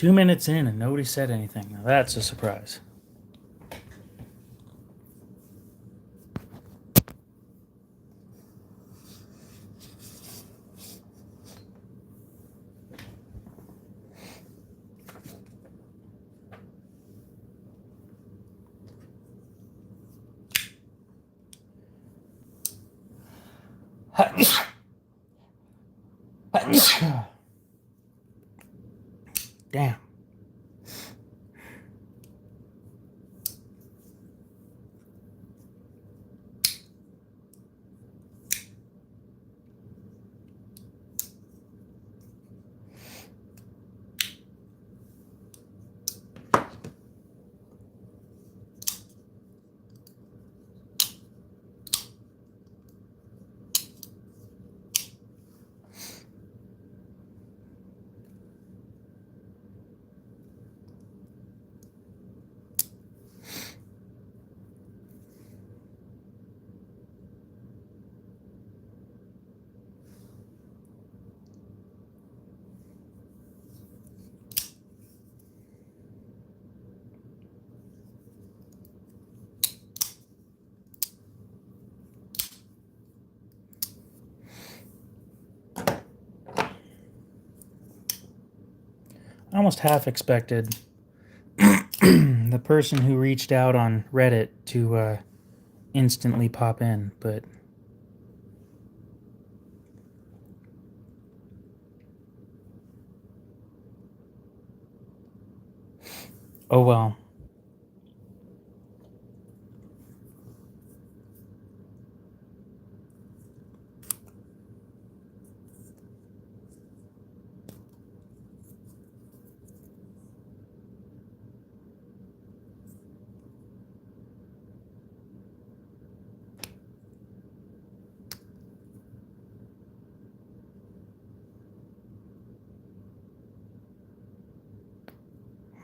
2 minutes in and nobody said anything. Now that's a surprise. Damn. I almost half expected the person who reached out on Reddit to instantly pop in, but oh well.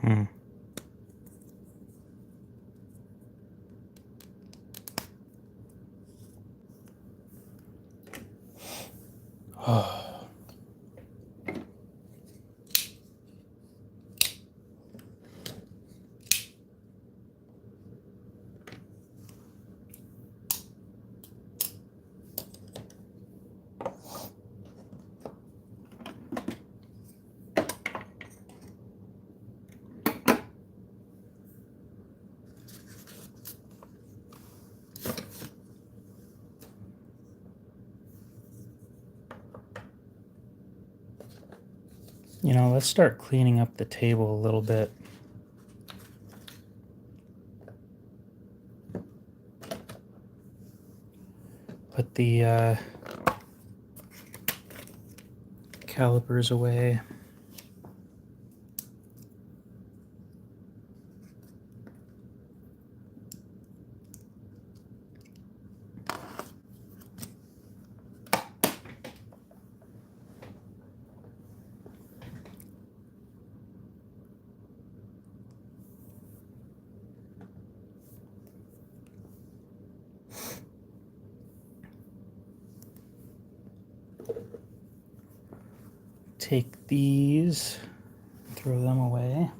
Hmm. You know, let's start cleaning up the table a little bit. Put the calipers away. Take these, throw them away.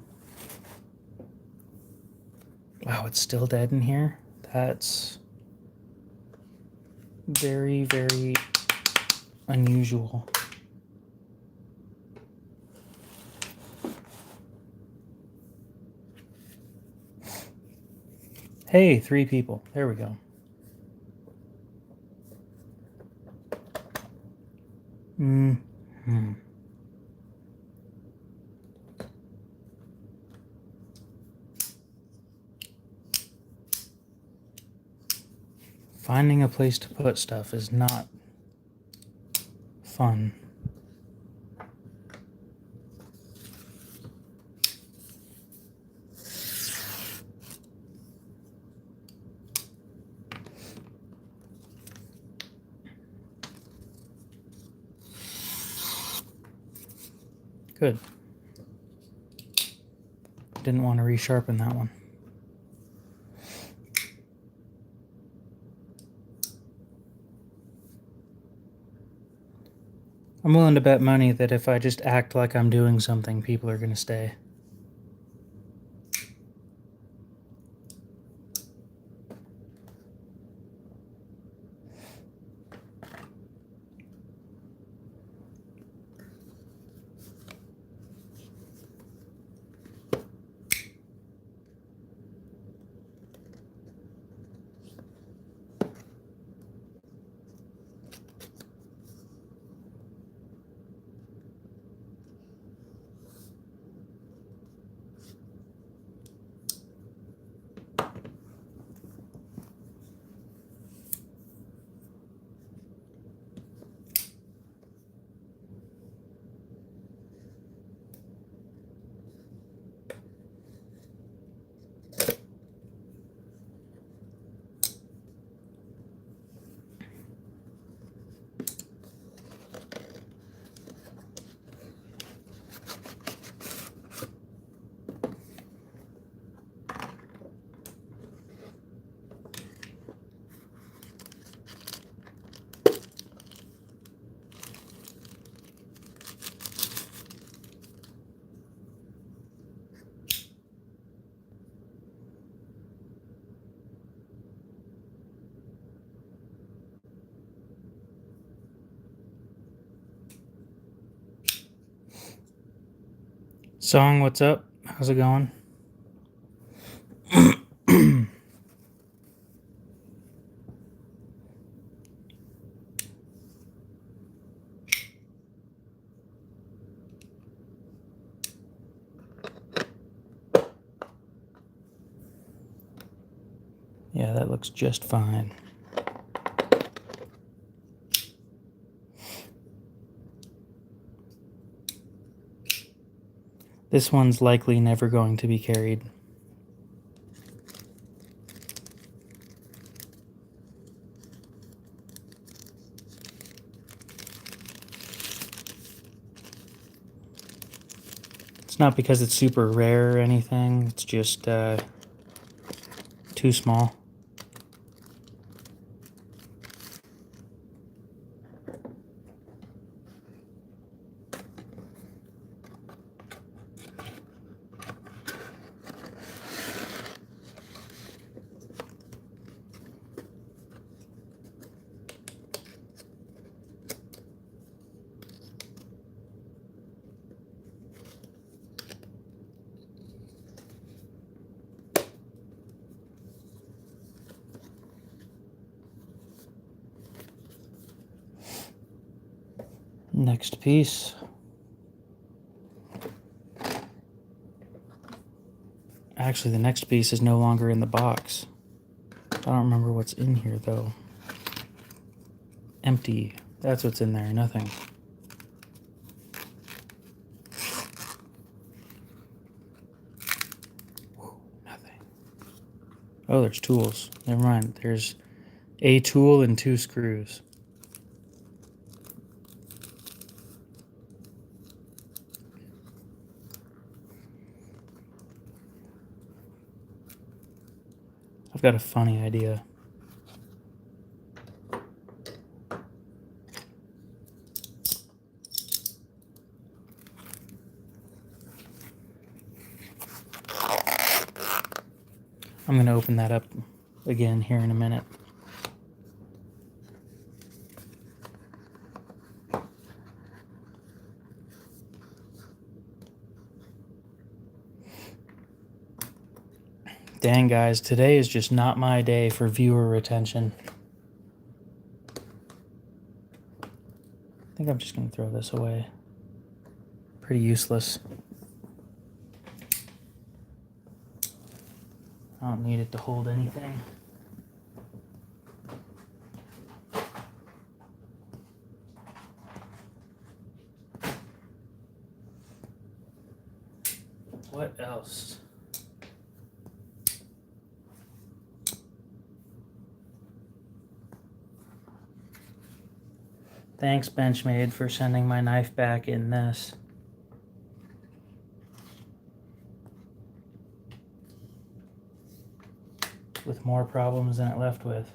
Wow, it's still dead in here? That's very, very unusual. Hey, 3 people. There we go. Mm-hmm. Finding a place to put stuff is not fun. Good. Didn't want to resharpen that one. I'm willing to bet money that if I just act like I'm doing something, people are going to stay. Song, what's up? How's it going? Yeah, that looks just fine. This one's likely never going to be carried. It's not because it's super rare or anything, it's just too small. Next piece. Actually, the next piece is no longer in the box. I don't remember what's in here, though. Empty. That's what's in there. Nothing. Whoa, nothing. Oh, there's tools. Never mind. There's a tool and 2 screws. I've got a funny idea. I'm going to open that up again here in a minute. Dang, guys, today is just not my day for viewer retention. I think I'm just going to throw this away. Pretty useless. I don't need it to hold anything. What else? Thanks, Benchmade, for sending my knife back in this. With more problems than it left with.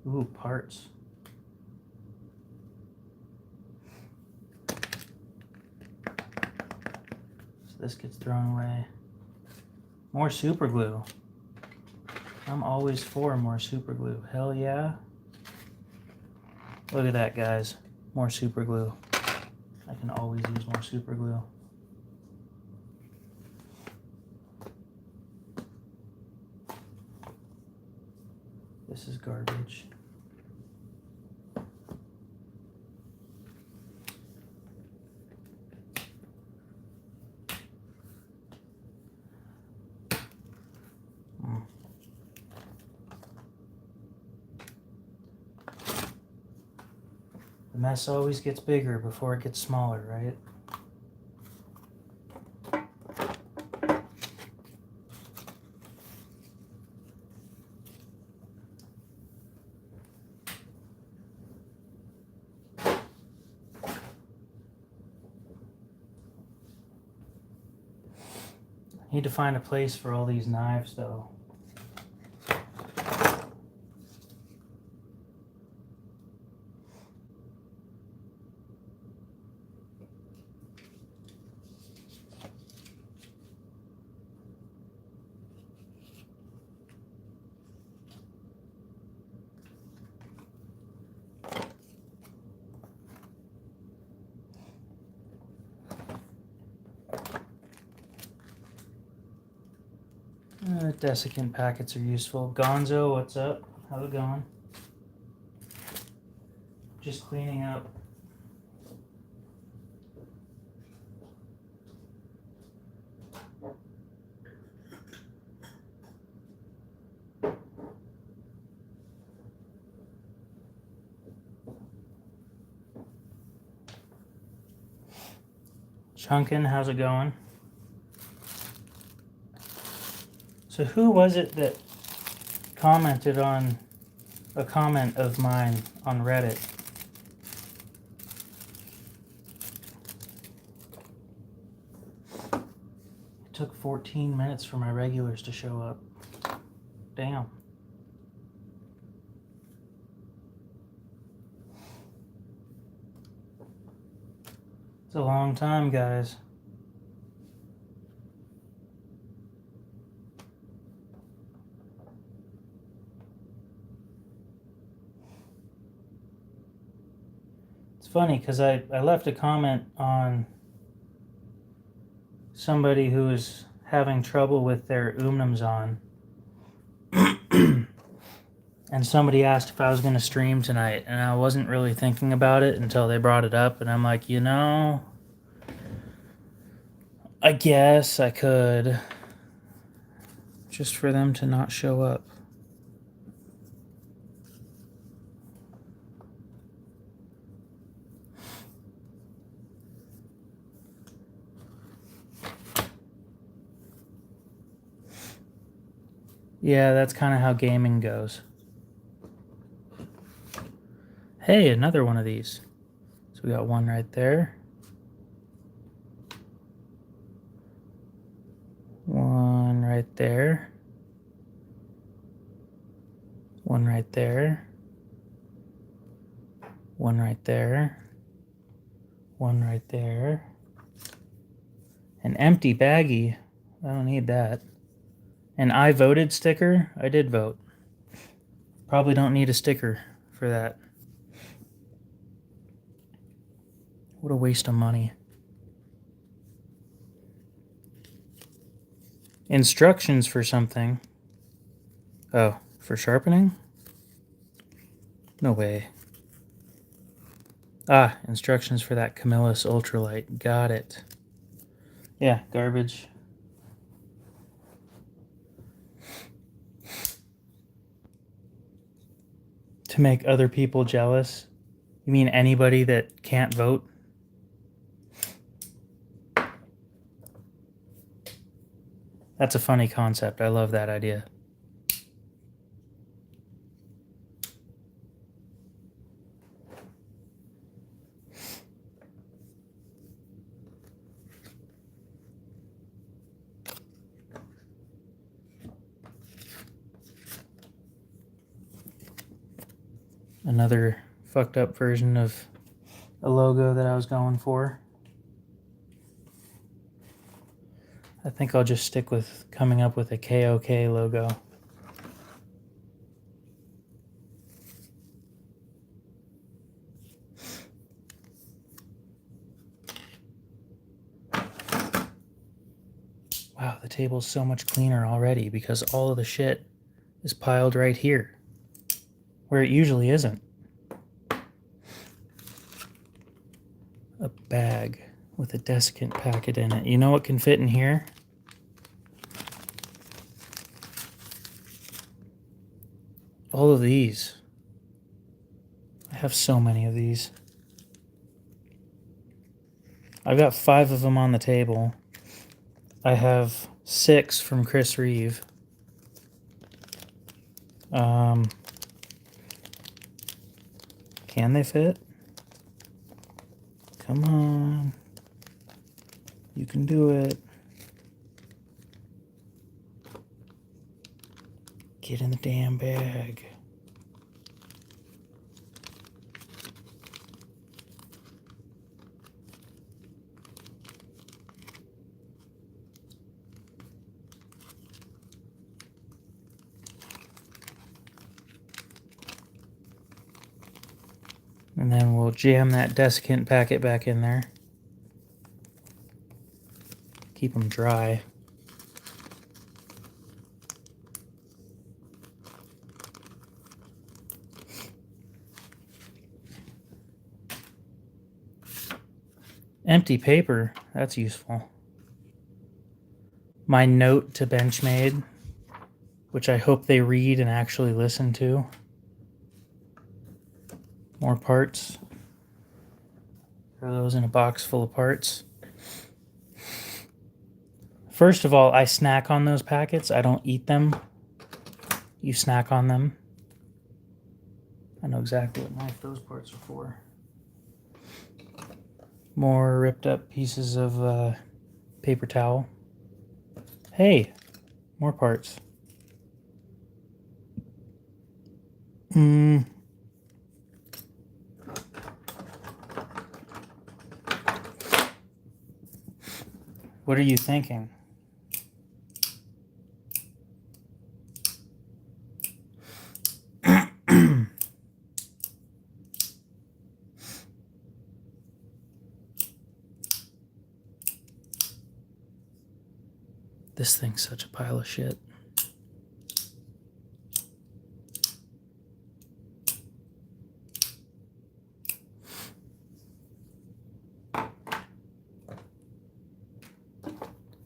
Ooh, parts. So this gets thrown away. More super glue. I'm always for more super glue. Hell yeah. Look at that, guys. More super glue. I can always use more super glue. This is garbage. The mess always gets bigger before it gets smaller, right? I need to find a place for all these knives, though. desiccant packets are useful. Gonzo, what's up? How's it going? Just cleaning up. Chunkin, how's it going? So who was it that commented on a comment of mine on Reddit? It took 14 minutes for my regulars to show up. Damn. It's a long time, guys. It's funny because I left a comment on somebody who was having trouble with their Umnumzon. And somebody asked if I was going to stream tonight, and I wasn't really thinking about it until they brought it up, and I'm like, you know, I guess I could, just for them to not show up. Yeah, that's kind of how gaming goes. Hey, another one of these. So we got one right there. One right there. One right there. One right there. One right there. An empty baggie. I don't need that. An I voted sticker. I did vote. Probably don't need a sticker for that. What a waste of money. Instructions for something. Oh, for sharpening? No way. Ah, instructions for that Camillus Ultralight. Got it. Yeah, garbage. To make other people jealous? You mean anybody that can't vote? That's a funny concept. I love that idea. Another fucked up version of a logo that I was going for. I think I'll just stick with coming up with a KOK logo. Wow, the table's so much cleaner already because all of the shit is piled right here, where it usually isn't. A bag with a desiccant packet in it. You know what can fit in here? All of these. I have so many of these. I've got 5 of them on the table. I have 6 from Chris Reeve. Can they fit? Come on. You can do it. Get in the damn bag. And then we'll jam that desiccant packet back in there. Keep them dry. Empty paper. That's useful. My note to Benchmade, which I hope they read and actually listen to. More parts. Throw those in a box full of parts. First of all, I snack on those packets. I don't eat them. You snack on them. I know exactly what knife those parts are for. More ripped up pieces of paper towel. Hey, more parts. What are you thinking? This thing's such a pile of shit.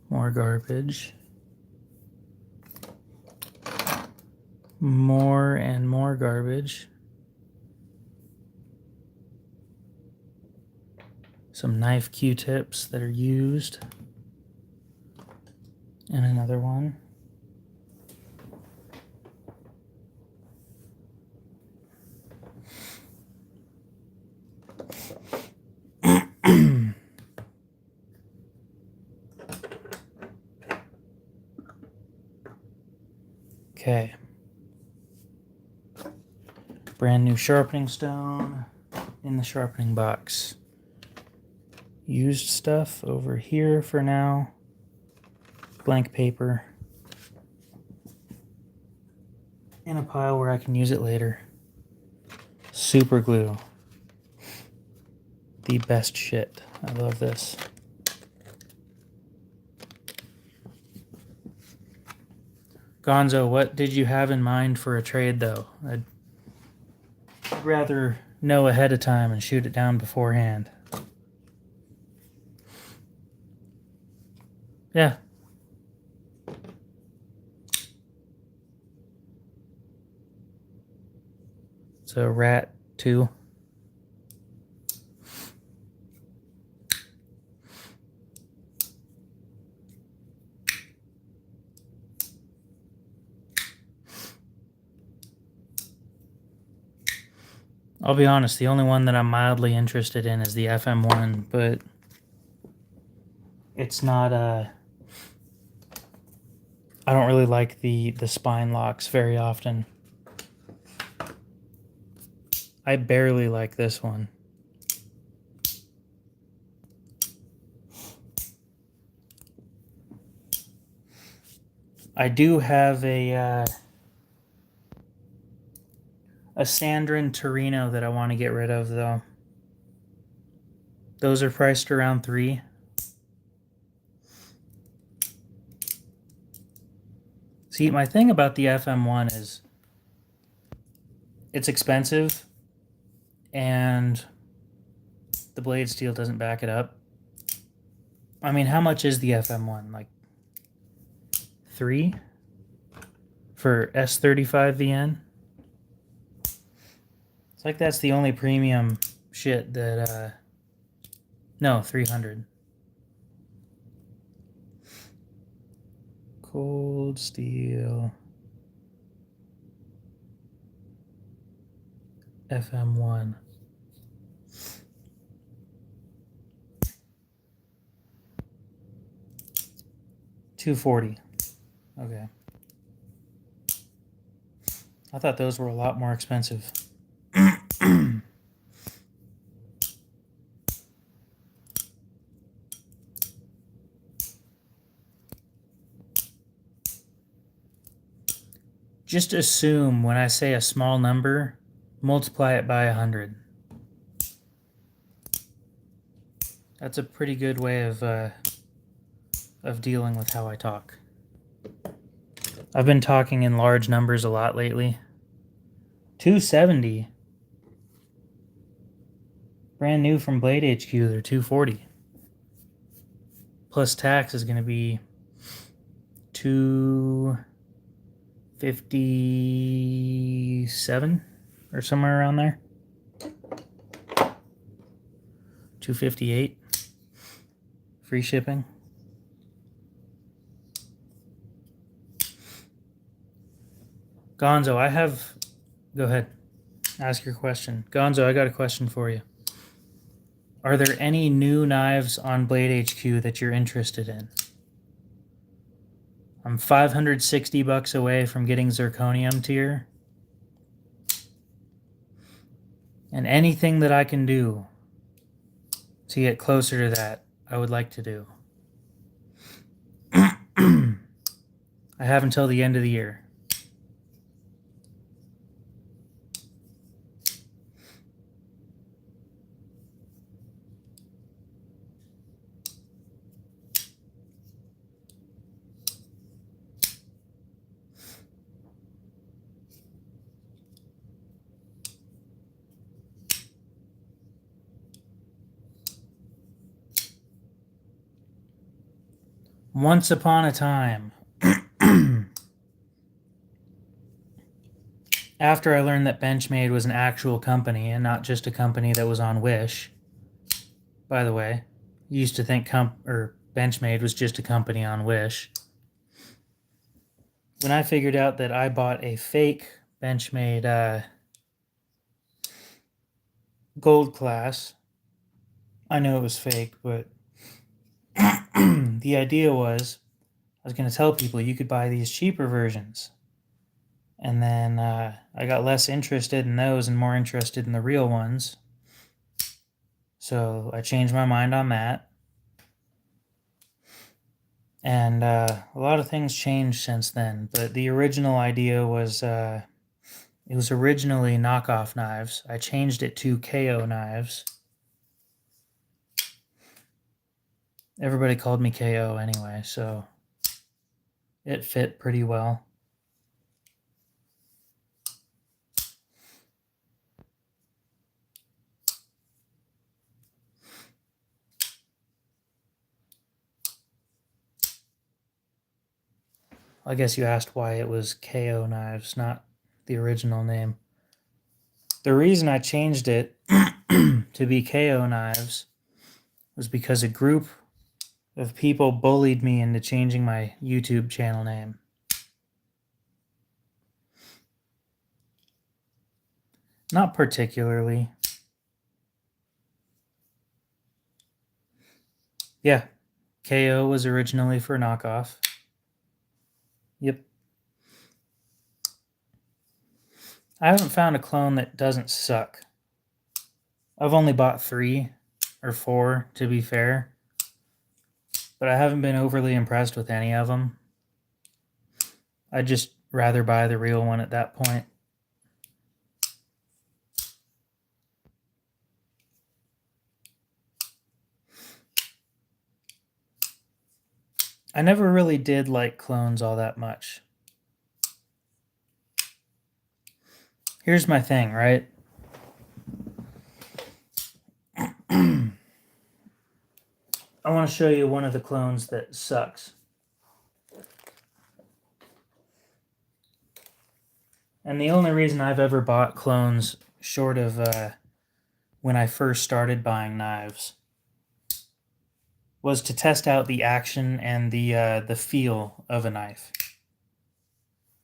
More garbage. More and more garbage. Some knife Q-tips that are used. And another one. Okay. Brand new sharpening stone in the sharpening box. Used stuff over here for now. Blank paper. In a pile where I can use it later. Super glue. The best shit. I love this. Gonzo, what did you have in mind for a trade, though? I'd rather know ahead of time and shoot it down beforehand. Yeah. So rat 2. I'll be honest, the only one that I'm mildly interested in is the FM1, but it's not I don't really like the spine locks very often. I barely like this one. I do have a Sandrin Torino that I want to get rid of, though. Those are priced around $3. See, my thing about the FM1 is it's expensive and the blade steel doesn't back it up. I mean, how much is the FM1? Like $3 for S35VN? It's like that's the only premium shit that, no, 300. Cold steel. FM1. $240. Okay. I thought those were a lot more expensive. Just assume when I say a small number, multiply it by 100. That's a pretty good way of dealing with how I talk. I've been talking in large numbers a lot lately. 270. Brand new from Blade HQ, they're $240. plus tax is going to be $257 or somewhere around there. $258. Free shipping. Gonzo, go ahead. Ask your question. Gonzo, I got a question for you. Are there any new knives on Blade HQ that you're interested in? I'm $560 away from getting Zirconium tier. And anything that I can do to get closer to that, I would like to do. I have until the end of the year. Once upon a time, after I learned that Benchmade was an actual company and not just a company that was on Wish, by the way, used to think Benchmade was just a company on Wish. When I figured out that I bought a fake Benchmade gold class, I know it was fake, but the idea was I was going to tell people you could buy these cheaper versions. And then I got less interested in those and more interested in the real ones. So I changed my mind on that. And a lot of things changed since then. But the original idea was it was originally knockoff knives. I changed it to KO knives. Everybody called me KO anyway, so it fit pretty well. I guess you asked why it was KO knives, not the original name. The reason I changed it to be KO knives was because a group of people bullied me into changing my YouTube channel name. Not particularly. Yeah, KO was originally for knockoff. Yep. I haven't found a clone that doesn't suck. I've only bought 3 or 4, to be fair. But I haven't been overly impressed with any of them. I'd just rather buy the real one at that point. I never really did like clones all that much. Here's my thing, right? I want to show you one of the clones that sucks. And the only reason I've ever bought clones short of when I first started buying knives was to test out the action and the feel of a knife,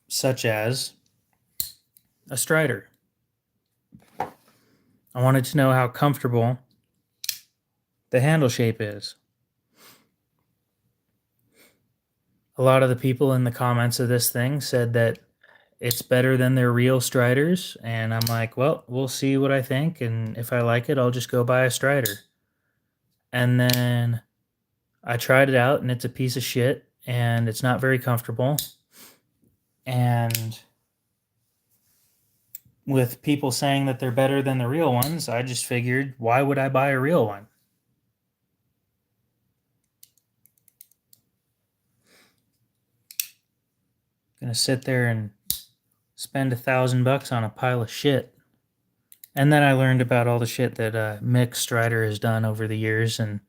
such as a Strider. I wanted to know how comfortable the handle shape is. A lot of the people in the comments of this thing said that it's better than their real Striders, and I'm like, well, we'll see what I think, and if I like it, I'll just go buy a Strider. And then I tried it out, and it's a piece of shit, and it's not very comfortable. And with people saying that they're better than the real ones, I just figured, why would I buy a real one? Gonna sit there and spend $1,000 on a pile of shit. And then I learned about all the shit that Mick Strider has done over the years, and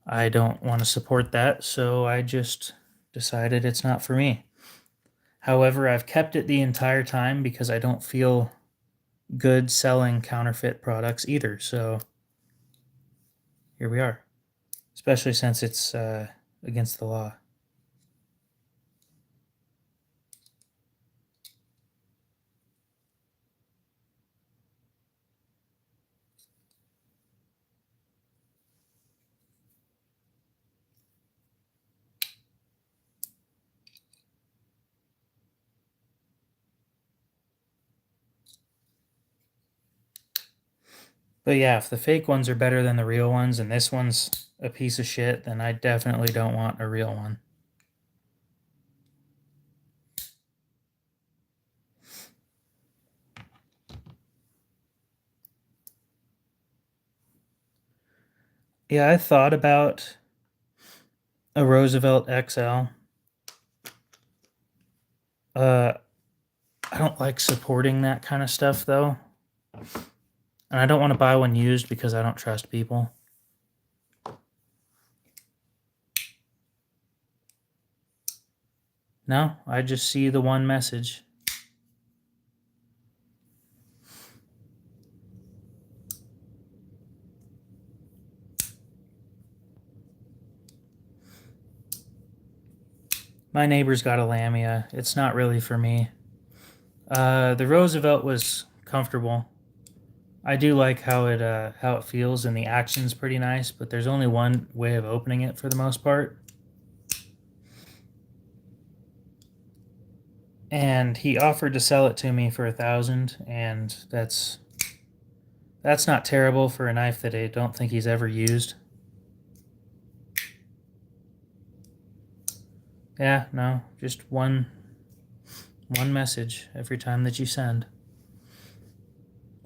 I don't want to support that, so I just decided it's not for me. However, I've kept it the entire time because I don't feel good selling counterfeit products either. So here we are, especially since it's against the law. But yeah, if the fake ones are better than the real ones and this one's a piece of shit, then I definitely don't want a real one. Yeah, I thought about a Roosevelt XL. I don't like supporting that kind of stuff though. And I don't want to buy one used because I don't trust people. No, I just see the one message. My neighbor's got a Lamia. It's not really for me. The Roosevelt was comfortable. I do like how it feels, and the action's pretty nice. But there's only one way of opening it for the most part. And he offered to sell it to me for $1,000, and that's not terrible for a knife that I don't think he's ever used. Yeah, no, just one message every time that you send.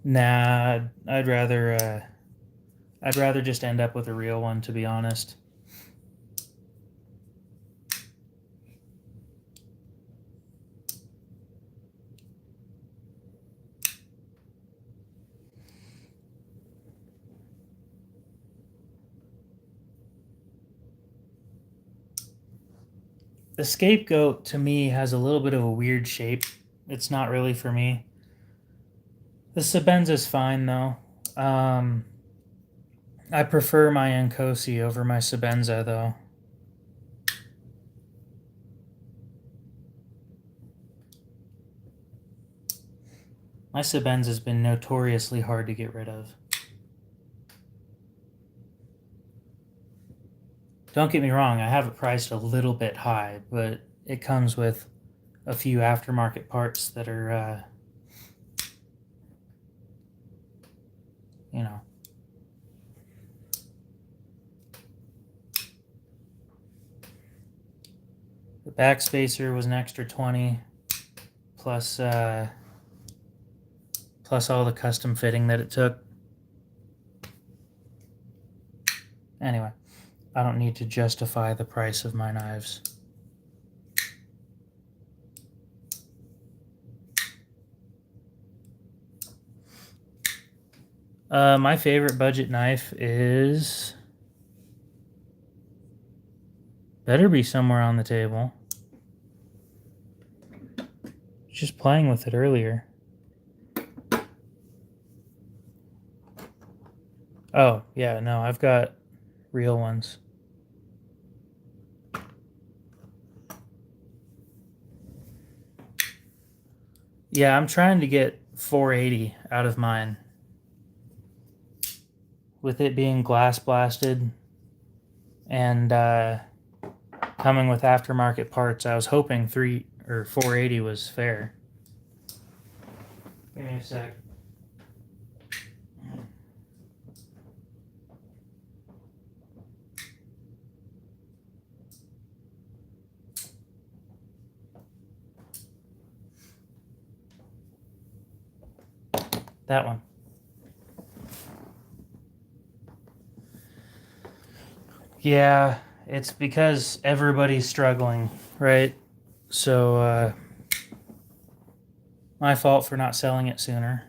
Nah, I'd rather just end up with a real one, to be honest. The Scapegoat to me has a little bit of a weird shape. It's not really for me. The Sebenza's fine though. I prefer my Nkosi over my Sebenza though. My Sebenza's been notoriously hard to get rid of. Don't get me wrong, I have it priced a little bit high, but it comes with a few aftermarket parts that are, you know. The backspacer was an extra 20, plus all the custom fitting that it took. Anyway, I don't need to justify the price of my knives. My favorite budget knife is... better be somewhere on the table. Just playing with it earlier. Oh, yeah, no, I've got real ones. Yeah, I'm trying to get 480 out of mine. With it being glass blasted and coming with aftermarket parts, I was hoping 480 was fair. Give me a sec. That one. Yeah, it's because everybody's struggling, right? So, my fault for not selling it sooner.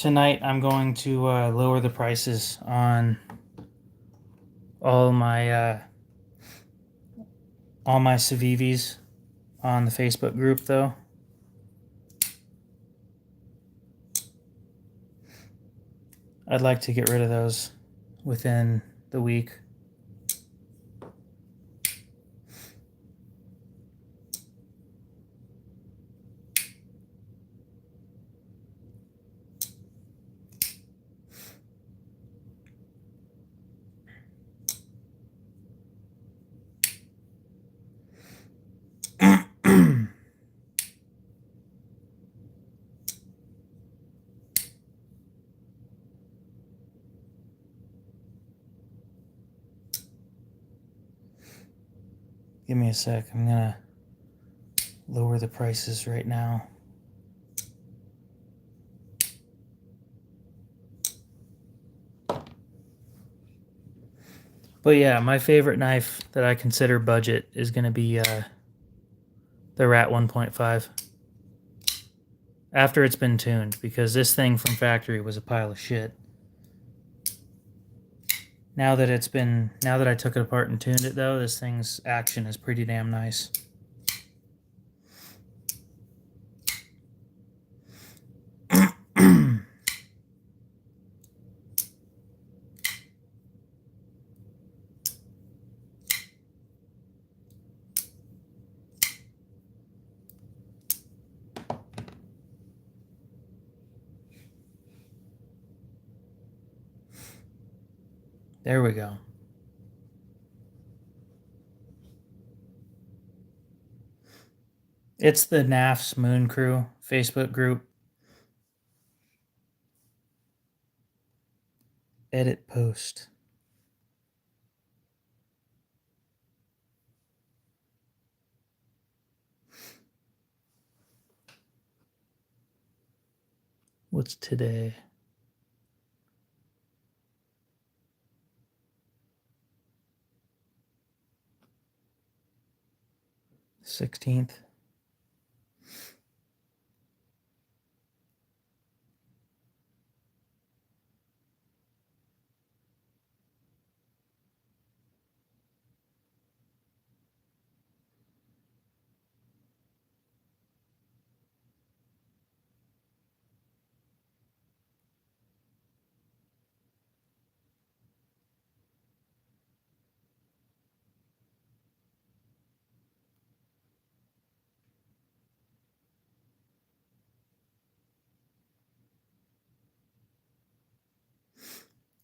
tonight I'm going to lower the prices on all my Civivis on the Facebook group, though. I'd like to get rid of those within the week. Give me a sec. I'm gonna lower the prices right now. But yeah, my favorite knife that I consider budget is gonna be the Rat 1.5. After it's been tuned, because this thing from factory was a pile of shit. Now that I took it apart and tuned it, though, this thing's action is pretty damn nice. There we go. It's the NAFS Moon Crew Facebook group. Edit post. What's today? The 16th.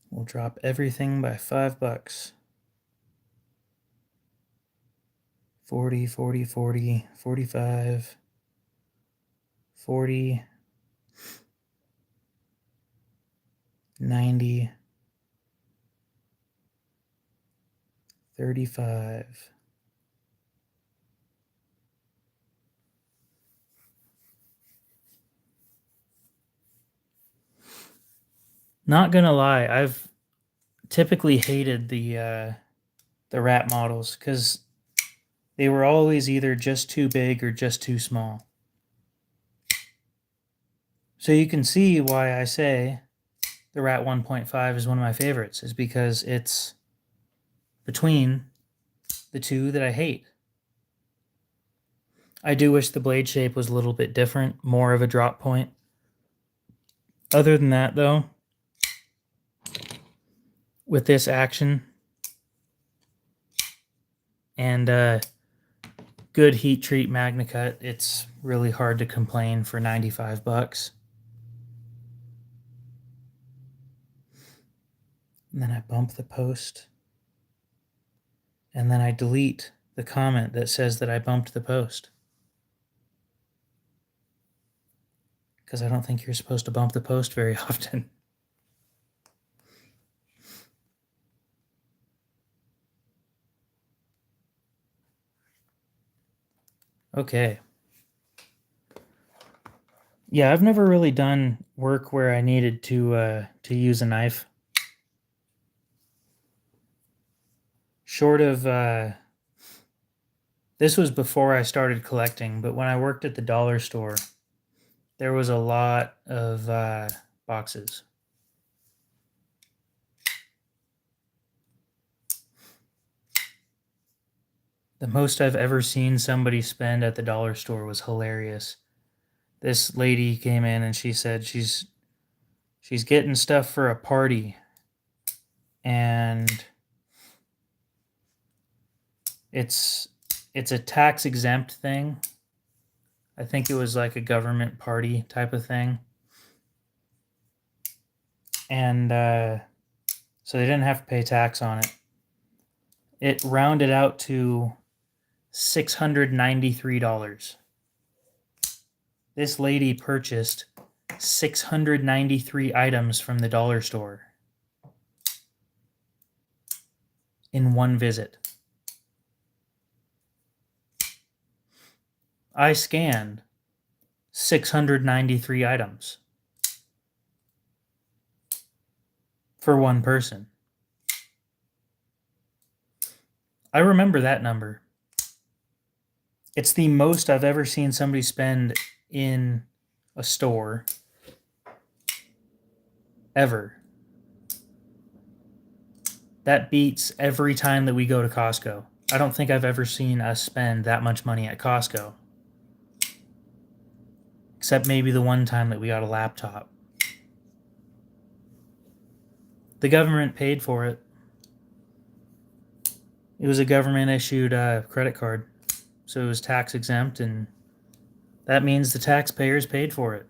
We'll drop everything by $5. 40, 40, 40, 45, 40, 90, 35. Not gonna lie, I've typically hated the Rat models because they were always either just too big or just too small. So you can see why I say the Rat 1.5 is one of my favorites, is because it's between the two that I hate. I do wish the blade shape was a little bit different, more of a drop point. Other than that, though, with this action and good heat treat MagnaCut, it's really hard to complain for $95. And then I bump the post. And then I delete the comment that says that I bumped the post. Because I don't think you're supposed to bump the post very often. Okay. Yeah, I've never really done work where I needed to use a knife. Short of this was before I started collecting, but when I worked at the dollar store, there was a lot of boxes. The most I've ever seen somebody spend at the dollar store was hilarious. This lady came in and she said she's getting stuff for a party, and it's a tax exempt thing. I think it was like a government party type of thing. And so they didn't have to pay tax on it. It rounded out to $693. This lady purchased 693 items from the dollar store in one visit. I scanned 693 items for one person. I remember that number. It's the most I've ever seen somebody spend in a store ever. That beats every time that we go to Costco. I don't think I've ever seen us spend that much money at Costco. Except maybe the one time that we got a laptop. The government paid for it. It was a government-issued credit card. So it was tax exempt, and that means the taxpayers paid for it.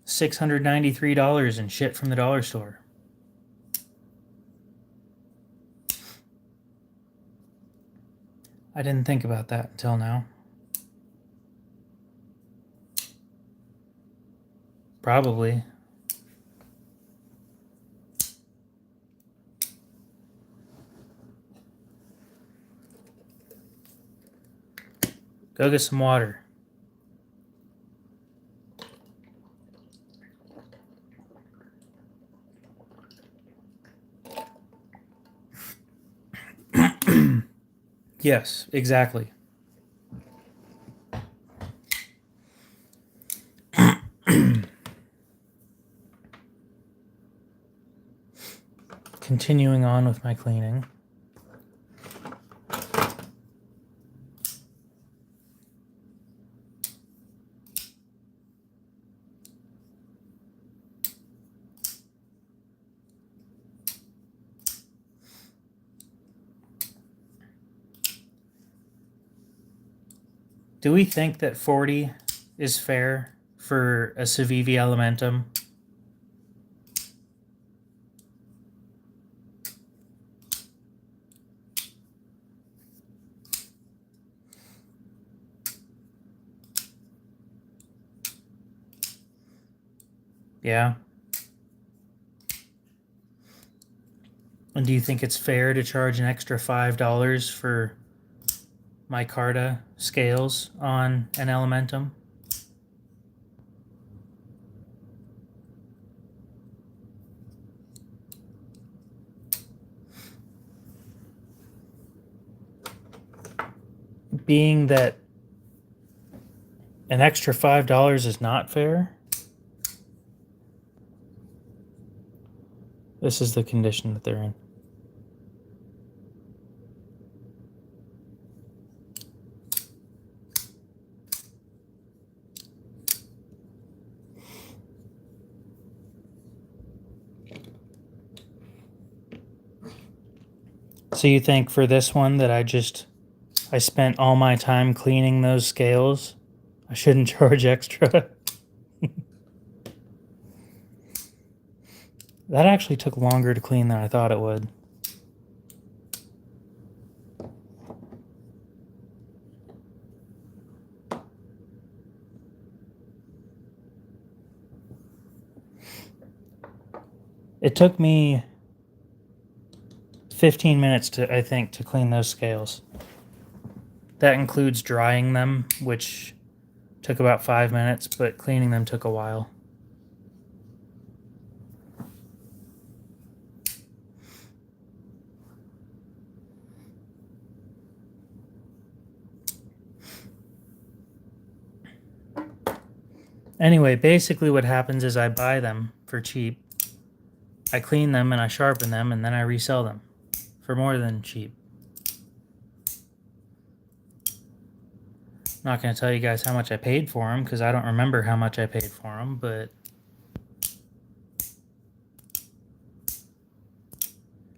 $693 in shit from the dollar store. I didn't think about that until now. Probably. Go get some water. Yes, exactly. Continuing on with my cleaning. Do we think that 40 is fair for a Civivi Elementum? Yeah. And do you think it's fair to charge an extra $5 for micarta scales on an Elementum? Being that an extra $5 is not fair, this is the condition that they're in. So you think for this one that I spent all my time cleaning those scales, I shouldn't charge extra? That actually took longer to clean than I thought it would. It took me 15 minutes I think, to clean those scales. That includes drying them, which took about 5 minutes, but cleaning them took a while. Anyway, basically what happens is I buy them for cheap. I clean them and I sharpen them and then I resell them for more than cheap. Not going to tell you guys how much I paid for them because I don't remember how much I paid for them, but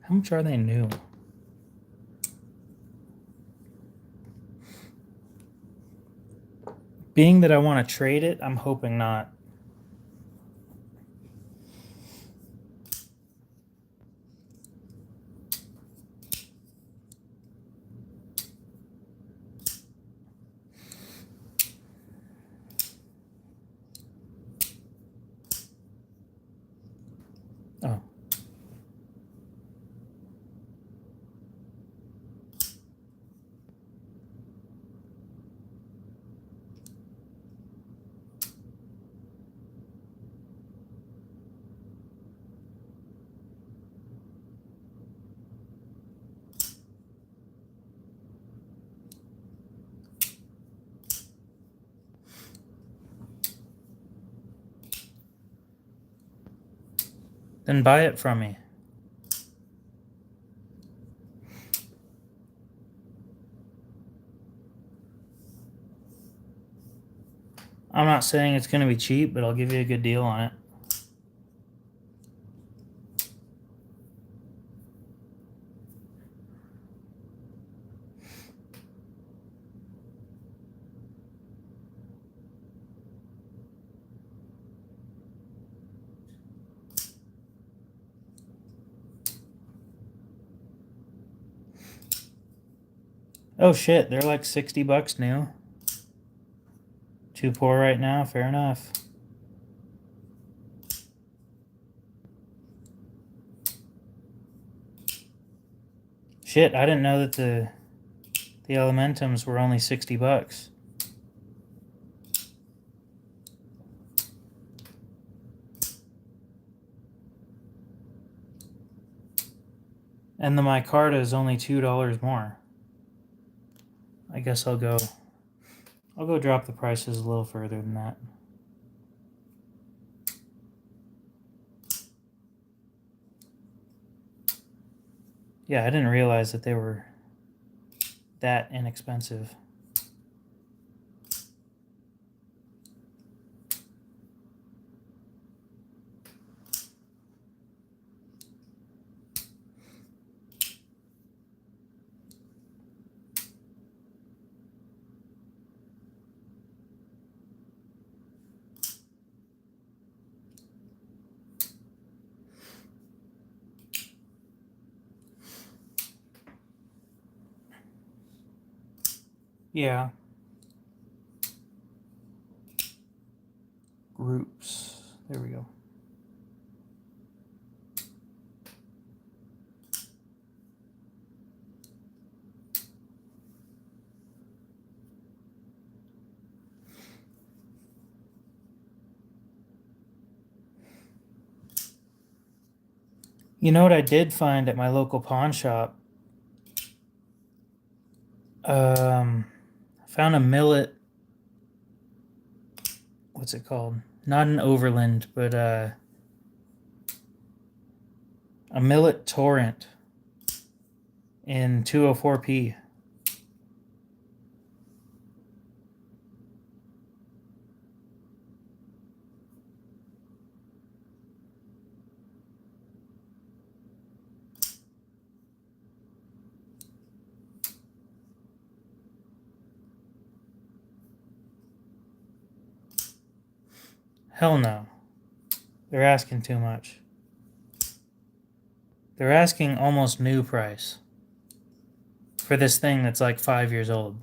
how much are they new? Being that I want to trade it, I'm hoping not. Oh. Then buy it from me. I'm not saying it's going to be cheap, but I'll give you a good deal on it. Oh shit, they're like $60 new. Too poor right now, fair enough. Shit, I didn't know that the Elementums were only $60. And the micarta is only $2 more. I guess I'll go drop the prices a little further than that. Yeah, I didn't realize that they were that inexpensive. Yeah. Groups. There we go. You know what I did find at my local pawn shop? I found a millet. What's it called? Not an overland, but a millet torrent in 204p. Hell no. They're asking too much. They're asking almost new price for this thing that's like 5 years old.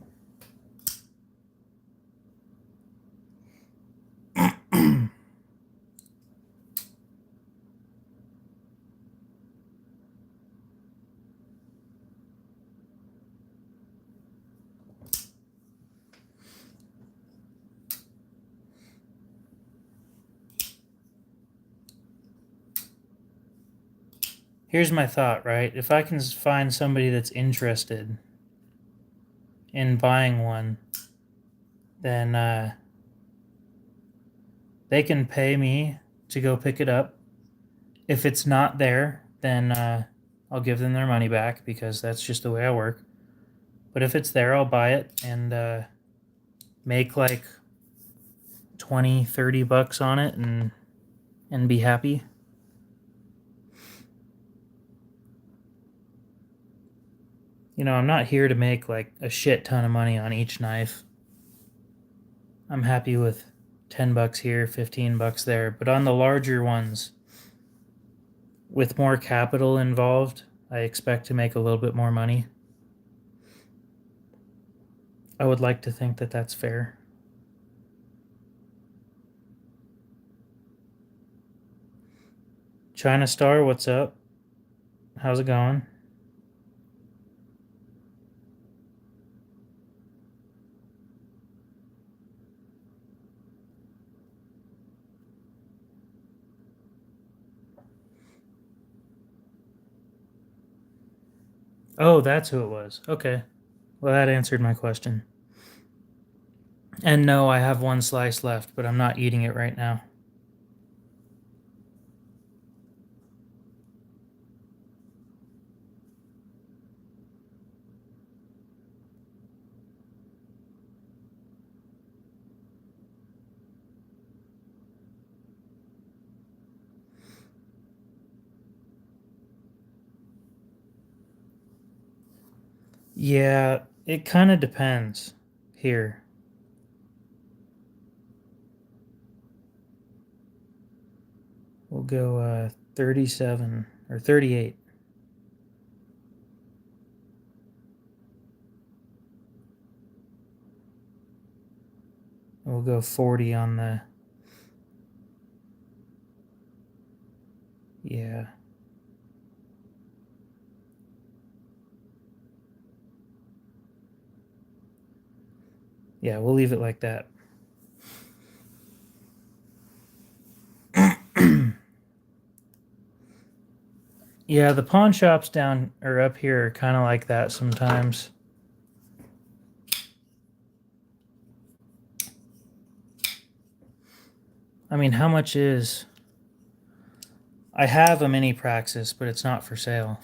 Here's my thought, right? If I can find somebody that's interested in buying one, then They can pay me to go pick it up. If it's not there, then I'll give them their money back because that's just the way I work. But if it's there, I'll buy it and make like 20, 30 bucks on it and be happy. You know, I'm not here to make like a shit ton of money on each knife. I'm happy with 10 bucks here, 15 bucks there. But on the larger ones, with more capital involved, I expect to make a little bit more money. I would like to think that that's fair. China Star, what's up? How's it going? Oh, that's who it was. Okay. Well, that answered my question. And no, I have one slice left, but I'm not eating it right now. Yeah, it kind of depends here. We'll go 37 or 38. We'll go 40 on the... Yeah. Yeah, we'll leave it like that. Yeah, the pawn shops down or up here are kind of like that sometimes. I mean, how much is... I have a mini Praxis, but it's not for sale.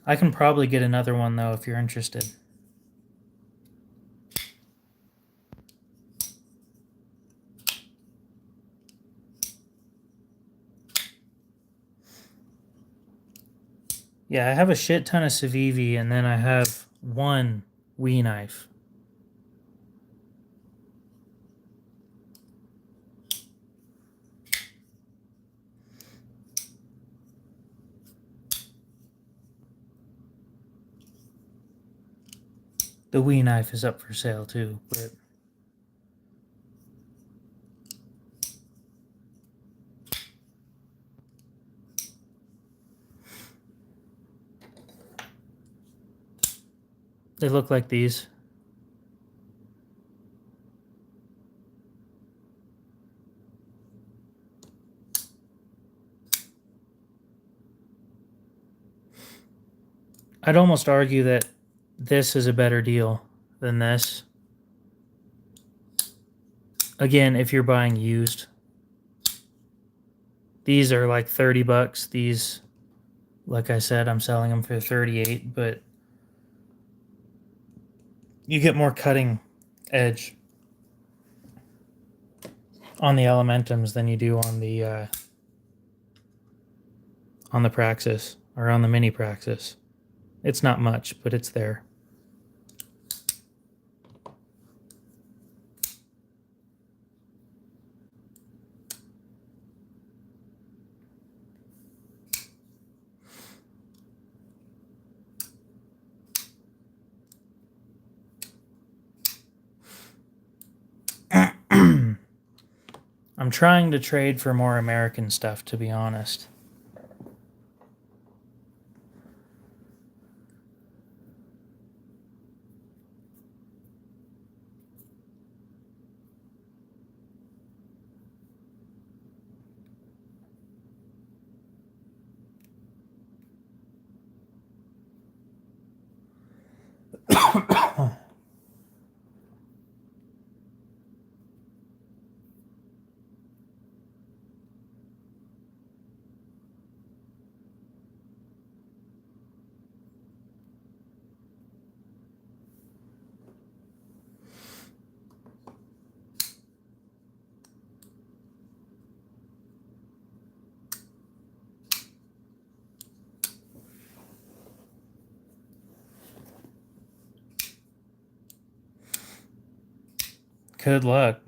I can probably get another one, though, if you're interested. Yeah, I have a shit ton of Civivi, and then I have one WE knife. The WE knife is up for sale, too, but... They look like these. I'd almost argue that this is a better deal than this. Again, if you're buying used. These are like 30 bucks. These, like I said, I'm selling them for 38, but you get more cutting edge on the Elementums than you do on the Praxis or on the mini Praxis. It's not much, but it's there. I'm trying to trade for more American stuff, to be honest. Good luck.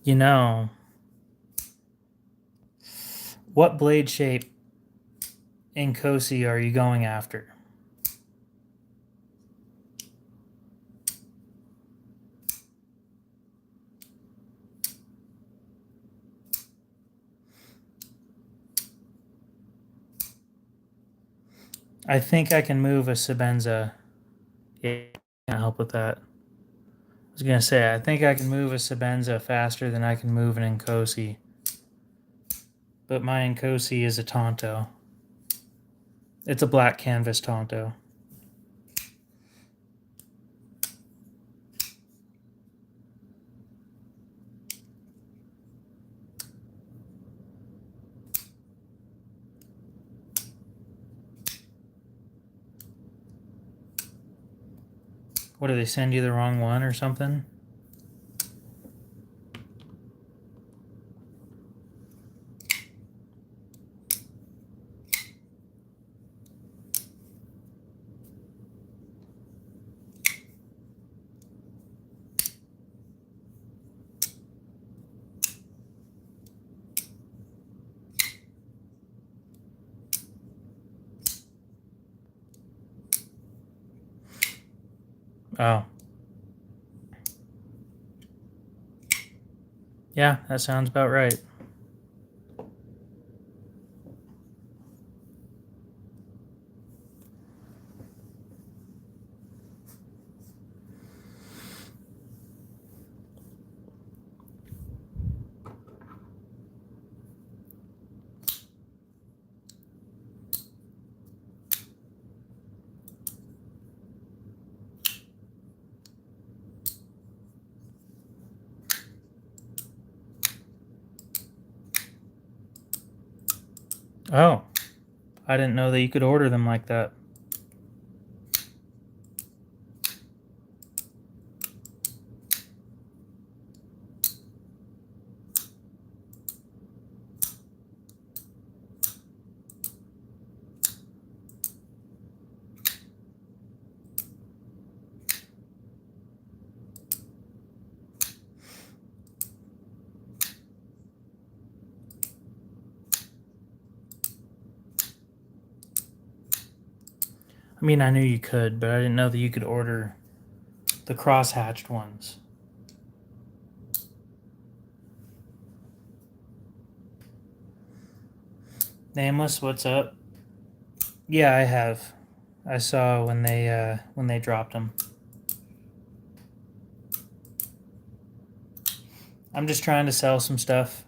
You know, what blade shape in Kosi are you going after? I think I can move a Sebenza. Yeah, can't help with that. I was gonna say, I think I can move a Sebenza faster than I can move an Nkosi. But my Nkosi is a Tonto. It's a black canvas Tonto. What, do they send you the wrong one or something? Oh. Yeah, that sounds about right. Oh. I didn't know that you could order them like that. I mean, I knew you could, but I didn't know that you could order the cross-hatched ones. Nameless, what's up? Yeah, I have. I saw when they dropped them. I'm just trying to sell some stuff.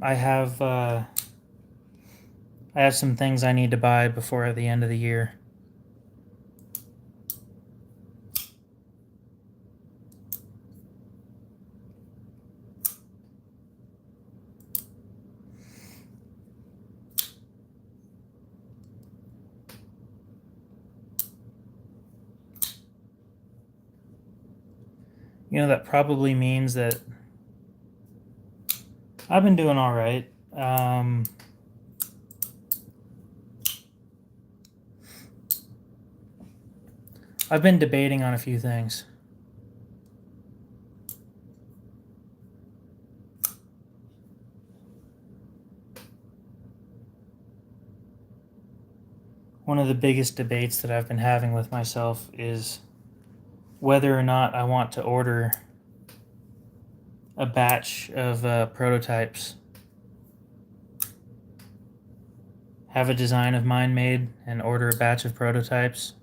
I have some things I need to buy before the end of the year. You know, that probably means that I've been doing all right. I've been debating on a few things. One of the biggest debates that I've been having with myself is whether or not I want to order a batch of prototypes have a design of mine made and order a batch of prototypes.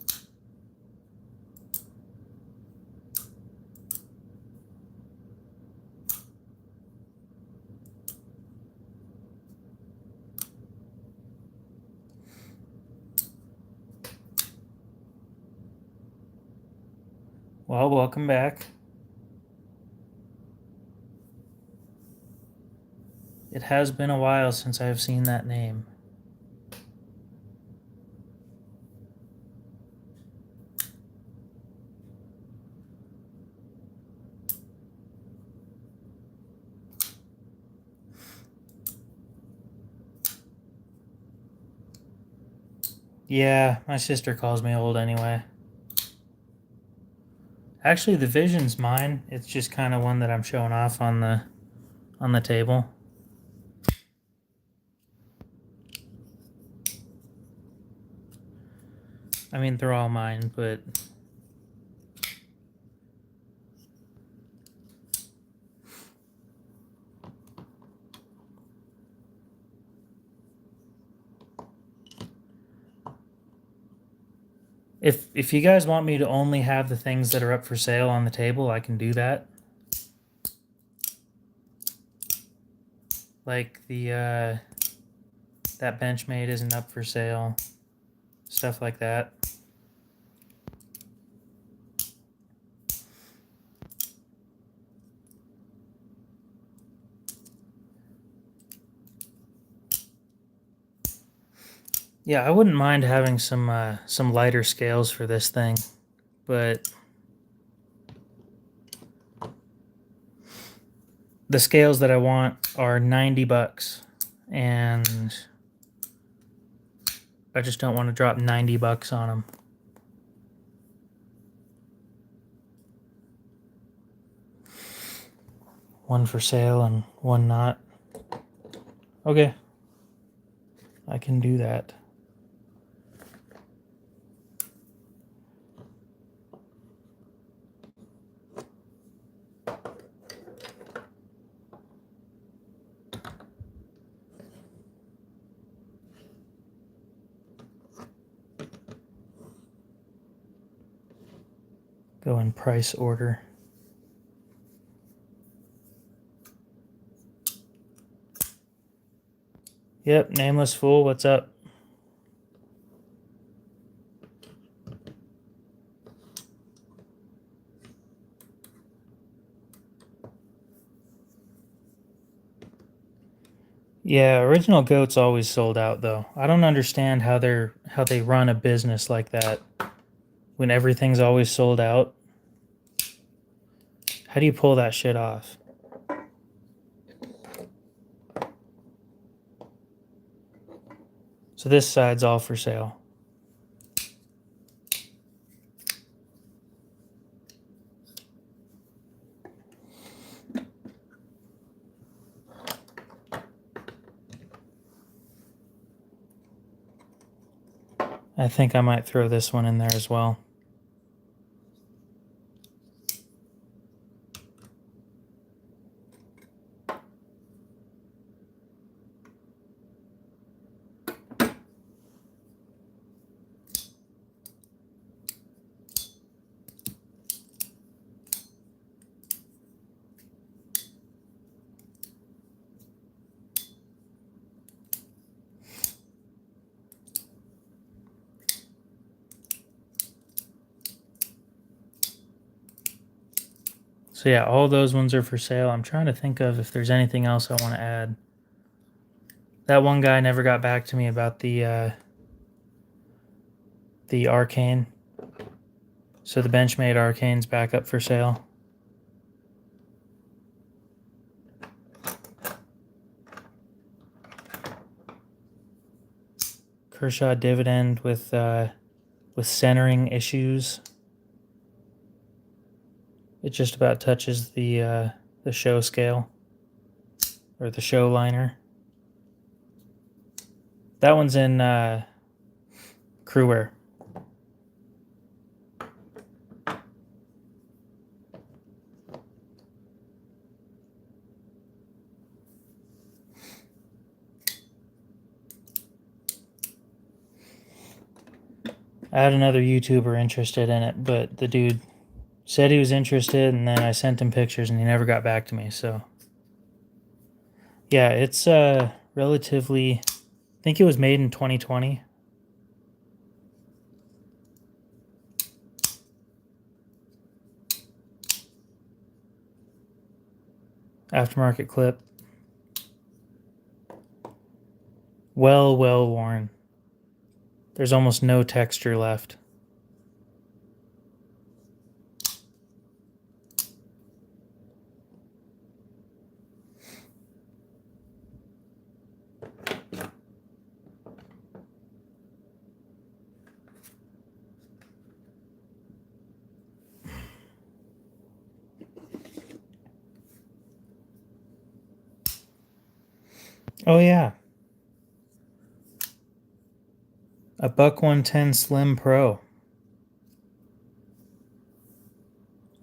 Well, welcome back. It has been a while since I've seen that name. Yeah, my sister calls me old anyway. Actually, the Vision's mine. It's just kind of one that I'm showing off on the table. I mean, they're all mine, but if you guys want me to only have the things that are up for sale on the table, I can do that. Like the that Benchmade isn't up for sale. Stuff like that. Yeah, I wouldn't mind having some lighter scales for this thing, but the scales that I want are $90, and I just don't want to drop $90 on them. One for sale and one not. Okay, I can do that. Go in price order. Yep, Nameless Fool, what's up? Yeah, Original Goat's always sold out though. I don't understand how they run a business like that when everything's always sold out. How do you pull that shit off? So this side's all for sale. I think I might throw this one in there as well. So yeah, all those ones are for sale. I'm trying to think of if there's anything else I want to add. That one guy never got back to me about the Arcane. So the Benchmade Arcane's back up for sale. Kershaw Dividend with centering issues. It just about touches the show scale or the show liner. That one's in Crewwear. I had another YouTuber interested in it, but the dude said he was interested, and then I sent him pictures, and he never got back to me. So, yeah, it's relatively. I think it was made in 2020. Aftermarket clip. Well worn. There's almost no texture left. Oh yeah, a Buck 110 Slim Pro.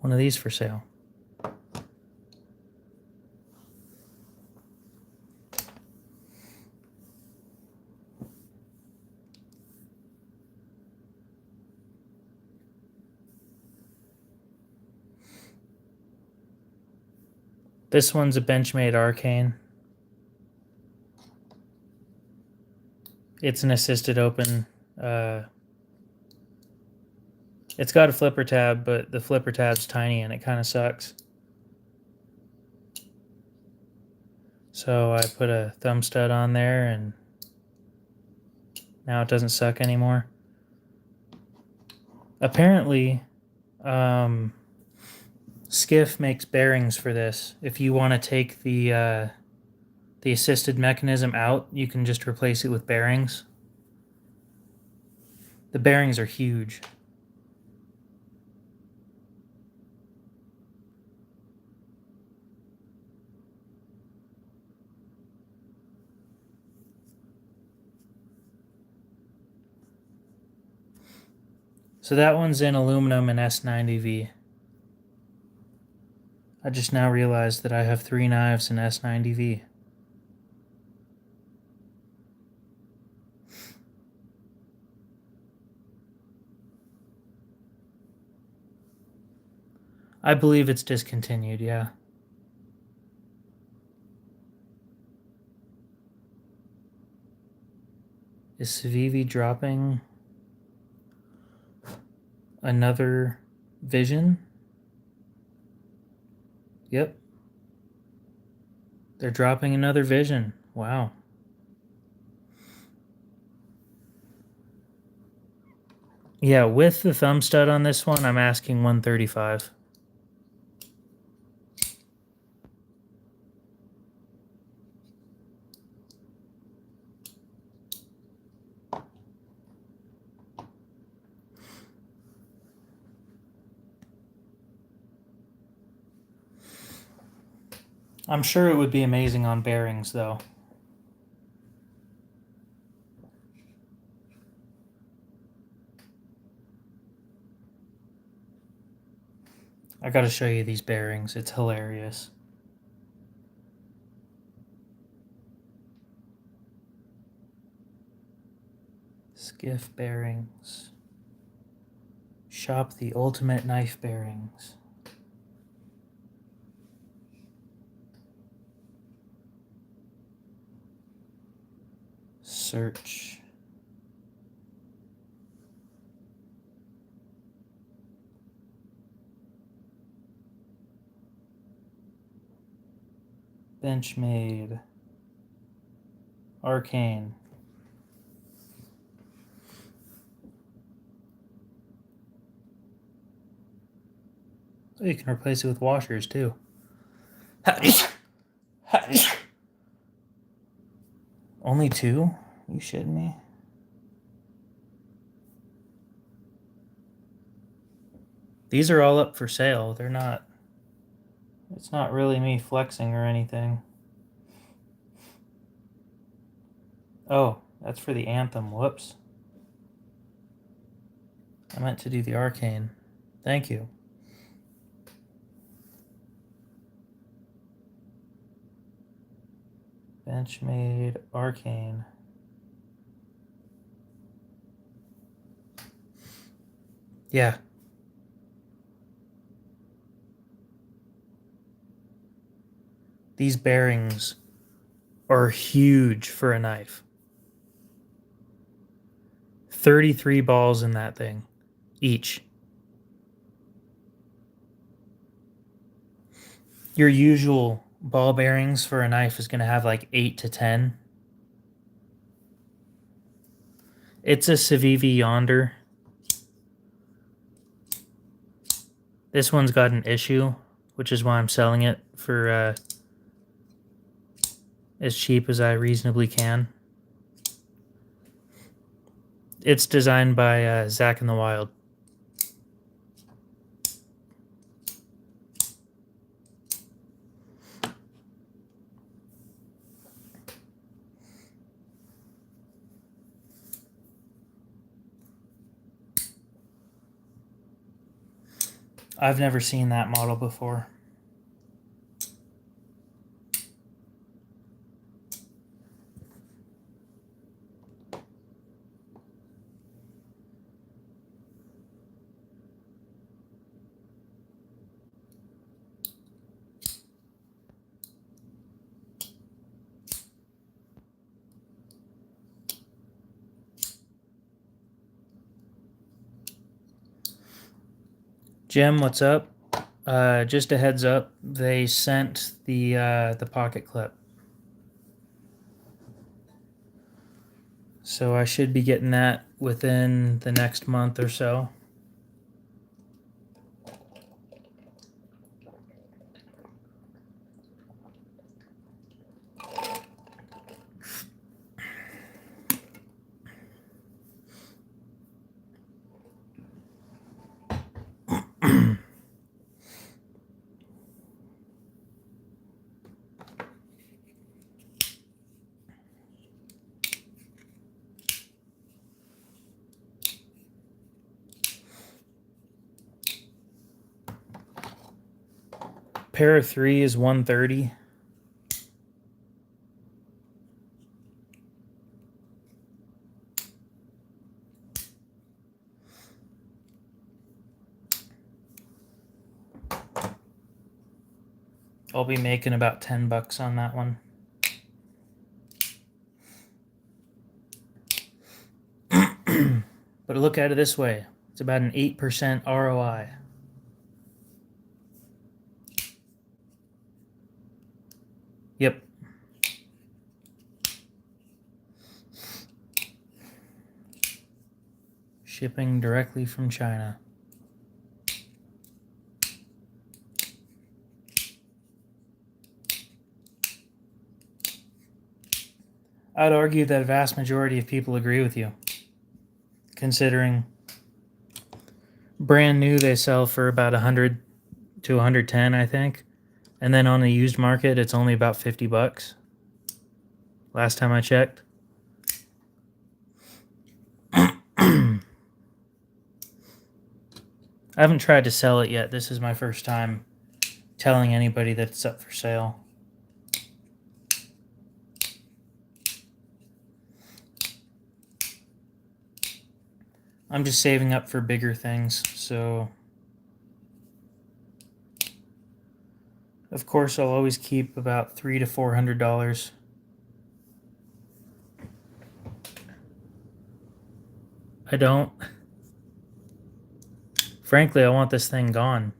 One of these for sale. This one's a Benchmade Arcane. It's an assisted open. It's got a flipper tab, but the flipper tab's tiny and it kind of sucks. So I put a thumb stud on there and now it doesn't suck anymore. Apparently, Skiff makes bearings for this. If you want to take the assisted mechanism out, you can just replace it with bearings. The bearings are huge. So that one's in aluminum and S90V. I just now realized that I have 3 knives in S90V. I believe it's discontinued, yeah. Is Civivi dropping another Vision? Yep. They're dropping another Vision. Wow. Yeah, with the thumb stud on this one, I'm asking $135. I'm sure it would be amazing on bearings, though. I gotta show you these bearings. It's hilarious. Skiff bearings. Shop the ultimate knife bearings. Search. Benchmade. Arcane. Oh, you can replace it with washers too. Only 2? You shitting me? These are all up for sale. They're not. It's not really me flexing or anything. Oh, that's for the Anthem. Whoops. I meant to do the Arcane. Thank you. Benchmade Arcane. Yeah. These bearings are huge for a knife. 33 balls in that thing, each. Your usual ball bearings for a knife is going to have like 8 to 10. It's a Civivi Yonder. This one's got an issue, which is why I'm selling it for as cheap as I reasonably can. It's designed by Zach in the Wild. I've never seen that model before. Jim, what's up? Just a heads up, they sent the pocket clip. So I should be getting that within the next month or so. Pair of 3 is 130. I'll be making about $10 on that one. But look at it this way. It's about an 8% ROI. Yep. Shipping directly from China. I'd argue that a vast majority of people agree with you, considering brand new they sell for about 100 to 110, I think, and then on the used market it's only about $50 last time I checked. I haven't tried to sell it yet. This is my first time telling anybody that it's up for sale. I'm just saving up for bigger things, so of course I'll always keep about $300 to $400. I don't. Frankly, I want this thing gone.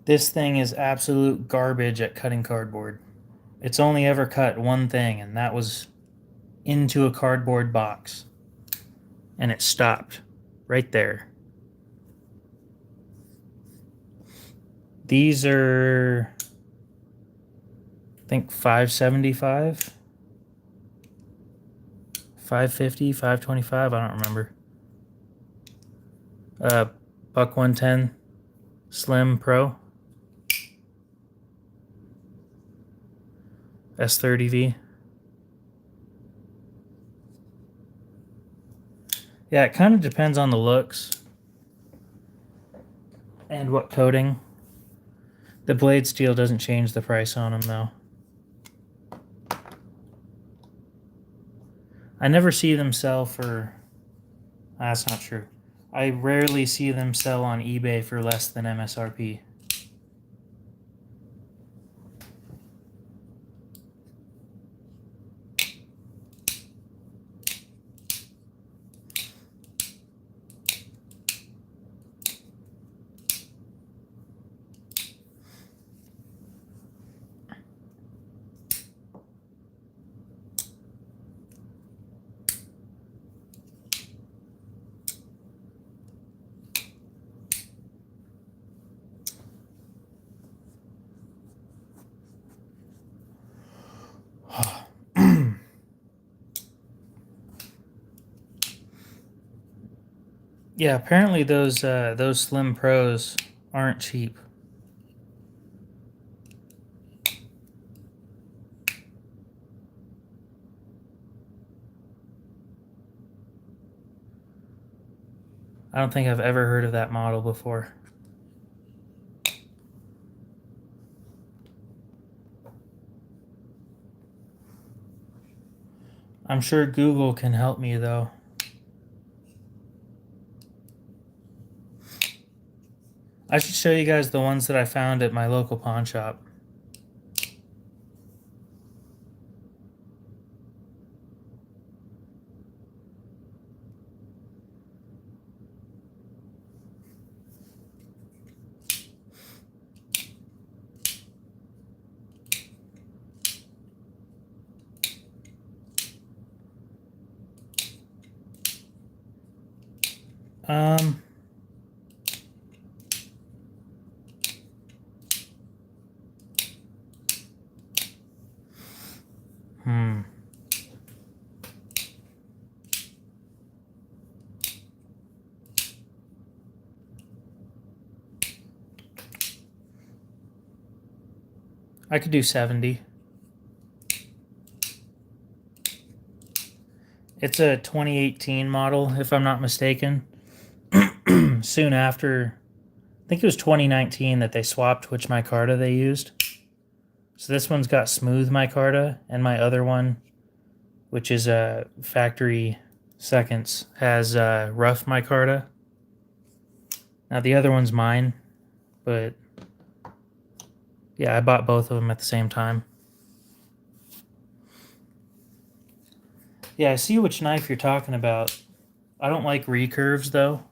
This thing is absolute garbage at cutting cardboard. It's only ever cut one thing, and that was into a cardboard box. And it stopped right there. These are, I think, $5.75, $5.50, $5.25. I don't remember. Buck 110 Slim Pro S30V. Yeah, it kind of depends on the looks and what coating. The blade steel doesn't change the price on them, though. I never see them sell for... That's not true. I rarely see them sell on eBay for less than MSRP. Yeah, apparently those Slim Pros aren't cheap. I don't think I've ever heard of that model before. I'm sure Google can help me, though. I should show you guys the ones that I found at my local pawn shop. Um... Hmm. I could do 70. It's a 2018 model, if I'm not mistaken. Soon after, I think it was 2019 that they swapped which micarta they used. So this one's got smooth micarta, and my other one, which is a factory seconds, has rough micarta. Now the other one's mine, but yeah, I bought both of them at the same time. Yeah, I see which knife you're talking about. I don't like recurves, though.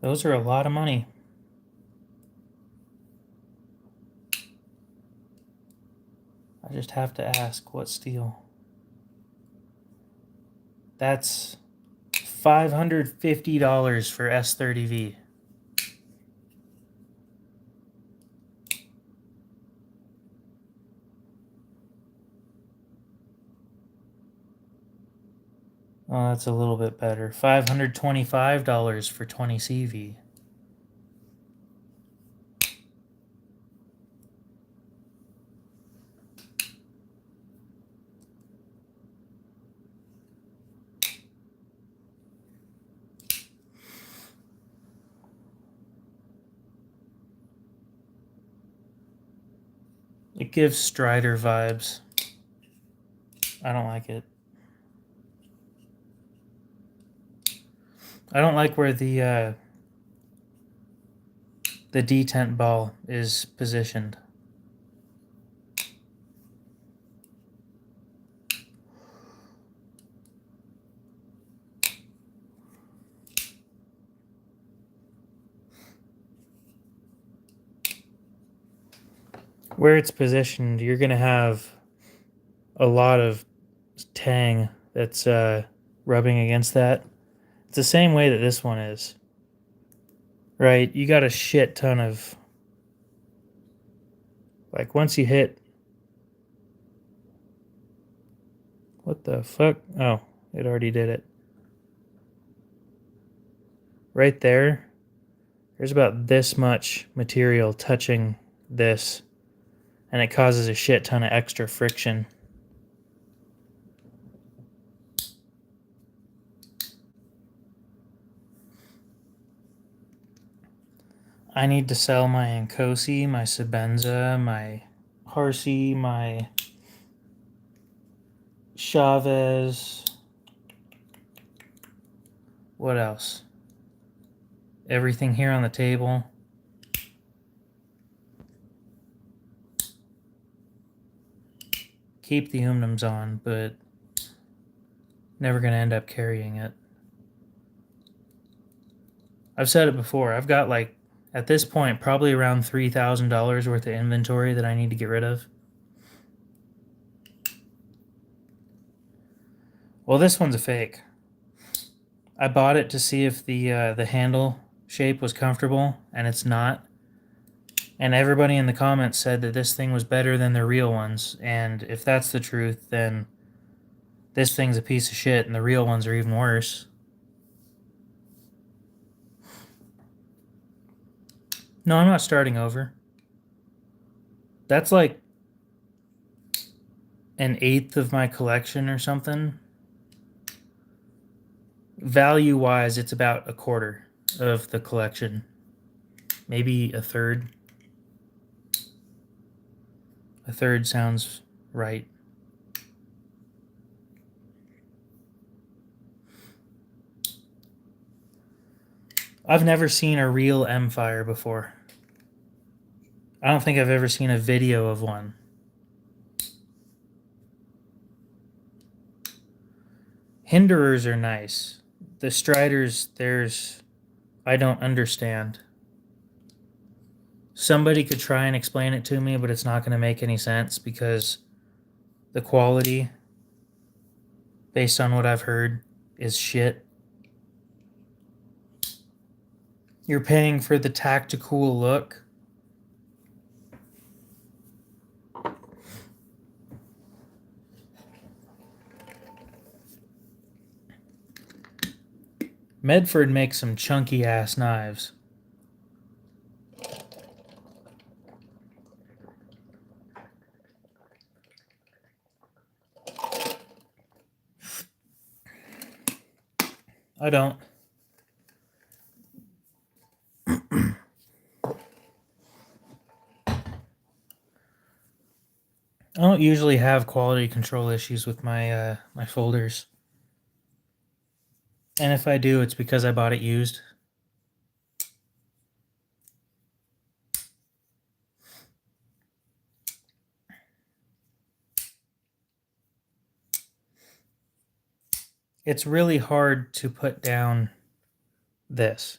Those are a lot of money. I just have to ask, what steel? That's $550 for S30V. Oh, that's a little bit better. $525 for 20CV. It gives Strider vibes. I don't like it. I don't like where the detent ball is positioned. Where it's positioned, you're going to have a lot of tang that's rubbing against that. It's the same way that this one is. Right? You got a shit ton of... Like, once you hit... What the fuck? Oh, it already did it. Right there, there's about this much material touching this, and it causes a shit ton of extra friction. I need to sell my Nkosi, my Sebenza, my Harsey, my Chavez. What else? Everything here on the table. Keep the Umnums on, but never going to end up carrying it. I've said it before. I've got, like, at this point, probably around $3,000 worth of inventory that I need to get rid of. Well, this one's a fake. I bought it to see if the handle shape was comfortable, and it's not. And everybody in the comments said that this thing was better than the real ones. And if that's the truth, then this thing's a piece of shit, and the real ones are even worse. No, I'm not starting over. That's like an eighth of my collection or something. Value-wise, it's about a quarter of the collection. Maybe a third. A third sounds right. I've never seen a real M-Fire before. I don't think I've ever seen a video of one. Hinderers are nice. The Striders, I don't understand. Somebody could try and explain it to me, but it's not going to make any sense because the quality, based on what I've heard, is shit. You're paying for the tactical look. Medford makes some chunky ass knives. I don't. I don't usually have quality control issues with my my folders. And if I do, it's because I bought it used. It's really hard to put down this.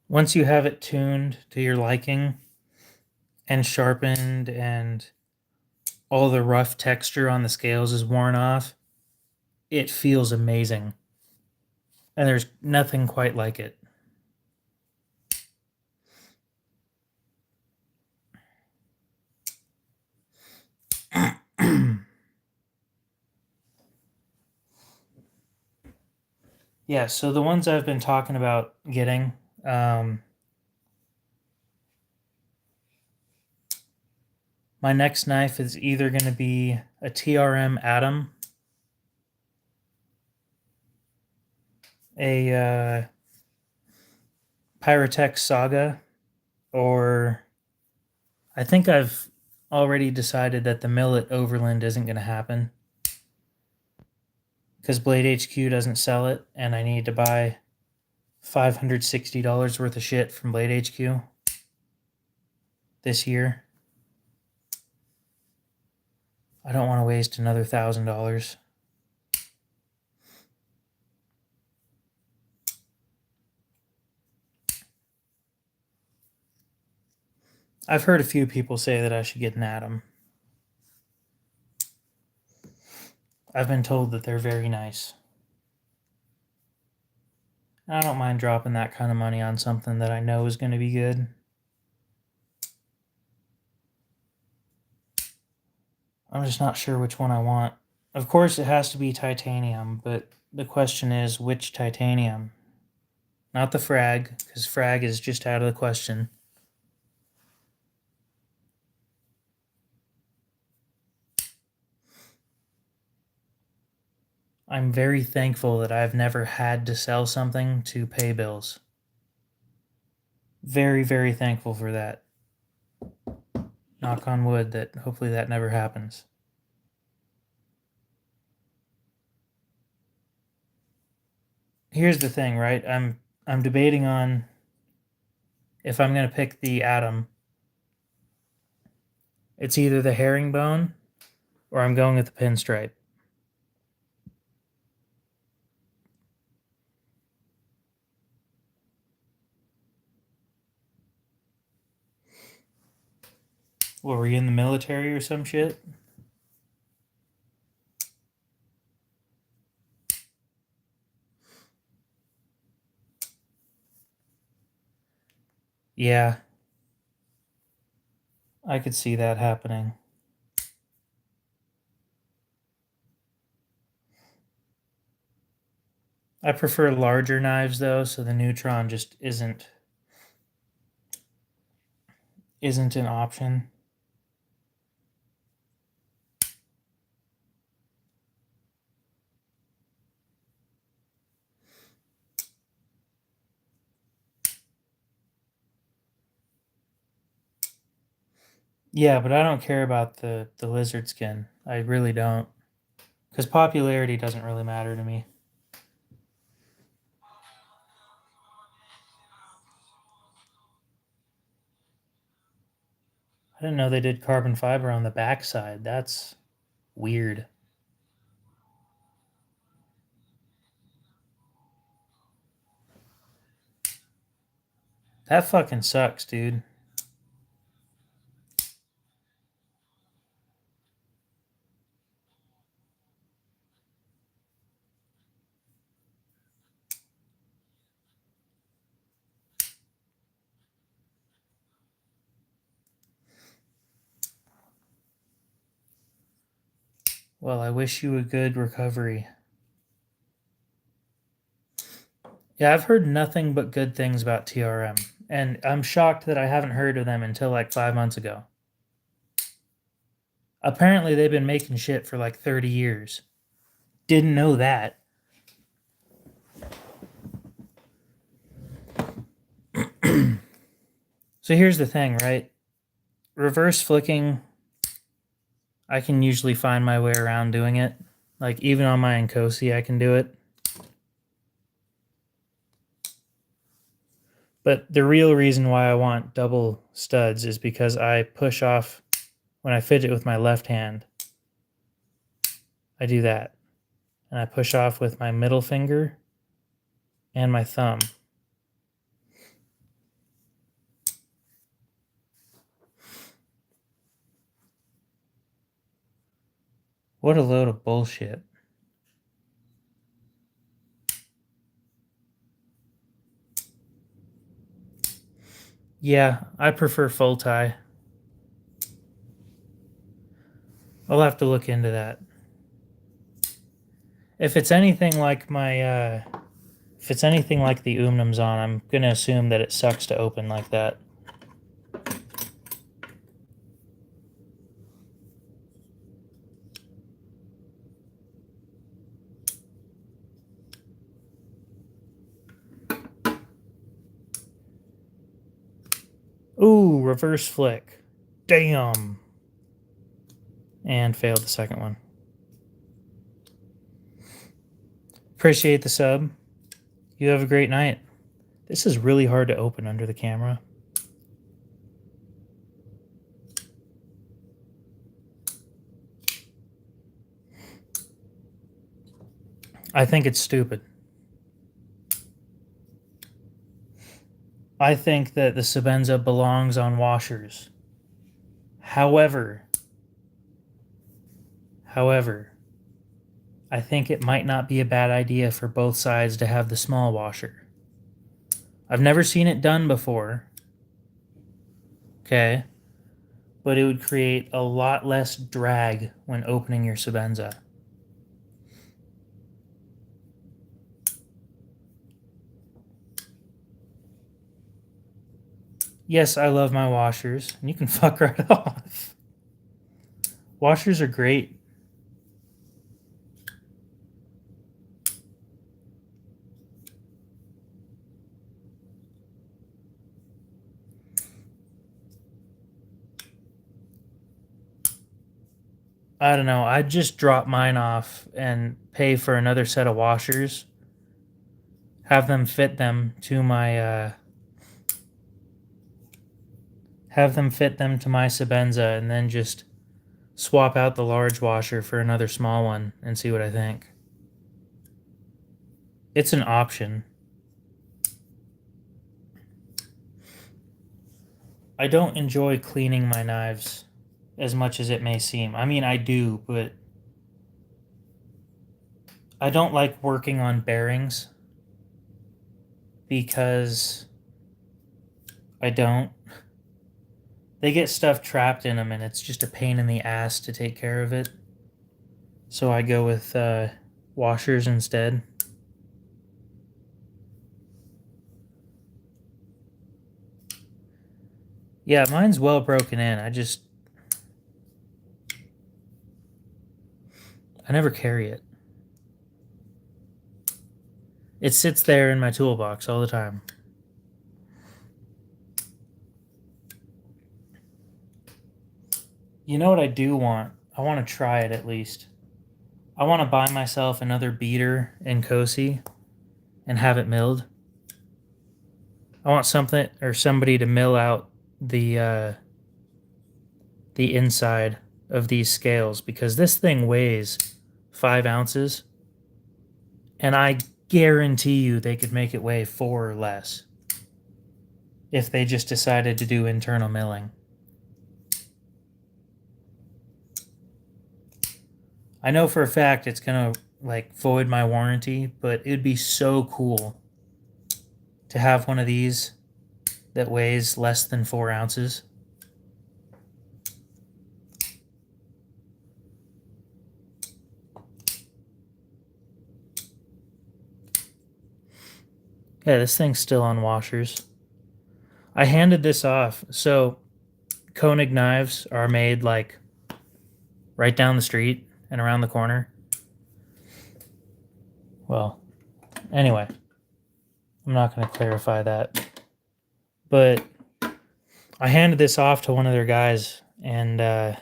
Once you have it tuned to your liking and sharpened and all the rough texture on the scales is worn off, it feels amazing. And there's nothing quite like it. Yeah, so the ones I've been talking about getting, my next knife is either going to be a TRM Atom, a Pyrotech Saga, or I think I've already decided that the Millet Overland isn't going to happen because Blade HQ doesn't sell it, and I need to buy $560 worth of shit from Blade HQ this year. I don't want to waste another $1,000. I've heard a few people say that I should get an Atom. I've been told that they're very nice. I don't mind dropping that kind of money on something that I know is going to be good. I'm just not sure which one I want. Of course, it has to be titanium, but the question is which titanium? Not the frag, because frag is just out of the question. I'm very thankful that I've never had to sell something to pay bills. Very, very thankful for that. Knock on wood that hopefully that never happens. Here's the thing, right? I'm debating on if I'm going to pick the Atom. It's either the herringbone or I'm going with the pinstripe. What, were you in the military or some shit? Yeah. I could see that happening. I prefer larger knives though, so the Neutron just isn't an option. Yeah, but I don't care about the lizard skin. I really don't. Because popularity doesn't really matter to me. I didn't know they did carbon fiber on the backside. That's weird. That fucking sucks, dude. Well, I wish you a good recovery. Yeah, I've heard nothing but good things about TRM, and I'm shocked that I haven't heard of them until like 5 months ago. Apparently, they've been making shit for like 30 years. Didn't know that. So here's the thing, right? Reverse flicking, I can usually find my way around doing it. Like, even on my Nkosi, I can do it. But the real reason why I want double studs is because I push off when I fidget with my left hand. I do that. And I push off with my middle finger and my thumb. What a load of bullshit. Yeah, I prefer full tie. I'll have to look into that. If it's anything like my, if it's anything like the Umnum's on, I'm gonna assume that it sucks to open like that. Ooh, reverse flick. Damn. And failed the second one. Appreciate the sub. You have a great night. This is really hard to open under the camera. I think it's stupid. I think that the Sebenza belongs on washers. However, I think it might not be a bad idea for both sides to have the small washer. I've never seen it done before. Okay. But it would create a lot less drag when opening your Sebenza. Yes, I love my washers, and you can fuck right off. Washers are great. I don't know. I'd just drop mine off and pay for another set of washers. Have them fit them to my Sebenza, and then just swap out the large washer for another small one and see what I think. It's an option. I don't enjoy cleaning my knives as much as it may seem. I mean, I do, but I don't like working on bearings because I don't. They get stuff trapped in them, and it's just a pain in the ass to take care of it. So I go with washers instead. Yeah, mine's well broken in. I never carry it. It sits there in my toolbox all the time. You know what I do want? I want to try it at least. I want to buy myself another beater in Cosi and have it milled. I want something or somebody to mill out the inside of these scales, because this thing weighs 5 ounces, and I guarantee you they could make it weigh 4 or less if they just decided to do internal milling. I know for a fact it's gonna like void my warranty, but it'd be so cool to have one of these that weighs less than 4 ounces. Yeah, this thing's still on washers. I handed this off. So Koenig knives are made like right down the street and around the corner. Well, anyway, I'm not going to clarify that. But I handed this off to one of their guys and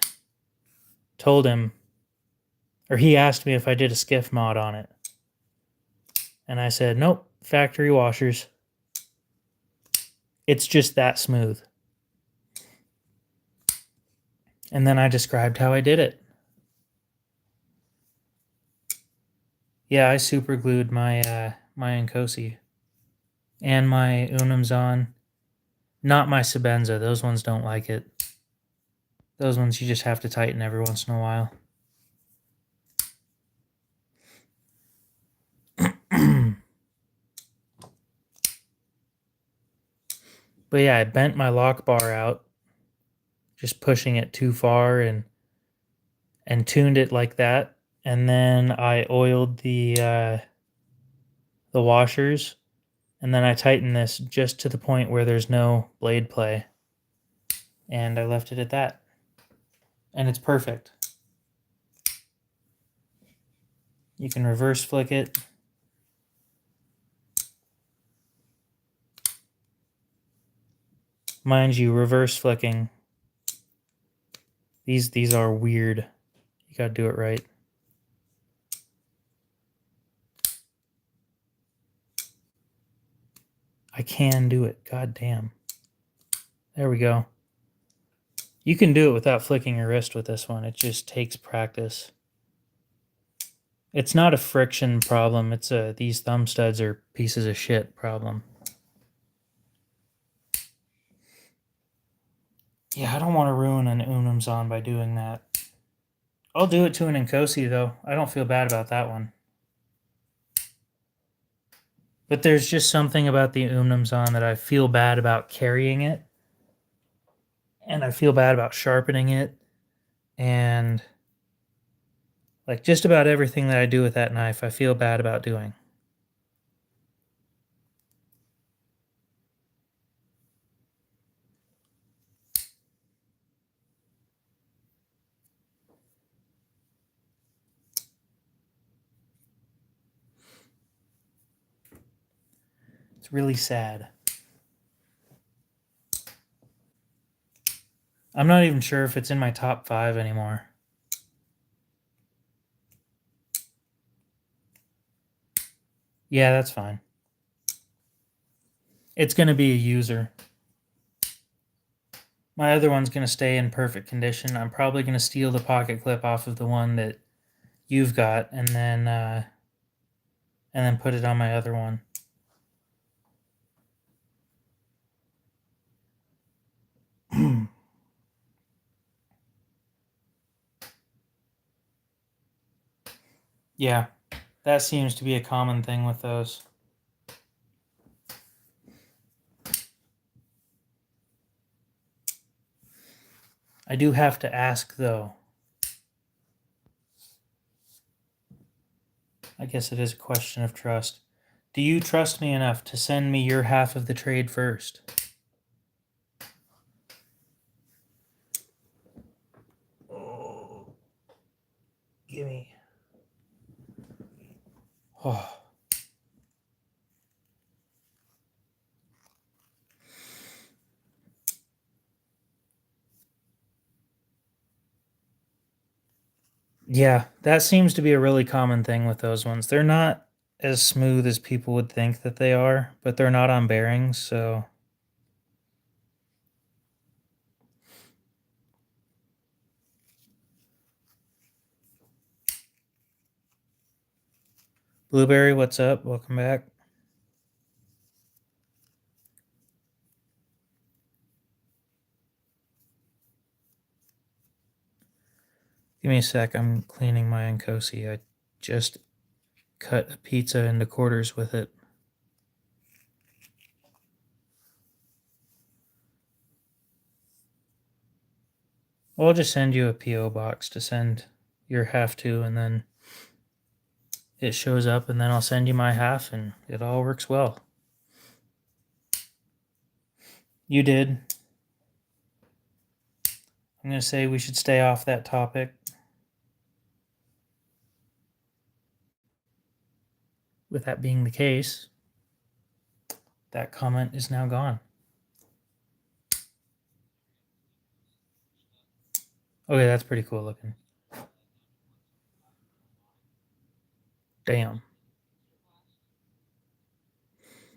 told him, or he asked me if I did a skiff mod on it. And I said, nope, factory washers. It's just that smooth. And then I described how I did it. Yeah, I super glued my my Nkosi and my Unums on. Not my Sebenza. Those ones don't like it. Those ones you just have to tighten every once in a while. But yeah, I bent my lock bar out, just pushing it too far, and tuned it like that. And then I oiled the washers, and then I tightened this just to the point where there's no blade play. And I left it at that. And it's perfect. You can reverse flick it. Mind you, reverse flicking, these are weird. You gotta do it right. I can do it. God damn. There we go. You can do it without flicking your wrist with this one. It just takes practice. It's not a friction problem. It's a these thumb studs are pieces of shit problem. Yeah, I don't want to ruin an Unums on by doing that. I'll do it to an Nkosi though. I don't feel bad about that one. But there's just something about the Unums on that I feel bad about carrying it. And I feel bad about sharpening it. And like just about everything that I do with that knife, I feel bad about doing. It's really sad. I'm not even sure if it's in my top 5 anymore. Yeah, that's fine. It's going to be a user. My other one's going to stay in perfect condition. I'm probably going to steal the pocket clip off of the one that you've got and then put it on my other one. Yeah, that seems to be a common thing with those. I do have to ask, though. I guess it is a question of trust. Do you trust me enough to send me your half of the trade first? Oh, gimme. Oh. Yeah, that seems to be a really common thing with those ones. They're not as smooth as people would think that they are, but they're not on bearings, so... Blueberry, what's up? Welcome back. Give me a sec. I'm cleaning my Nkosi. I just cut a pizza into quarters with it. Well, I'll just send you a P.O. box to send your half to, and then it shows up, and then I'll send you my half, and it all works well. You did. I'm going to say we should stay off that topic. With that being the case, that comment is now gone. Okay, that's pretty cool looking. Damn.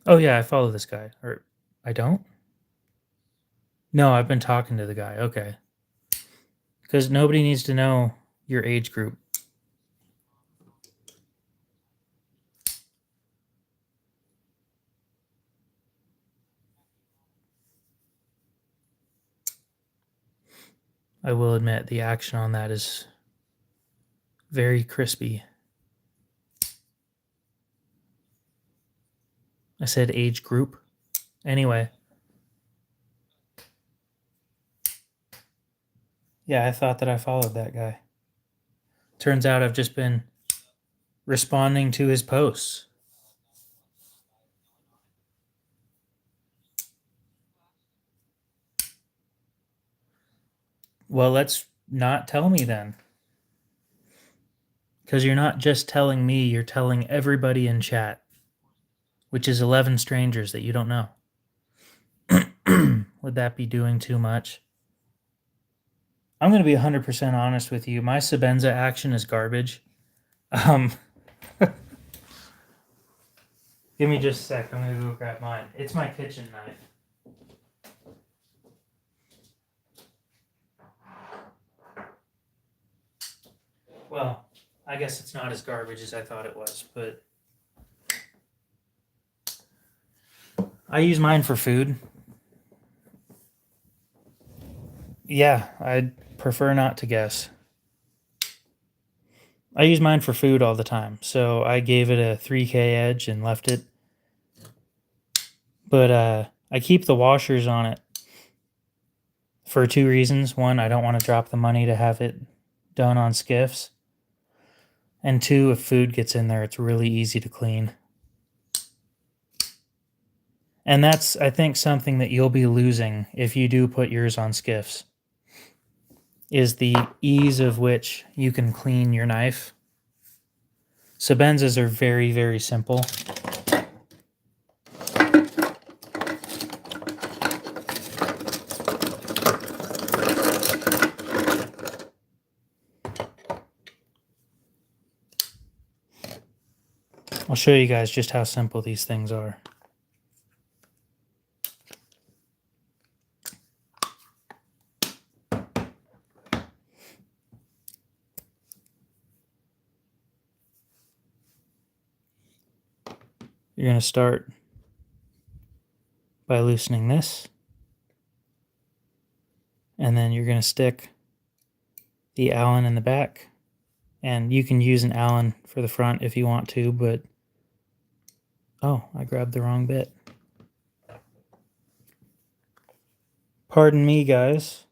Oh yeah, I follow this guy. Or I don't? No, I've been talking to the guy. Okay. Because nobody needs to know your age group. I will admit the action on that is very crispy. I said age group. Anyway. Yeah, I thought that I followed that guy. Turns out I've just been responding to his posts. Well, let's not tell me then. Because you're not just telling me, you're telling everybody in chat, which is 11 strangers that you don't know. Would that be doing too much? I'm going to be 100% honest with you. My Sebenza action is garbage. Give me just a sec. I'm going to go grab mine. It's my kitchen knife. Well, I guess it's not as garbage as I thought it was, but I use mine for food. Yeah, I'd prefer not to guess. I use mine for food all the time, so I gave it a 3K edge and left it. But I keep the washers on it for 2 reasons. One, I don't want to drop the money to have it done on skiffs. And 2, if food gets in there, it's really easy to clean. And that's, I think, something that you'll be losing if you do put yours on skiffs, is the ease of which you can clean your knife. Sebenzas are very, very simple. I'll show you guys just how simple these things are. You're going to start by loosening this, and then you're going to stick the Allen in the back, and you can use an Allen for the front if you want to, but oh, I grabbed the wrong bit. Pardon me, guys.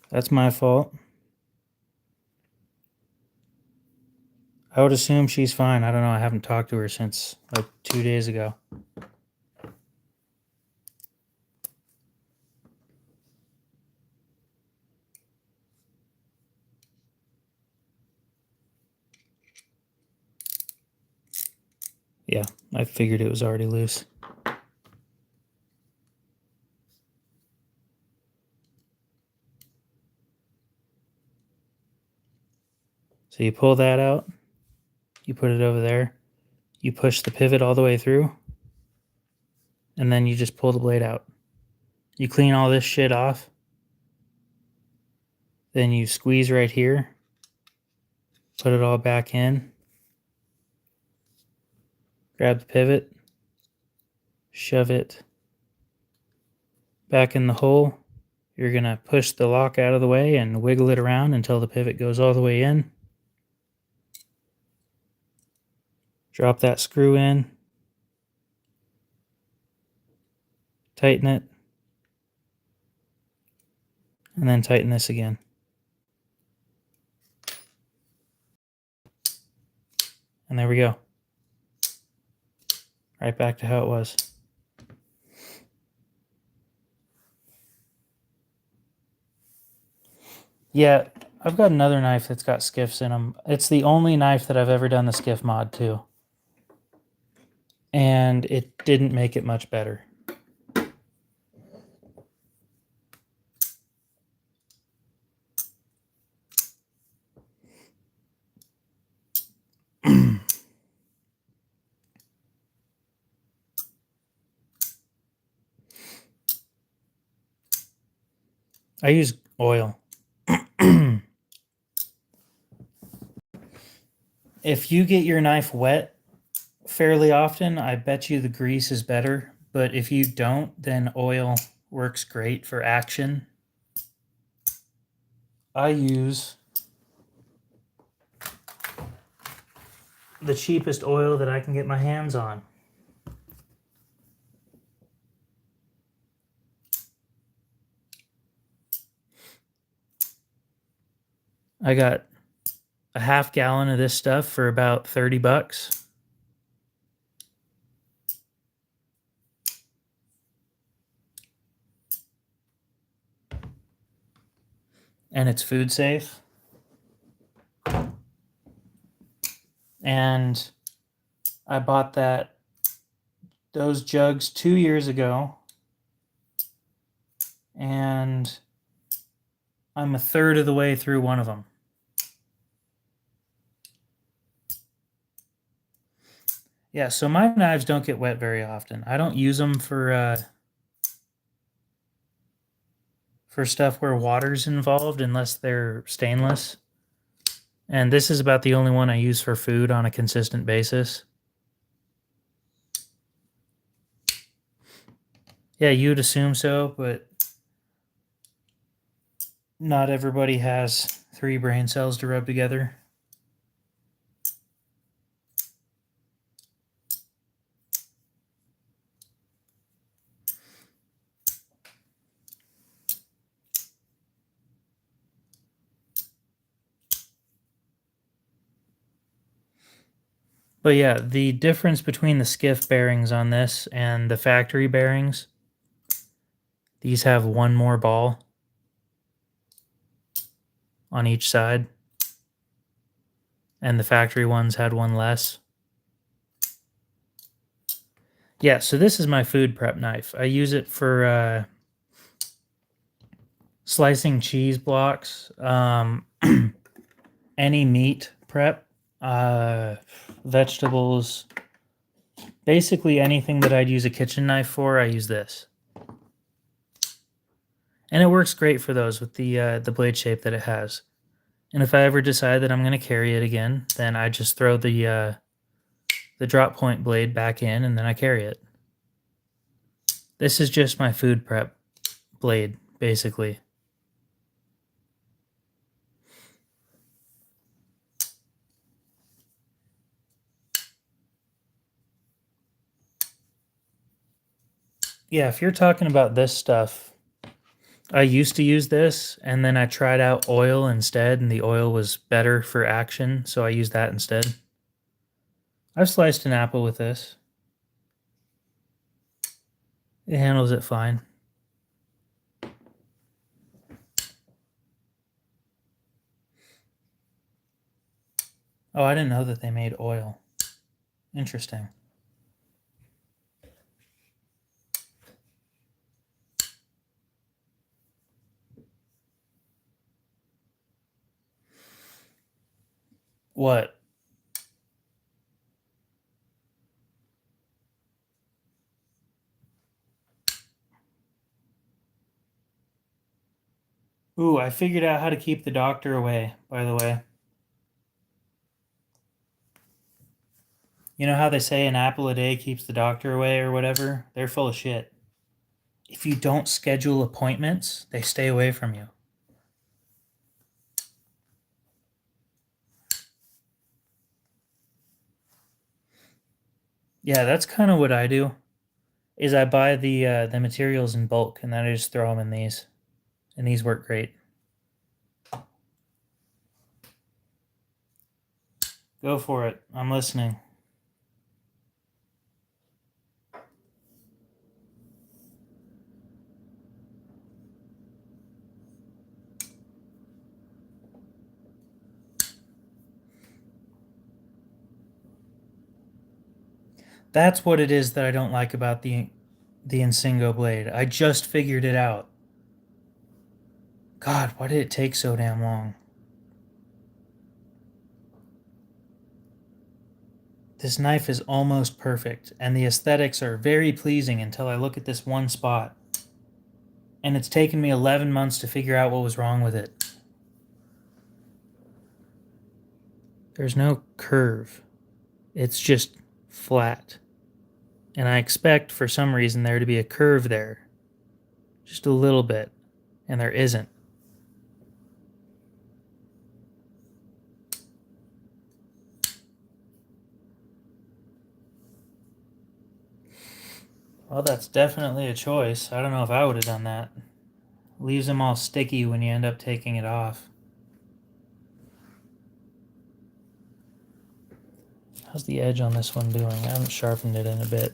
That's my fault. I would assume she's fine. I don't know. I haven't talked to her since like 2 days ago. Yeah, I figured it was already loose. So you pull that out, you put it over there, you push the pivot all the way through, and then you just pull the blade out. You clean all this shit off, then you squeeze right here, put it all back in, grab the pivot, shove it back in the hole. You're going to push the lock out of the way and wiggle it around until the pivot goes all the way in. Drop that screw in, tighten it, and then tighten this again. And there we go. Right back to how it was. Yeah, I've got another knife that's got skiffs in them. It's the only knife that I've ever done the skiff mod to. And it didn't make it much better. I use oil. If you get your knife wet fairly often, I bet you the grease is better. But if you don't, then oil works great for action. I use the cheapest oil that I can get my hands on. I got a half gallon of this stuff for about 30 bucks. And it's food safe. And I bought those jugs 2 years ago. And I'm a third of the way through one of them. Yeah, so my knives don't get wet very often. I don't use them for stuff where water's involved unless they're stainless. And this is about the only one I use for food on a consistent basis. Yeah, you'd assume so, but not everybody has 3 brain cells to rub together. But yeah, the difference between the skiff bearings on this and the factory bearings, these have one more ball on each side, and the factory ones had one less. Yeah, so this is my food prep knife. I use it for slicing cheese blocks, any meat prep. Vegetables. Basically anything that I'd use a kitchen knife for, I use this. And it works great for those with the blade shape that it has. And if I ever decide that I'm going to carry it again, then I just throw the drop point blade back in and then I carry it. This is just my food prep blade, basically. Yeah, if you're talking about this stuff, I used to use this, and then I tried out oil instead, and the oil was better for action, so I used that instead. I've sliced an apple with this. It handles it fine. Oh, I didn't know that they made oil. Interesting. What? Ooh, I figured out how to keep the doctor away, by the way. You know how they say an apple a day keeps the doctor away or whatever? They're full of shit. If you don't schedule appointments, they stay away from you. Yeah, that's kind of what I do. Is I buy the materials in bulk and then I just throw them in these. And these work great. Go for it. I'm listening. That's what it is that I don't like about the Insingo blade. I just figured it out. God, why did it take so damn long? This knife is almost perfect, and the aesthetics are very pleasing until I look at this one spot. And it's taken me 11 months to figure out what was wrong with it. There's no curve. It's just flat. And I expect, for some reason, there to be a curve there. Just a little bit. And there isn't. Well, that's definitely a choice. I don't know if I would have done that. Leaves them all sticky when you end up taking it off. How's the edge on this one doing? I haven't sharpened it in a bit.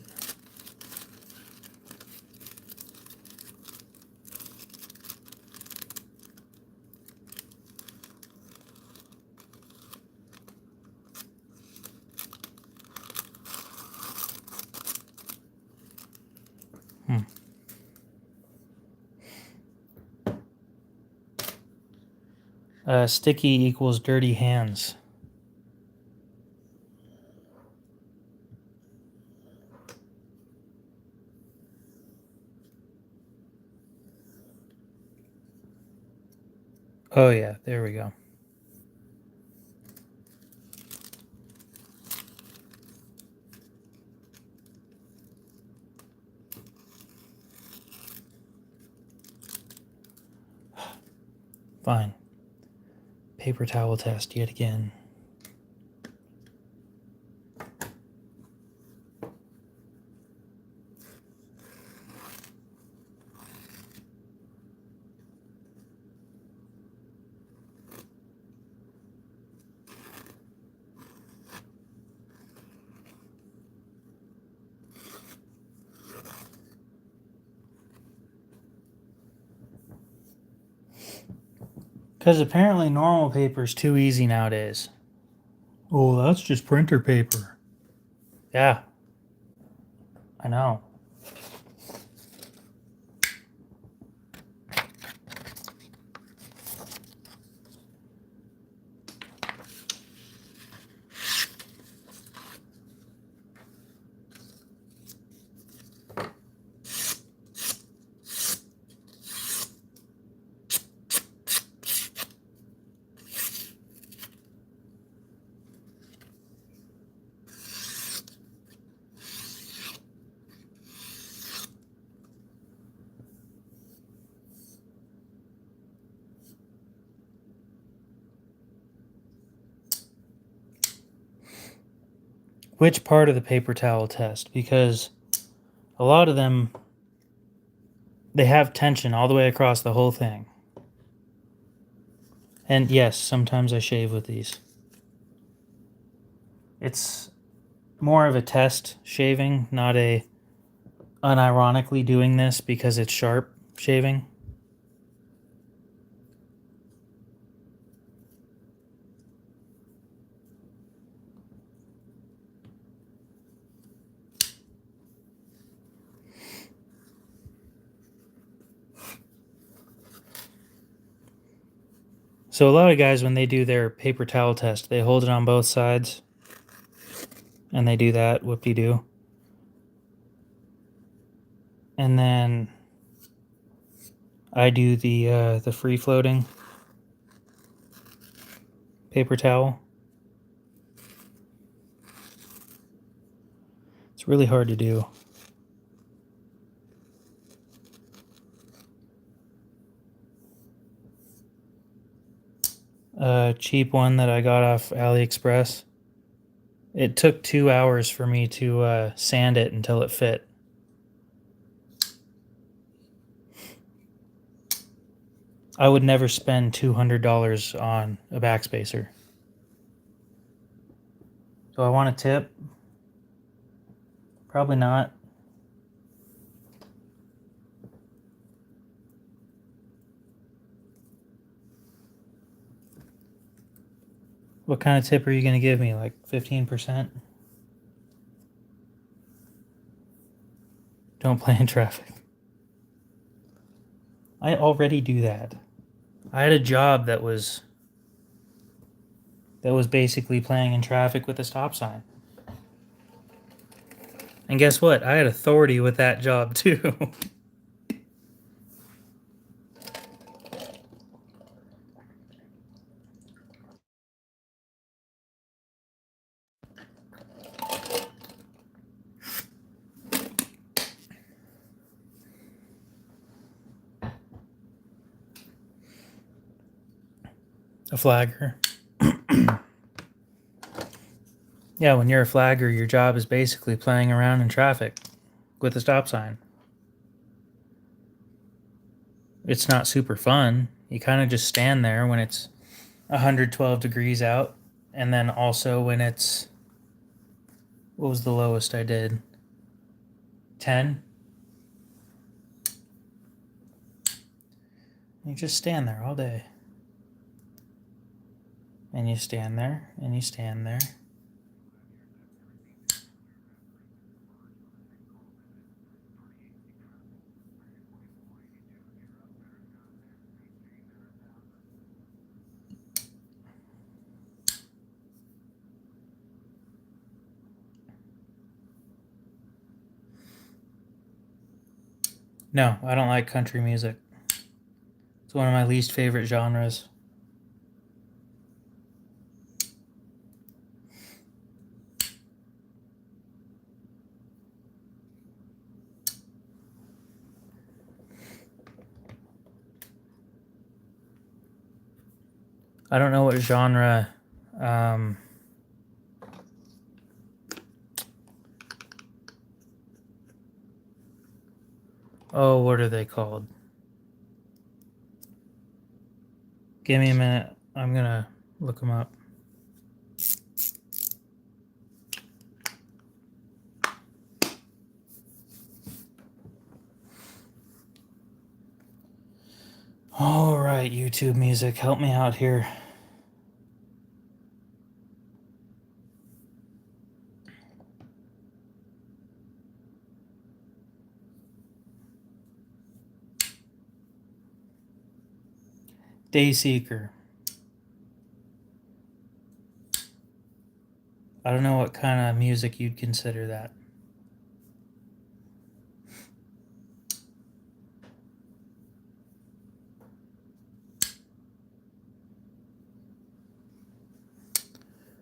Sticky equals dirty hands. Oh yeah, there we go. Fine. Paper towel test yet again. Because apparently normal paper is too easy nowadays. Oh, that's just printer paper. Yeah, I know. which part of the paper towel test, because a lot of them, they have tension all the way across the whole thing. And yes, sometimes I shave with these. It's more of a test shaving, not a unironically doing this because it's sharp shaving. So a lot of guys, when they do their paper towel test, they hold it on both sides and they do that, whoop-de-doo. And then I do the free floating paper towel. It's really hard to do. A cheap one that I got off AliExpress. It took 2 hours for me to sand it until it fit. I would never spend $200 on a backspacer. Do I want a tip? Probably not. What kind of tip are you going to give me? Like 15%? Don't play in traffic. I already do that. I had a job that was basically playing in traffic with a stop sign. And guess what? I had authority with that job too. A flagger. Yeah, when you're a flagger, your job is basically playing around in traffic with a stop sign. It's not super fun. You kind of just stand there when it's 112 degrees out, and then also when it's, what was the lowest I did? 10? You just stand there all day. And you stand there, and you stand there. No, I don't like country music. It's one of my least favorite genres. I don't know what genre. Oh, what are they called? Give me a minute. I'm gonna look them up. All right, YouTube music, help me out here. Dayseeker. I don't know what kind of music you'd consider that.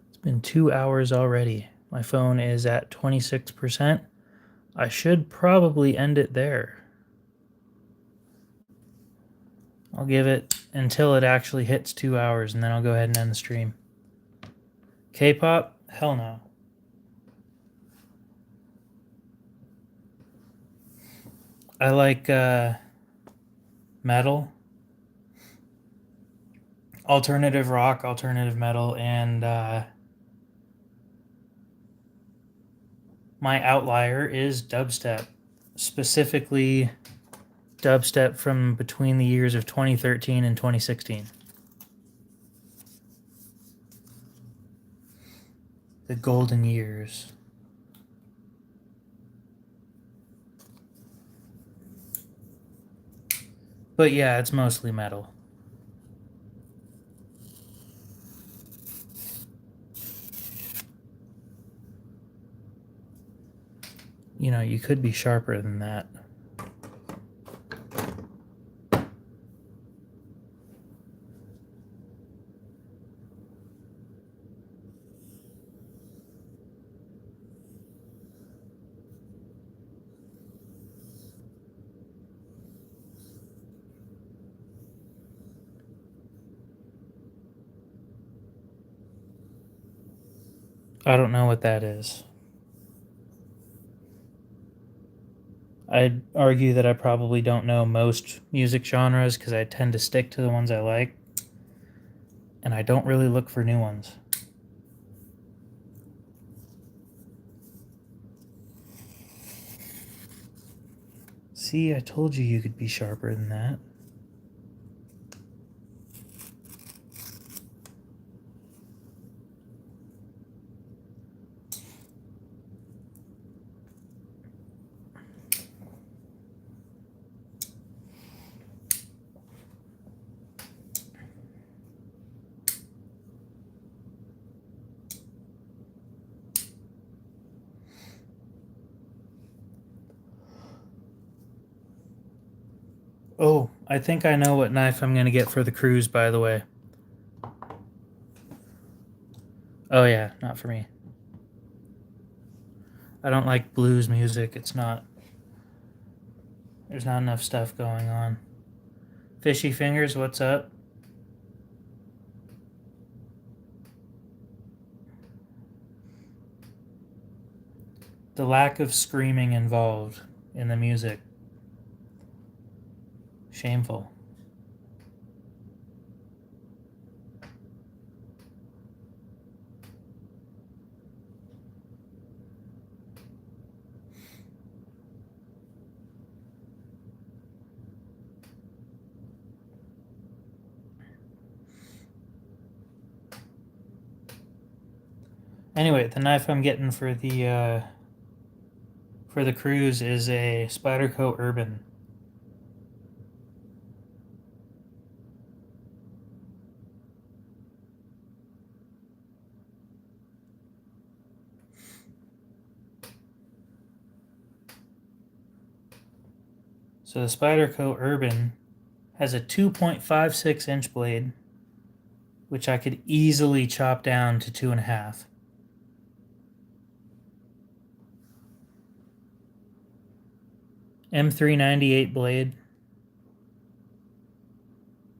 It's been 2 hours already. My phone is at 26%. I should probably end it there. I'll give it until it actually hits 2 hours, and then I'll go ahead and end the stream. K-pop? Hell no. I like metal, alternative rock, alternative metal, and my outlier is dubstep, specifically dubstep from between the years of 2013 and 2016. The golden years. But yeah, it's mostly metal. You know, you could be sharper than that. I don't know what that is. I'd argue that I probably don't know most music genres because I tend to stick to the ones I like, and I don't really look for new ones. See, I told you you could be sharper than that. Oh, I think I know what knife I'm going to get for the cruise, by the way. Oh, yeah, not for me. I don't like blues music. It's not. There's not enough stuff going on. Fishy Fingers, what's up? The lack of screaming involved in the music. Shameful. Anyway, the knife I'm getting for the cruise is a Spyderco Urban. So the Spyderco Urban has a 2.56-inch blade, which I could easily chop down to 2.5. M398 blade,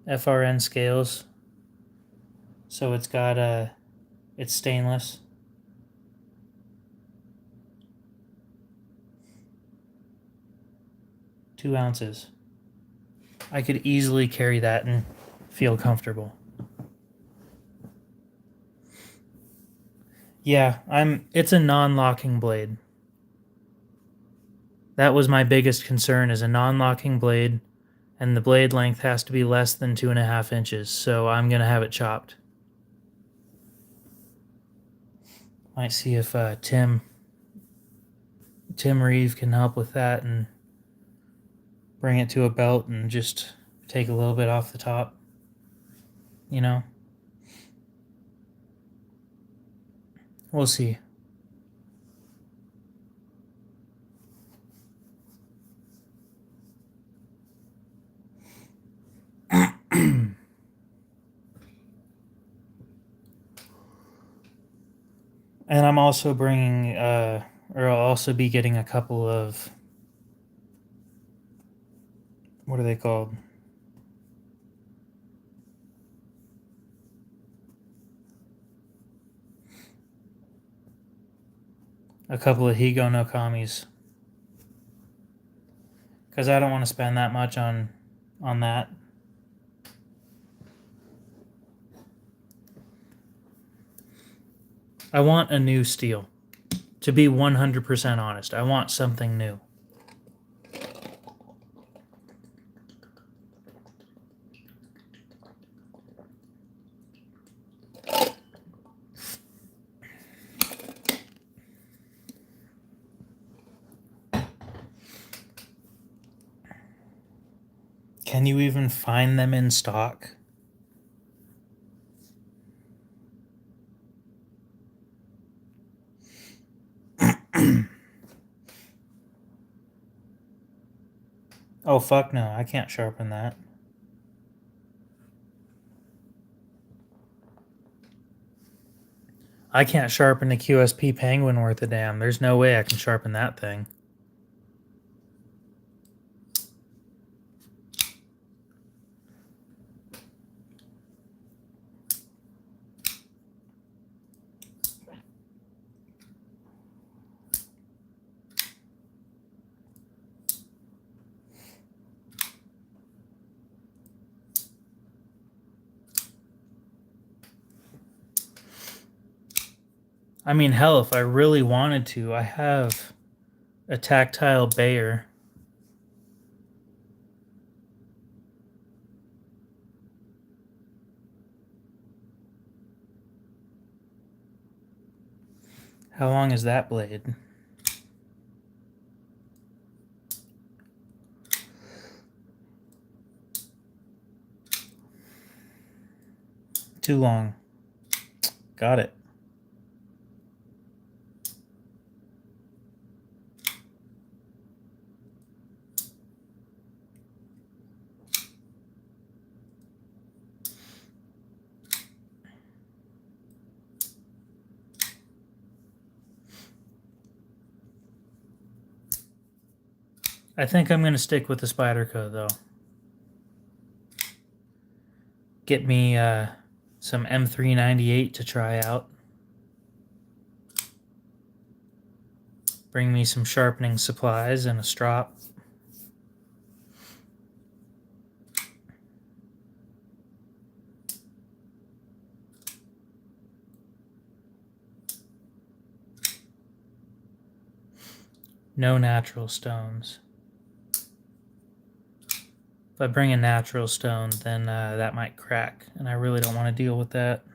FRN scales. So it's got it's stainless. Two ounces. I could easily carry that and feel comfortable. Yeah, it's a non-locking blade. That was my biggest concern, is a non-locking blade, and the blade length has to be less than 2.5 inches, so I'm gonna have it chopped. Might see if Tim Reeve can help with that and bring it to a belt and just take a little bit off the top, you know? We'll see. And I'm also bringing, or I'll also be getting a couple of, what are they called? A couple of Higo no Kamis. because I don't want to spend that much on that. I want a new steel. To be 100% honest, I want something new. Can you even find them in stock? Oh, fuck no. I can't sharpen that. I can't sharpen the QSP Penguin worth a damn. There's no way I can sharpen that thing. I mean, hell, if I really wanted to, I have a tactile Bayer. How long is that blade? Too long. Got it. I think I'm going to stick with the Spyderco, though. Get me some M398 to try out. Bring me some sharpening supplies and a strop. No natural stones. If I bring a natural stone, then that might crack, and I really don't want to deal with that.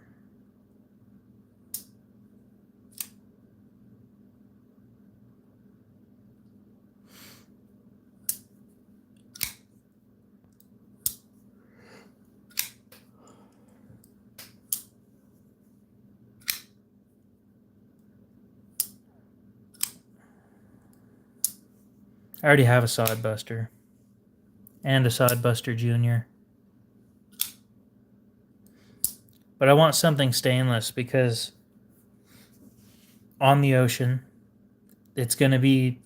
I already have a Sodbuster. And a Sodbuster Junior. But I want something stainless because on the ocean, there's going to be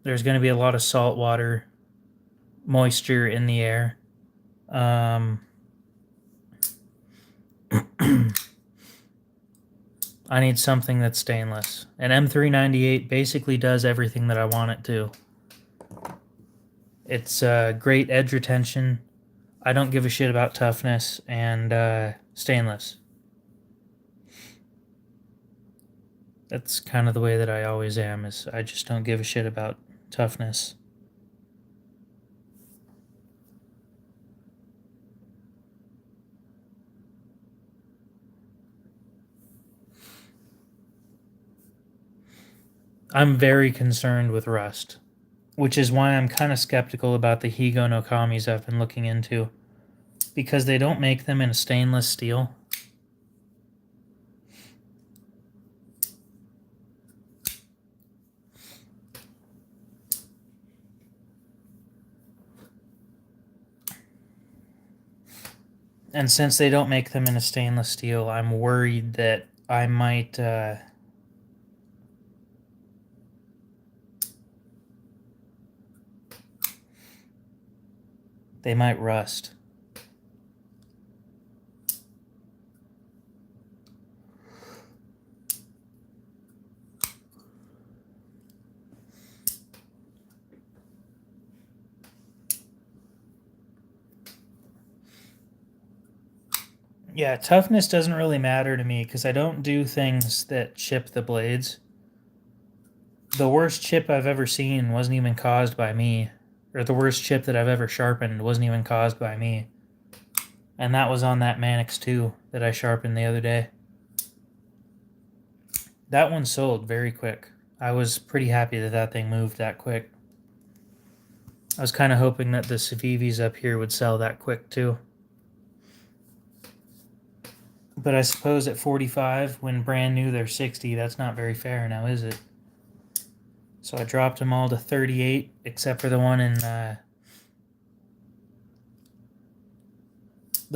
a lot of salt water, moisture in the air. I need something that's stainless. And M398 basically does everything that I want it to. It's great edge retention. I don't give a shit about toughness, and stainless. That's kind of the way that I always am, is I just don't give a shit about toughness. I'm very concerned with rust, which is why I'm kind of skeptical about the Higo no Kamis I've been looking into, because they don't make them in a stainless steel. And since they don't make them in a stainless steel, I'm worried that I might they might rust. Yeah, toughness doesn't really matter to me because I don't do things that chip the blades. The worst chip I've ever seen wasn't even caused by me. Or the worst chip that I've ever sharpened wasn't even caused by me. And that was on that Manix 2 that I sharpened the other day. That one sold very quick. I was pretty happy that that thing moved that quick. I was kind of hoping that the Civivis up here would sell that quick too. But I suppose at 45, when brand new they're 60, that's not very fair now, is it? So I dropped them all to 38, except for the one in the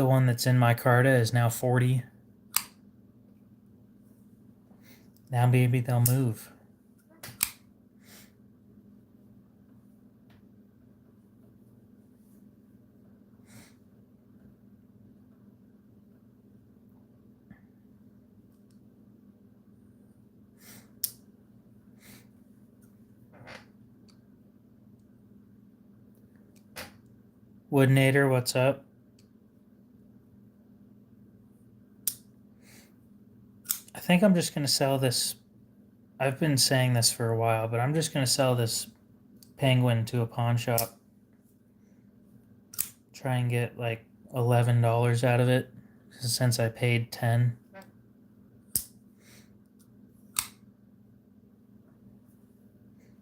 one that's in my Carta is now 40. Now maybe they'll move. Woodnader, what's up? I think I'm just going to sell this. I've been saying this for a while, but I'm just going to sell this Penguin to a pawn shop. Try and get like $11 out of it since I paid 10.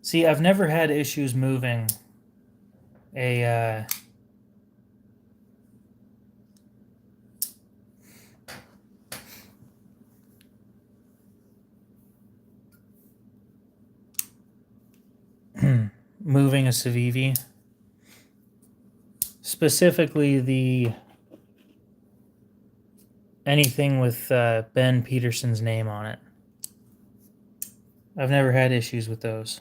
See, I've never had issues moving a moving a Civivi. Specifically the anything with Ben Peterson's name on it. I've never had issues with those.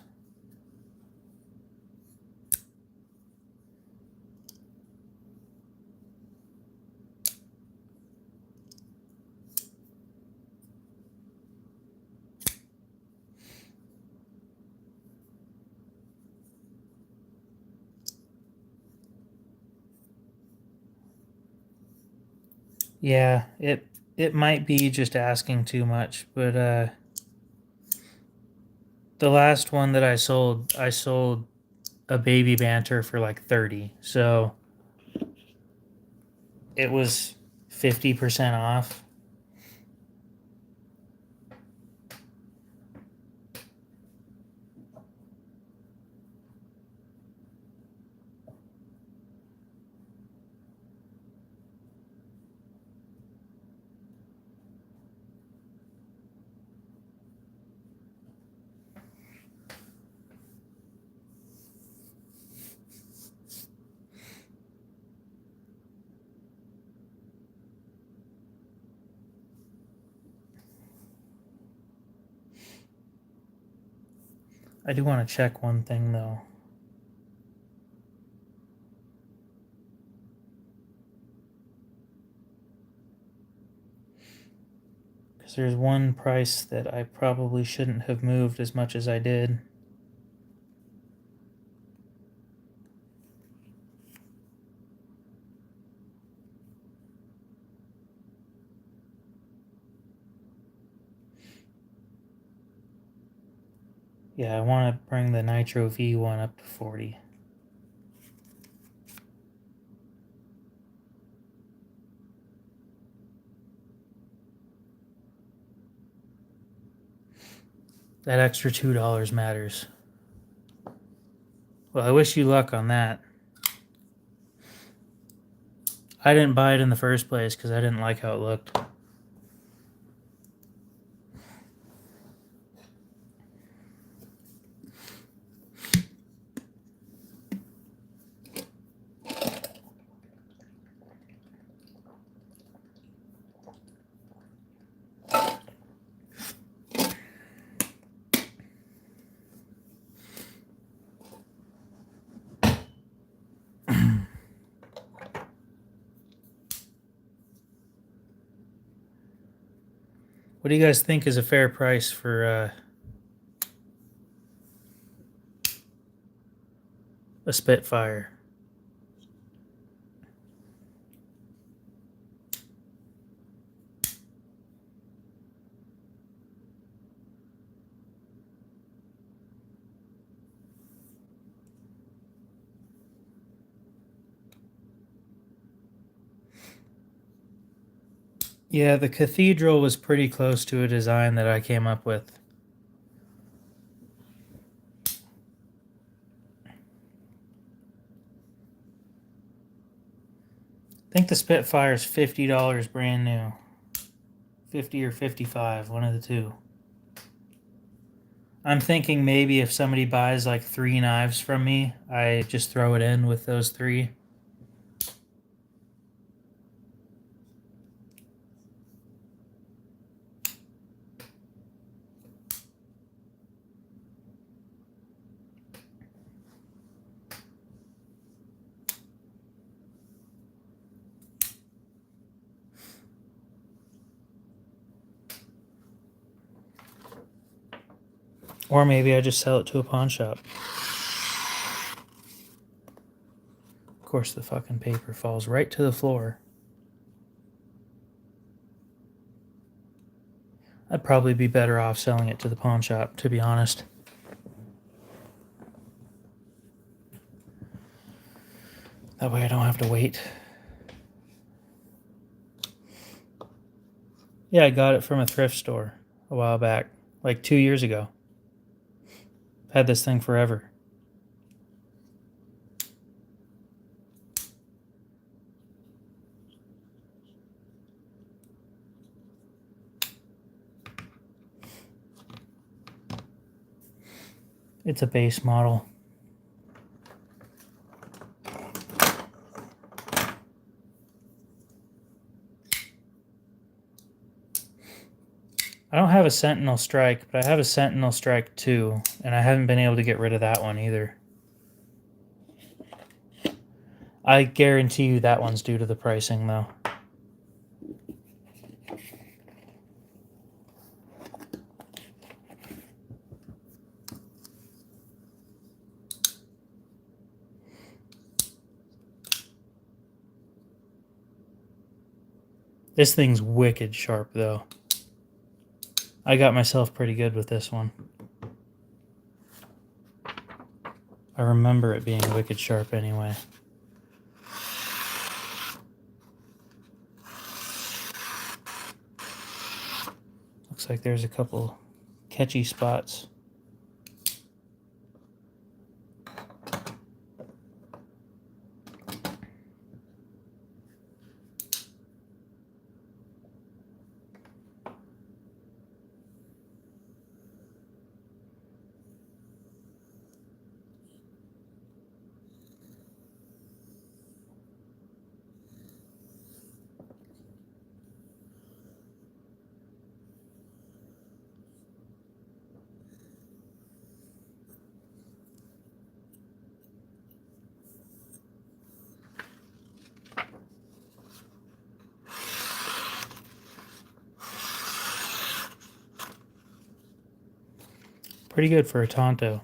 Yeah, it might be just asking too much, but the last one that I sold a baby banter for like 30. So it was 50% off. I do want to check one thing though. Because there's one price that I probably shouldn't have moved as much as I did. Yeah, I want to bring the Nitro V1 up to 40. That extra $2 matters. Well, I wish you luck on that. I didn't buy it in the first place because I didn't like how it looked. What do you guys think is a fair price for a Spitfire? Yeah, the cathedral was pretty close to a design that I came up with. I think the Spitfire is $50 brand new. 50 or 55, one of the two. I'm thinking maybe if somebody buys like 3 knives from me, I just throw it in with those 3. Or maybe I just sell it to a pawn shop. Of course, the fucking paper falls right to the floor. I'd probably be better off selling it to the pawn shop, to be honest. That way I don't have to wait. Yeah, I got it from a thrift store a while back, like 2 years ago. Had this thing forever. It's a base model. I don't have a Sentinel Strike, but I have a Sentinel Strike 2, and I haven't been able to get rid of that one either. I guarantee you that one's due to the pricing, though. This thing's wicked sharp, though. I got myself pretty good with this one. I remember it being wicked sharp anyway. Looks like there's a couple catchy spots. Pretty good for a Tonto.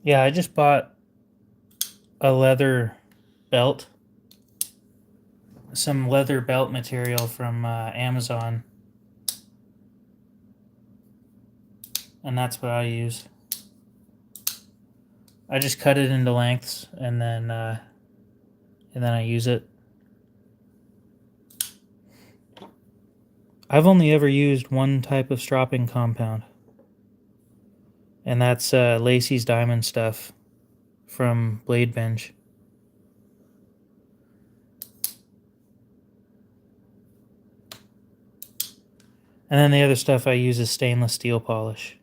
Yeah, I just bought a leather belt. Some leather belt material from Amazon. And that's what I use. I just cut it into lengths and then I use it. I've only ever used one type of stropping compound, and that's Lacey's Diamond Stuff from Blade Bench. And then the other stuff I use is stainless steel polish.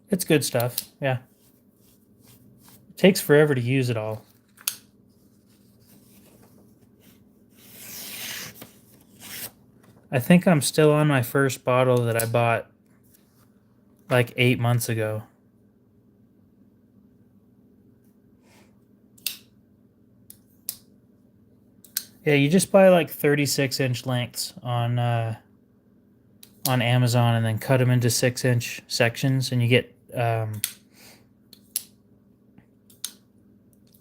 It's good stuff, yeah. It takes forever to use it all. I think I'm still on my first bottle that I bought like 8 months ago. Yeah, you just buy like 36-inch lengths on Amazon and then cut them into 6-inch sections, and you get I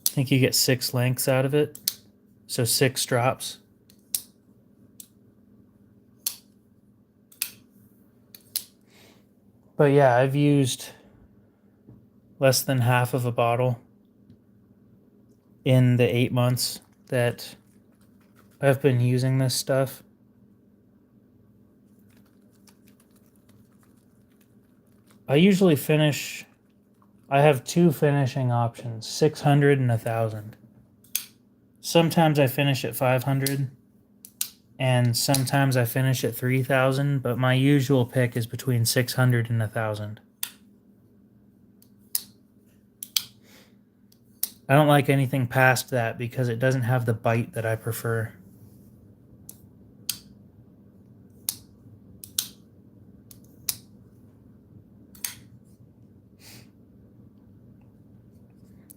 think you get 6 lengths out of it, so 6 drops. But yeah, I've used less than half of a bottle in the 8 months that I've been using this stuff. I usually finish, I have 2 finishing options, 600 and 1,000. Sometimes I finish at 500 and sometimes I finish at 3,000, but my usual pick is between 600 and 1,000. I don't like anything past that because it doesn't have the bite that I prefer.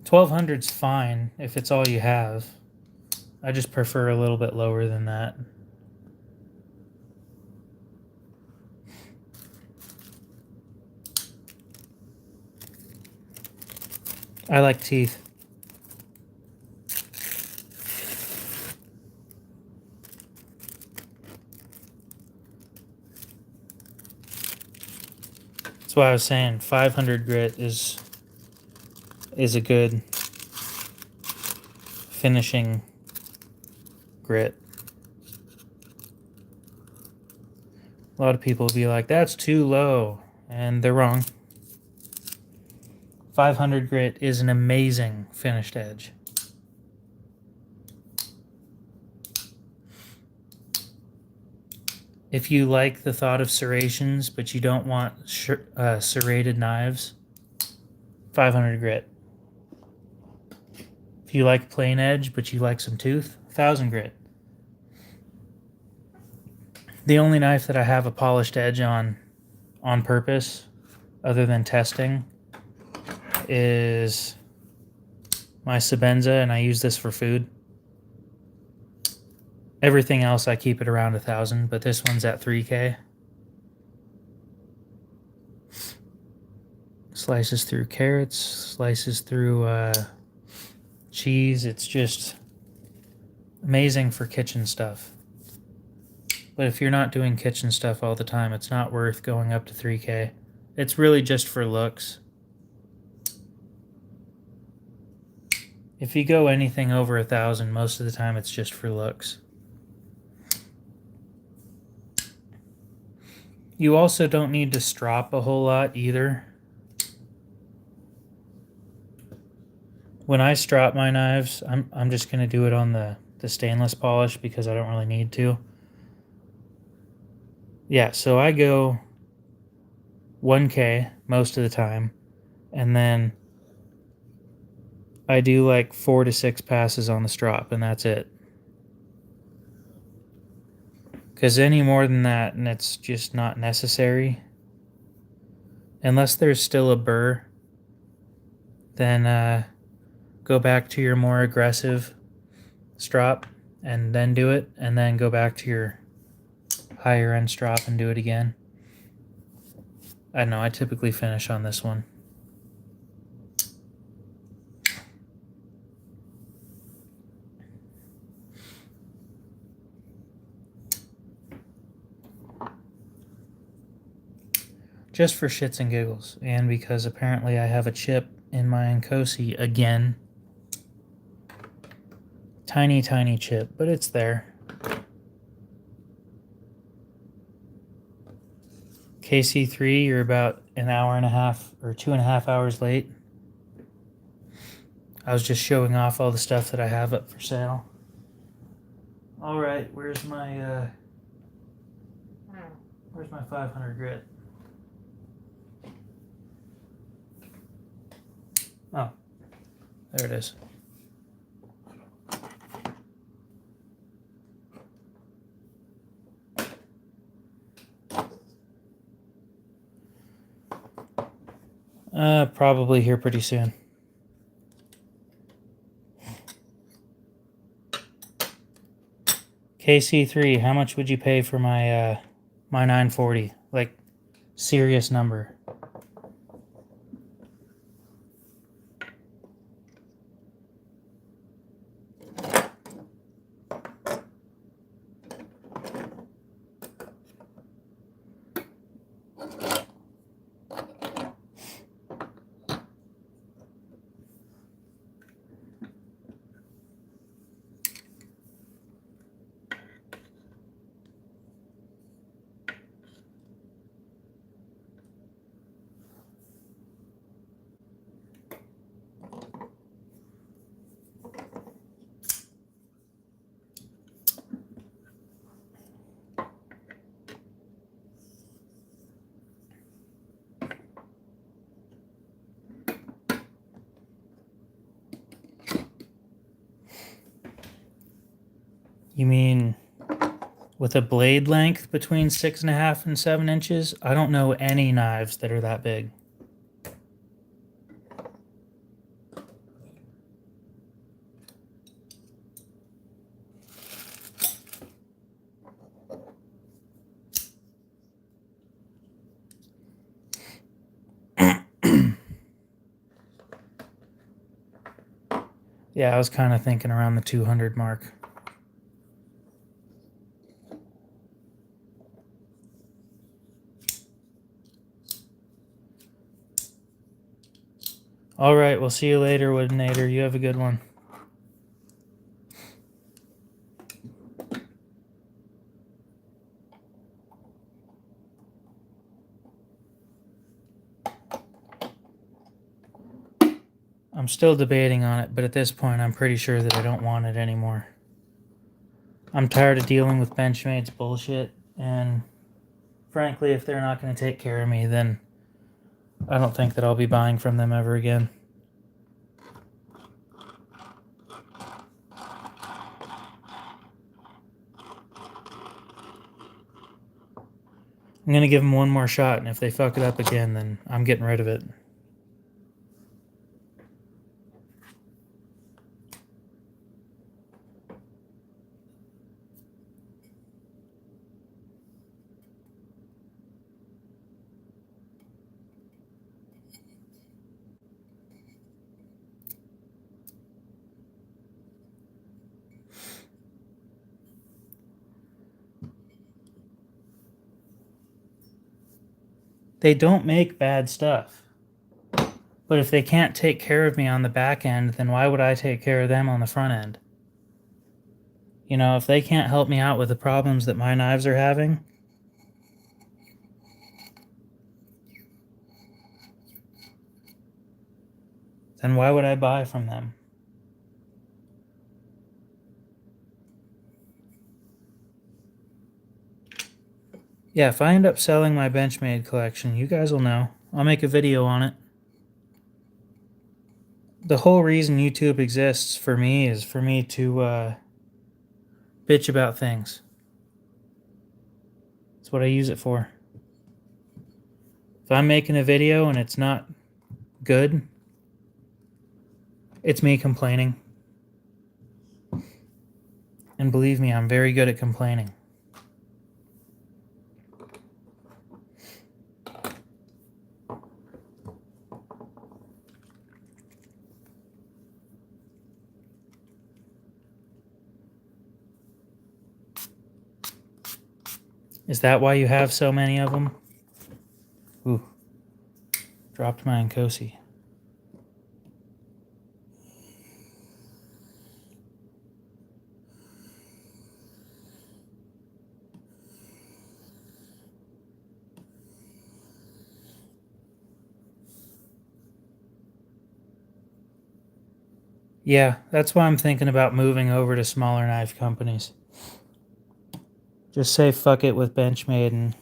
$1,200's fine if it's all you have. I just prefer a little bit lower than that. I like teeth. That's why I was saying 500 grit is a good finishing grit. A lot of people will be like, that's too low, and they're wrong. 500 grit is an amazing finished edge. If you like the thought of serrations, but you don't want serrated knives, 500 grit. If you like plain edge, but you like some tooth, 1,000 grit. The only knife that I have a polished edge on purpose, other than testing, is my Sebenza, and I use this for food. Everything else I keep it around 1,000, but this one's at 3K. Slices through carrots, slices through cheese. It's just amazing for kitchen stuff. But if you're not doing kitchen stuff all the time, it's not worth going up to 3K. It's really just for looks. If you go anything over 1,000, most of the time it's just for looks. You also don't need to strop a whole lot either. When I strop my knives, I'm just going to do it on the stainless polish because I don't really need to. Yeah, so I go 1K most of the time, and then I do like 4 to 6 passes on the strop, and that's it. Because any more than that, and it's just not necessary. Unless there's still a burr, then go back to your more aggressive strop and then do it, and then go back to your higher end strop and do it again. I don't know, I typically finish on this one. Just for shits and giggles, and because apparently I have a chip in my Nkosi again. Tiny, tiny chip, but it's there. KC3, you're about an hour and a half or 2.5 hours late. I was just showing off all the stuff that I have up for sale. All right, where's my 500 grit? Oh, there it is. Probably here pretty soon. KC3, how much would you pay for my my 940? Like, serious number. You mean with a blade length between 6.5 and 7 inches? I don't know any knives that are that big. Yeah, I was kind of thinking around the 200 mark. All right, we'll see you later, Woodinator. You have a good one. I'm still debating on it, but at this point, I'm pretty sure that I don't want it anymore. I'm tired of dealing with Benchmade's bullshit, and frankly, if they're not going to take care of me, then I don't think that I'll be buying from them ever again. I'm going to give them one more shot, and if they fuck it up again, then I'm getting rid of it. They don't make bad stuff. But if they can't take care of me on the back end, then why would I take care of them on the front end? You know, if they can't help me out with the problems that my knives are having, then why would I buy from them? Yeah, if I end up selling my Benchmade collection, you guys will know. I'll make a video on it. The whole reason YouTube exists for me is for me to bitch about things. That's what I use it for. If I'm making a video and it's not good, it's me complaining. And believe me, I'm very good at complaining. Is that why you have so many of them? Ooh. Dropped my Nkosi. Yeah, that's why I'm thinking about moving over to smaller knife companies. Just say fuck it with Benchmade and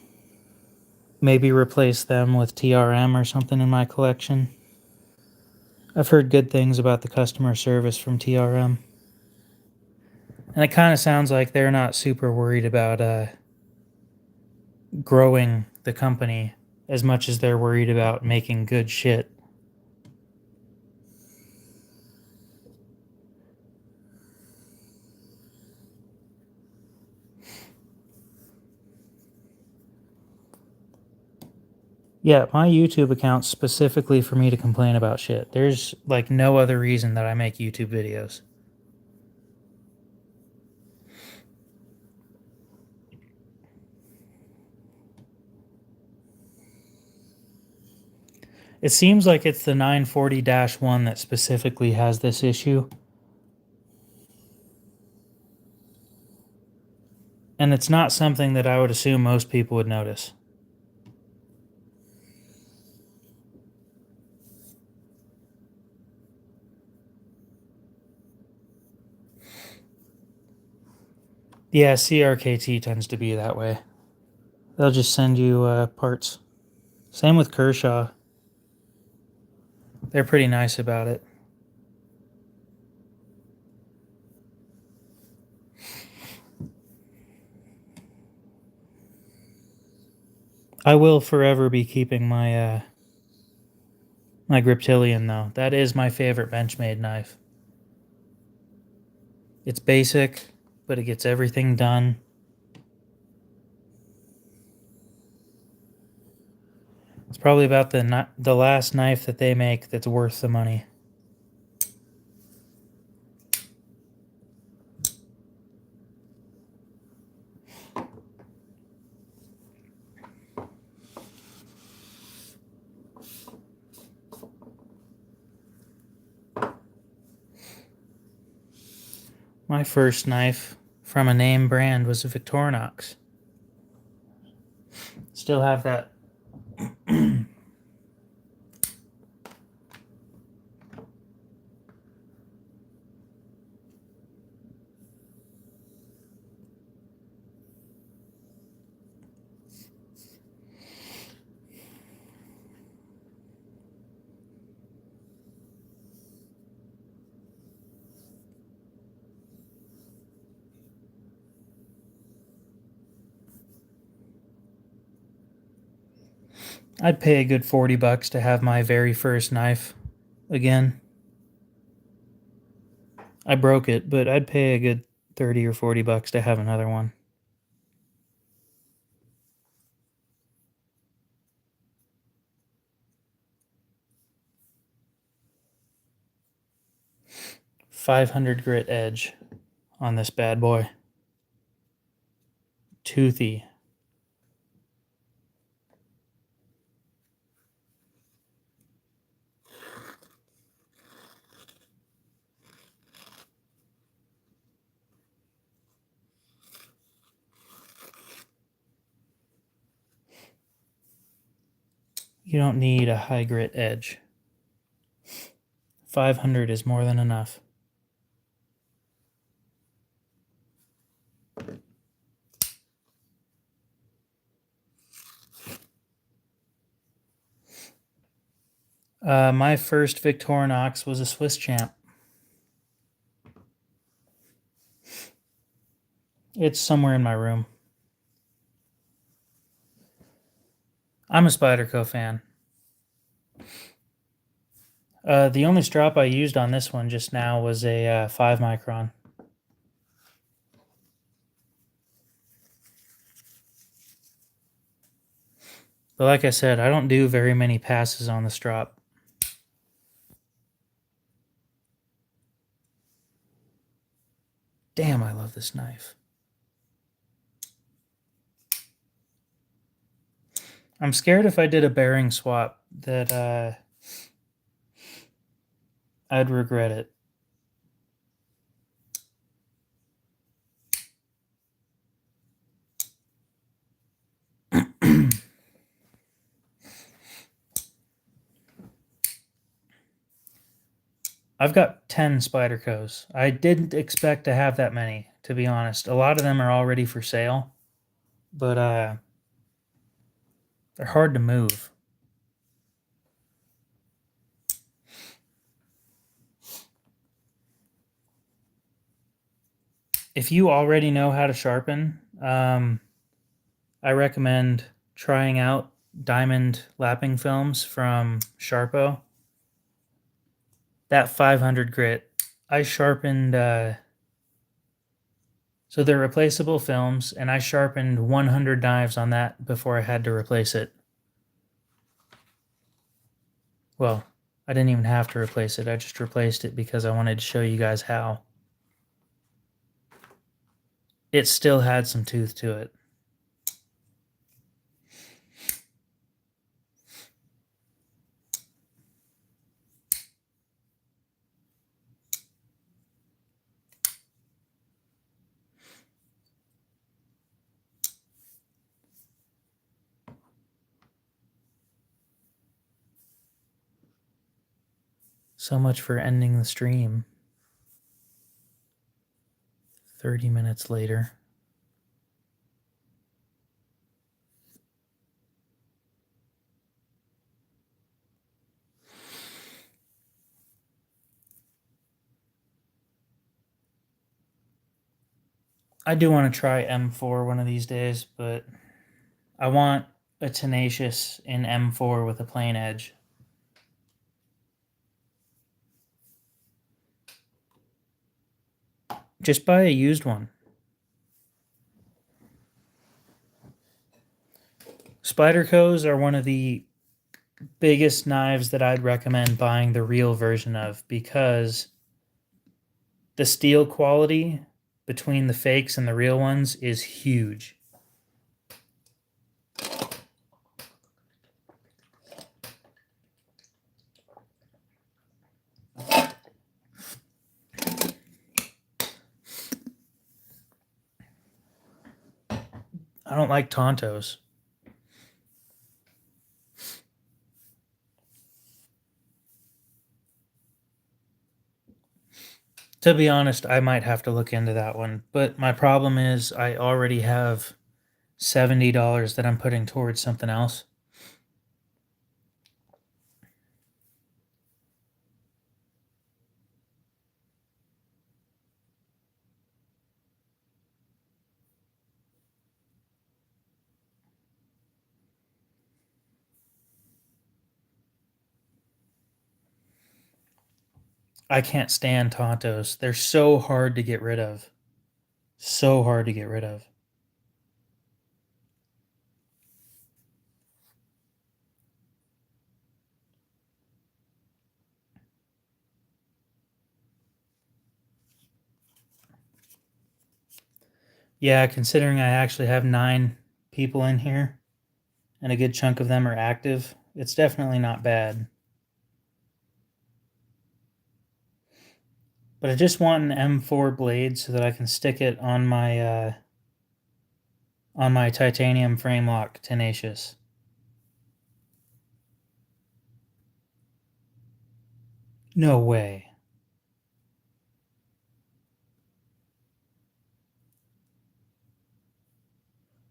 maybe replace them with TRM or something in my collection. I've heard good things about the customer service from TRM. And it kind of sounds like they're not super worried about growing the company as much as they're worried about making good shit. Yeah, my YouTube account's specifically for me to complain about shit. There's like no other reason that I make YouTube videos. It seems like it's the 940-1 that specifically has this issue. And it's not something that I would assume most people would notice. Yeah, CRKT tends to be that way. They'll just send you parts. Same with Kershaw. They're pretty nice about it. I will forever be keeping my my Griptilian though. That is my favorite Benchmade knife. It's basic, but it gets everything done. It's probably about the last knife that they make that's worth the money. My first knife from a name brand was a Victorinox. Still have that. I'd pay a good $40 to have my very first knife again. I broke it, but I'd pay a good 30 or $40 to have another one. .500 grit edge on this bad boy. Toothy. You don't need a high grit edge. 500 is more than enough. My first Victorinox was a Swiss Champ. It's somewhere in my room. I'm a Spyderco fan. The only strop I used on this one just now was a 5 micron. But like I said, I don't do very many passes on the strop. Damn, I love this knife. I'm scared if I did a bearing swap that I'd regret it. I've got 10 Spydercos. I didn't expect to have that many, to be honest. A lot of them are already for sale, but they're hard to move. If you already know how to sharpen, I recommend trying out diamond lapping films from Sharpo. That 500 grit, I sharpened, so they're replaceable films, and I sharpened 100 knives on that before I had to replace it. Well, I didn't even have to replace it. I just replaced it because I wanted to show you guys how. It still had some tooth to it. So much for ending the stream. 30 minutes later. I do want to try M4 one of these days, but I want a Tenacious in M4 with a plain edge. Just buy a used one. Spydercos are one of the biggest knives that I'd recommend buying the real version of because the steel quality between the fakes and the real ones is huge. I don't like Tontos. To be honest, I might have to look into that one. But my problem is I already have $70 that I'm putting towards something else. I can't stand Tontos. They're so hard to get rid of. So hard to get rid of. Yeah, considering I actually have 9 people in here and a good chunk of them are active, it's definitely not bad. But I just want an M4 blade so that I can stick it on my titanium frame lock Tenacious. No way.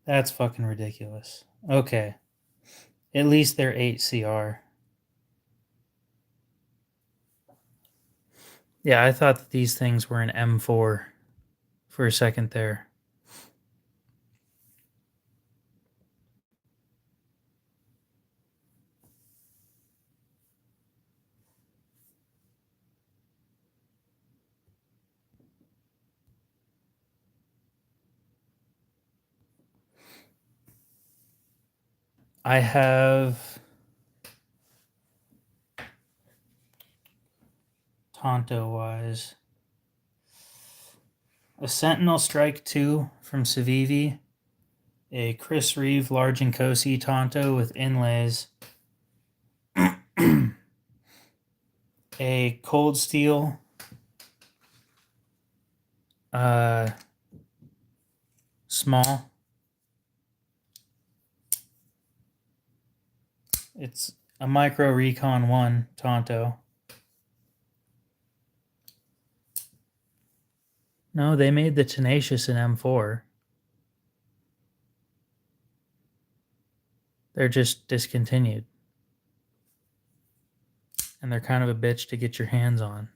That's fucking ridiculous. Okay. At least they're 8 CR. Yeah, I thought that these things were an M4 for a second there. I have Tonto wise a Sentinel Strike 2 from Civivi, a Chris Reeve Large Nkosi Tonto with inlays, a Cold Steel small. It's a Micro Recon 1 Tonto. No, they made the Tenacious in M4. They're just discontinued. And they're kind of a bitch to get your hands on.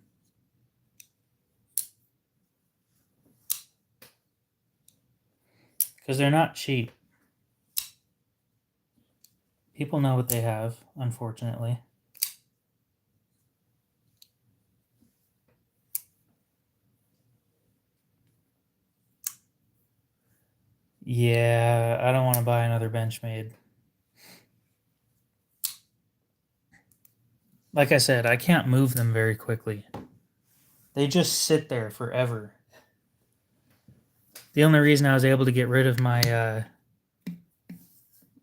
Because they're not cheap. People know what they have, unfortunately. Yeah, I don't want to buy another Benchmade. Like I said, I can't move them very quickly. They just sit there forever. The only reason I was able to get rid of my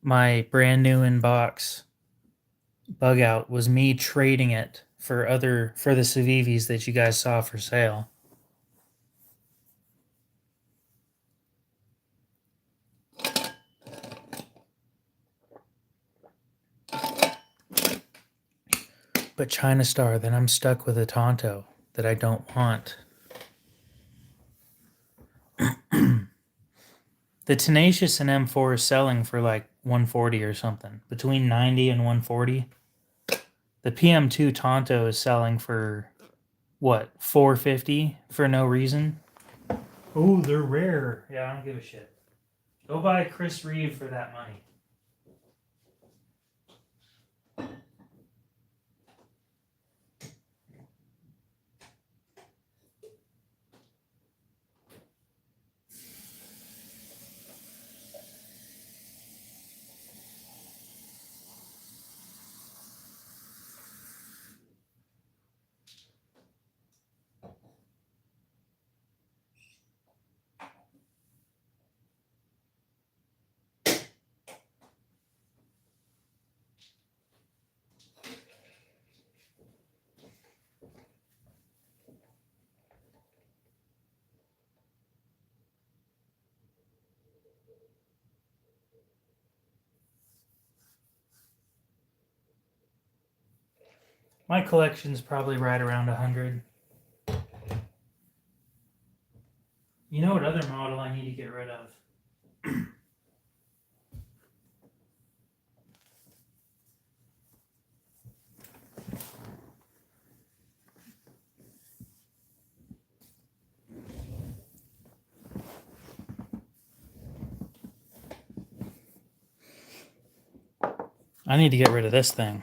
my brand new in box bug out was me trading it for the Civivis that you guys saw for sale. But China Star, then I'm stuck with a Tonto that I don't want. The Tenacious and M4 is selling for like 140 or something, between 90 and 140. The PM2 Tonto is selling for what, 450 for no reason? Oh, they're rare. Yeah, I don't give a shit. Go buy Chris Reeve for that money. My collection's probably right around 100. You know what other model I need to get rid of? I need to get rid of this thing.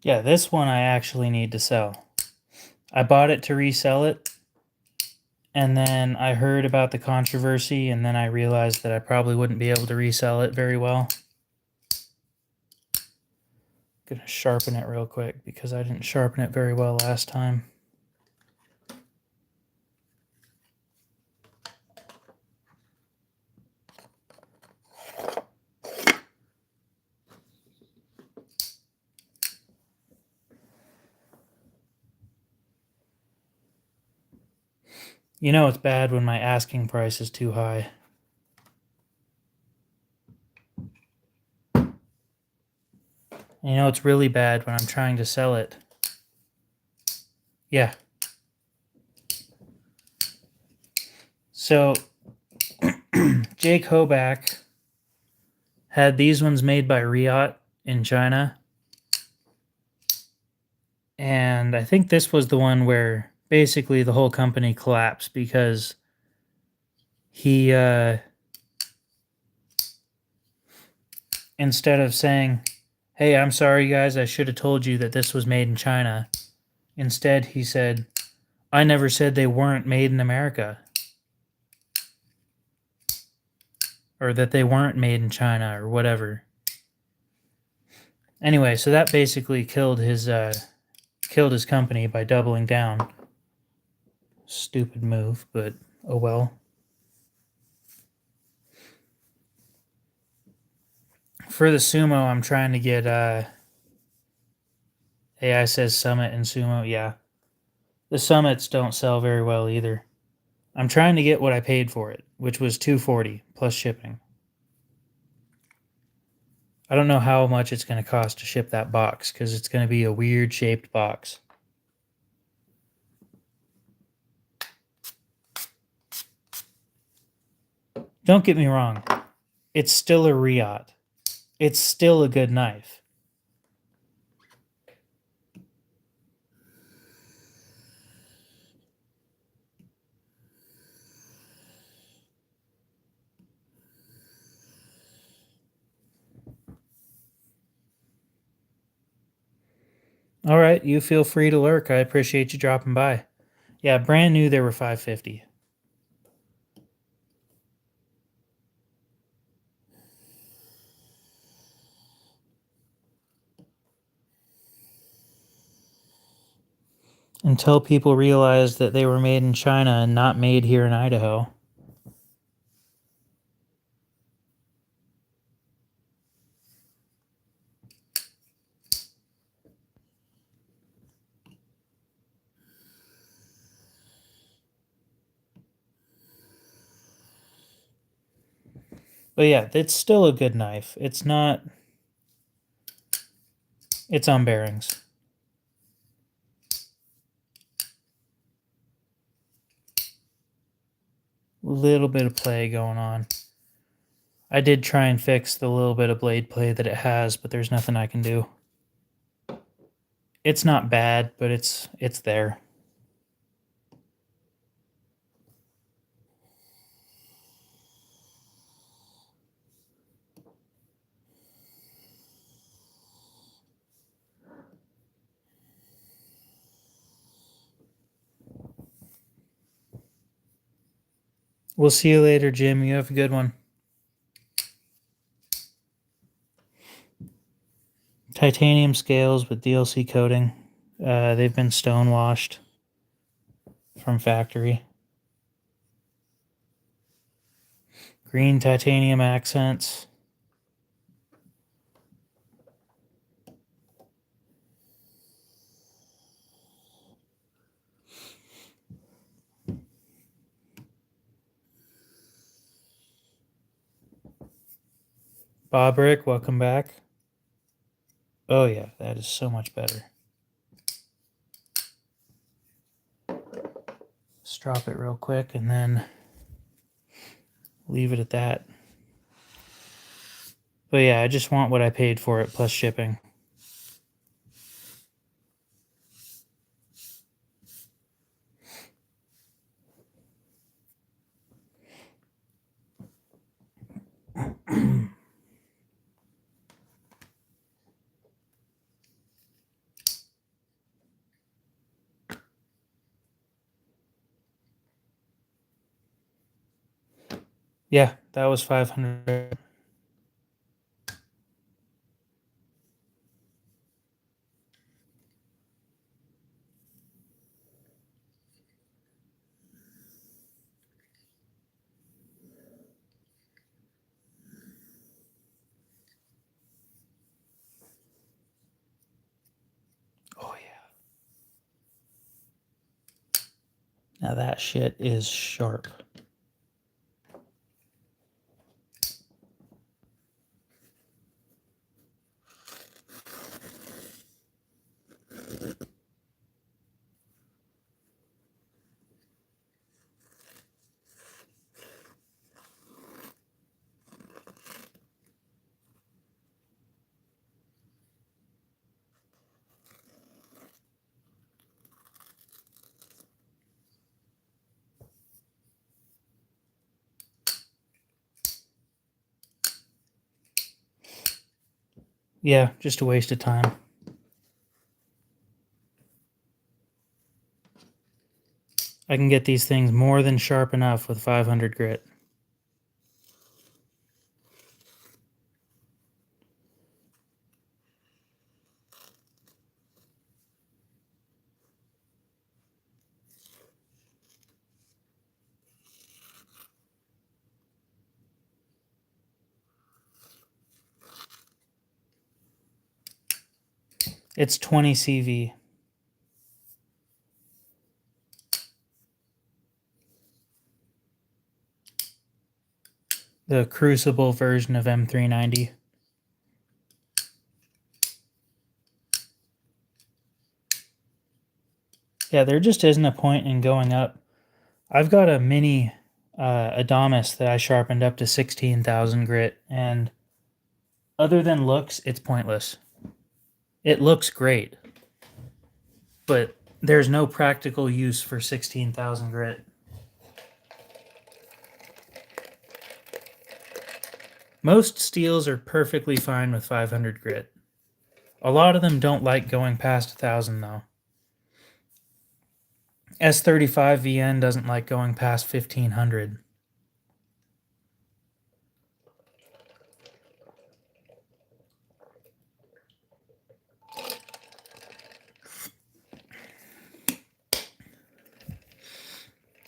Yeah, this one I actually need to sell. I bought it to resell it, and then I heard about the controversy, and then I realized that I probably wouldn't be able to resell it very well. Gonna sharpen it real quick because I didn't sharpen it very well last time. You know it's bad when my asking price is too high. You know it's really bad when I'm trying to sell it. Yeah. So, Jake Hoback had these ones made by Riot in China. And I think this was the one where basically the whole company collapsed because he, instead of saying, hey, I'm sorry, guys, I should have told you that this was made in China, instead he said, I never said they weren't made in America. Or that they weren't made in China or whatever. Anyway, so that basically killed his company by doubling down. Stupid move, but oh well. For the Sumo, I'm trying to get AI says Summit and Sumo. Yeah. The Summits don't sell very well either. I'm trying to get what I paid for it, which was $240 plus shipping. I don't know how much it's going to cost to ship that box because it's going to be a weird shaped box. Don't get me wrong. It's still a Riot. it's still a good knife. All right, you feel free to lurk. I appreciate you dropping by. Yeah, brand new, they were $550. Until people realized that they were made in China and not made here in Idaho. But yeah, it's still a good knife. It's not... It's on bearings. Little bit of play going on. I did try and fix the little bit of blade play that it has, but there's nothing I can do. It's not bad, but it's there. We'll see you later, Jim. You have a good one. Titanium scales with DLC coating. They've been stonewashed from factory. Green titanium accents. Bob Rick, welcome back. Oh yeah, that is so much better. Let's drop it real quick and then leave it at that. But yeah, I just want what I paid for it plus shipping. Yeah, that was 500. Oh yeah. Now that shit is sharp. Yeah, just a waste of time. I can get these things more than sharp enough with 500 grit. It's 20 CV. The Crucible version of M390. Yeah, there just isn't a point in going up. I've got a mini Adamas that I sharpened up to 16,000 grit, and Other than looks, it's pointless. It looks great, but there's no practical use for 16,000 grit. Most steels are perfectly fine with 500 grit. A lot of them don't like going past 1,000 though. S35VN doesn't like going past 1,500.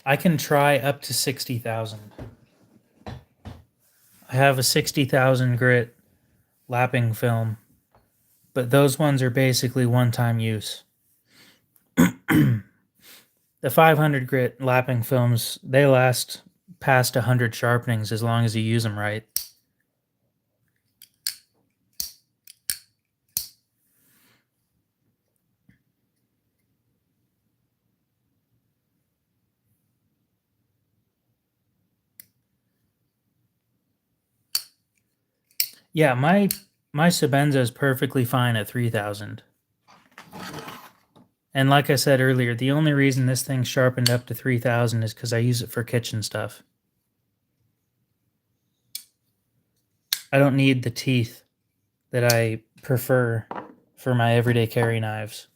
I can try up to 60,000. I have a 60,000 grit lapping film, but those ones are basically one-time use. The 500 grit lapping films, they last past 100 sharpenings as long as you use them right. Yeah, my Sebenza is perfectly fine at 3,000. And like I said earlier, the only reason this thing's sharpened up to 3,000 is because I use it for kitchen stuff. I don't need the teeth that I prefer for my everyday carry knives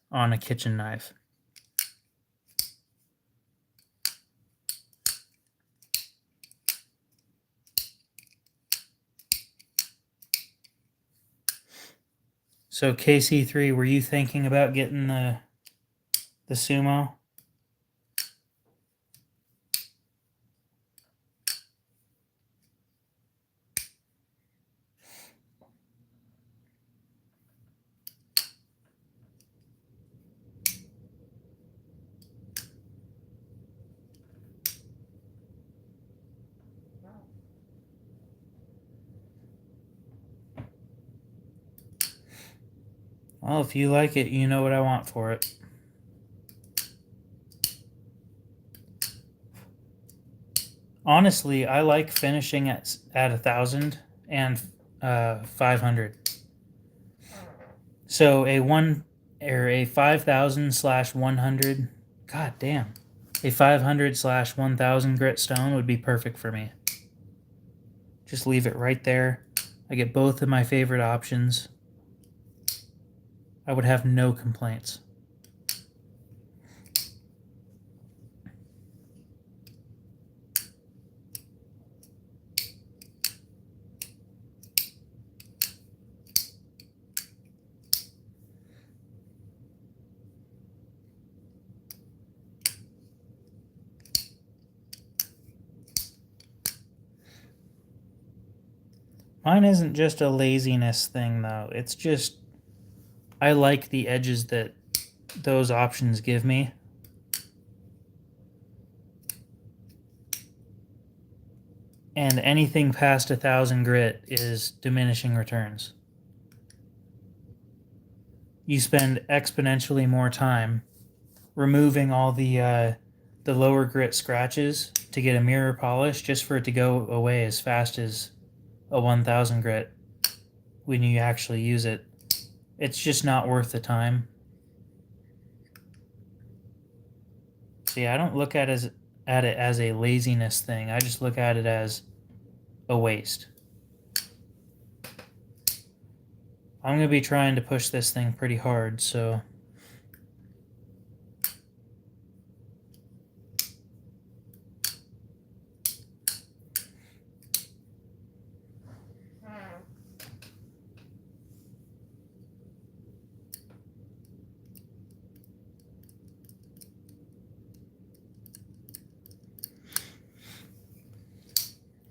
on a kitchen knife. So KC3, were you thinking about getting the Sumo? Well, if you like it, you know what I want for it. Honestly, I like finishing at 1,000 and 500. So a 5,000/100. God damn, a 500/1,000 grit stone would be perfect for me. Just leave it right there. I get both of my favorite options. I would have no complaints. Mine isn't just a laziness thing, though. It's just I like the edges that those options give me. And anything past 1,000 grit is diminishing returns. You spend exponentially more time removing all the lower grit scratches to get a mirror polish just for it to go away as fast as a 1,000 grit when you actually use it. It's just not worth the time. See, I don't look at it as a laziness thing. I just look at it as a waste. I'm going to be trying to push this thing pretty hard, so...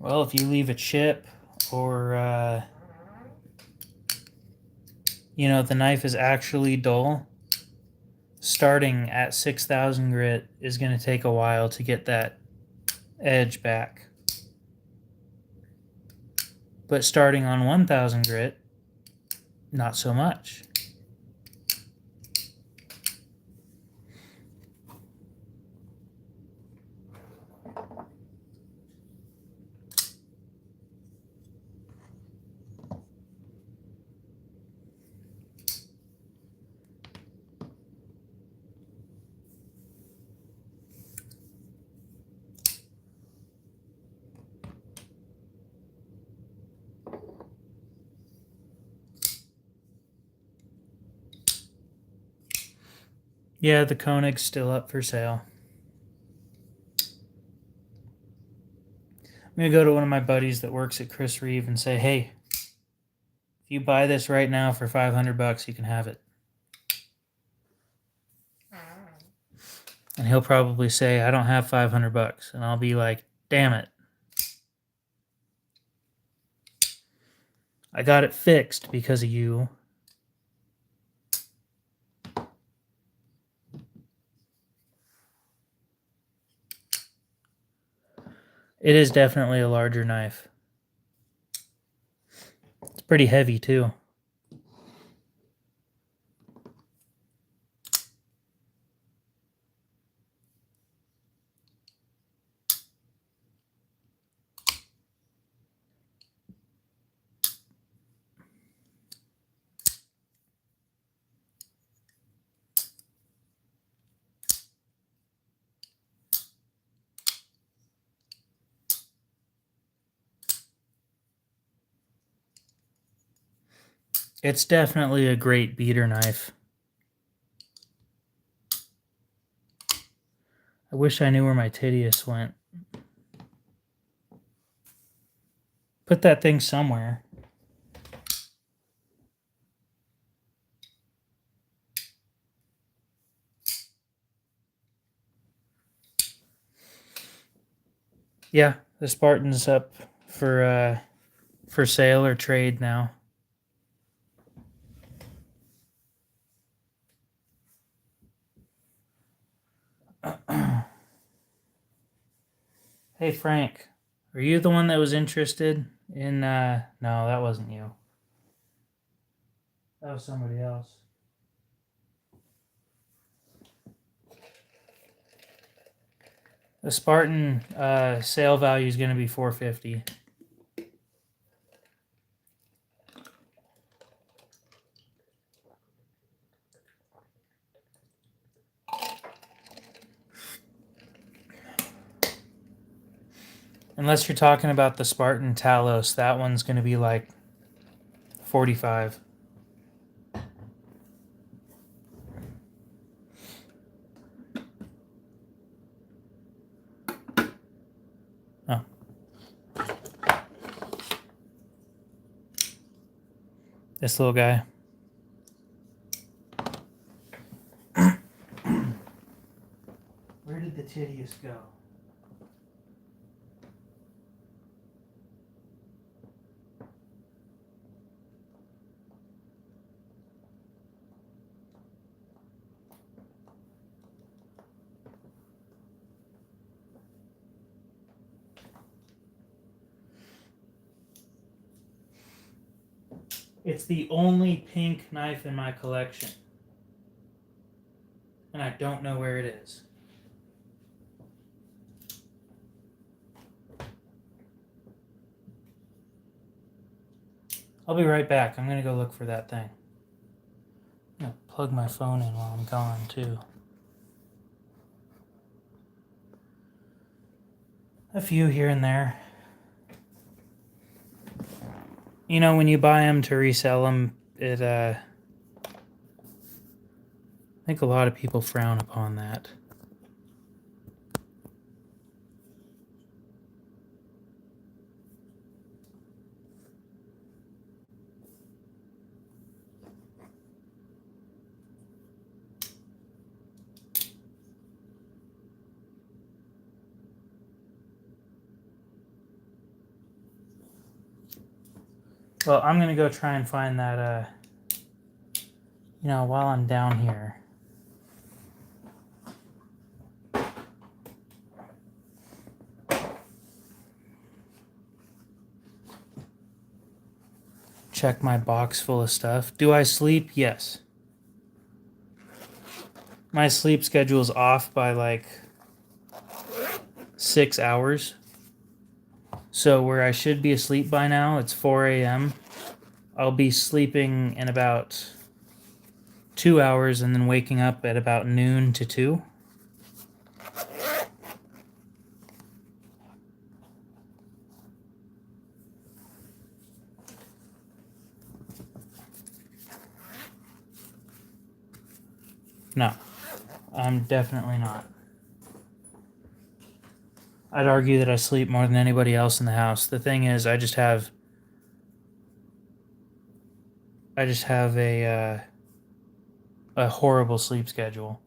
Well, if you leave a chip or, you know, the knife is actually dull, starting at 6,000 grit is going to take a while to get that edge back. But starting on 1,000 grit, not so much. Yeah, the Koenig's still up for sale. I'm going to go to one of my buddies that works at Chris Reeve and say, hey, if you buy this right now for $500, you can have it. And he'll probably say, I don't have $500. And I'll be like, damn it. I got it fixed because of you. It is definitely a larger knife. It's pretty heavy too. It's definitely a great beater knife. I wish I knew where my Titius went. Put that thing somewhere. Yeah, the Spartan's up for sale or trade now. Hey Frank, are you the one that was interested in no, that wasn't you. That was somebody else. The Spartan sale value is going to be $450. Unless you're talking about the Spartan Talos, that one's going to be like $45. Oh. This little guy. Where did the Titius go? It's the only pink knife in my collection. And I don't know where it is. I'll be right back. I'm going to go look for that thing. I'm going to plug my phone in while I'm gone, too. A few here and there. You know, when you buy them to resell them, I think a lot of people frown upon that. Well, I'm going to go try and find that, while I'm down here. Check my box full of stuff. Do I sleep? Yes. My sleep schedule's off by like 6 hours. So where I should be asleep by now, it's 4 a.m. I'll be sleeping in about 2 hours and then waking up at about noon to 2. No. I'm definitely not. I'd argue that I sleep more than anybody else in the house. The thing is, I just have a horrible sleep schedule.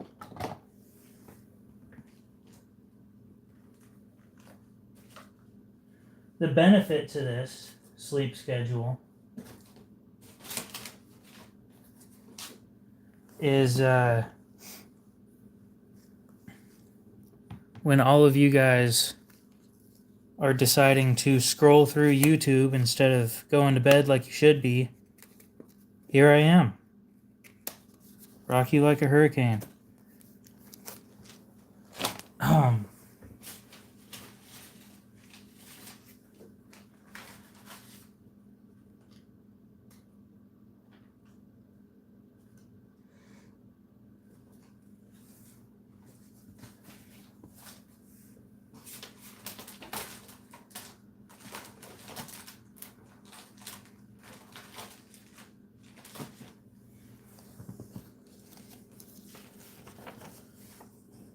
The benefit to this sleep schedule is when all of you guys are deciding to scroll through YouTube instead of going to bed like you should be, here I am. Rock you like a hurricane.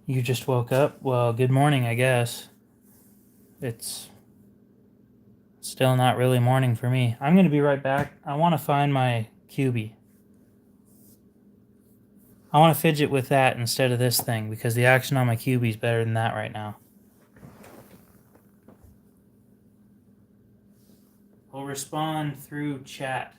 You just woke up? Well, good morning, I guess. It's still not really morning for me. I'm going to be right back. I want to find my QB. I want to fidget with that instead of this thing because the action on my QB is better than that right now. I'll respond through chat.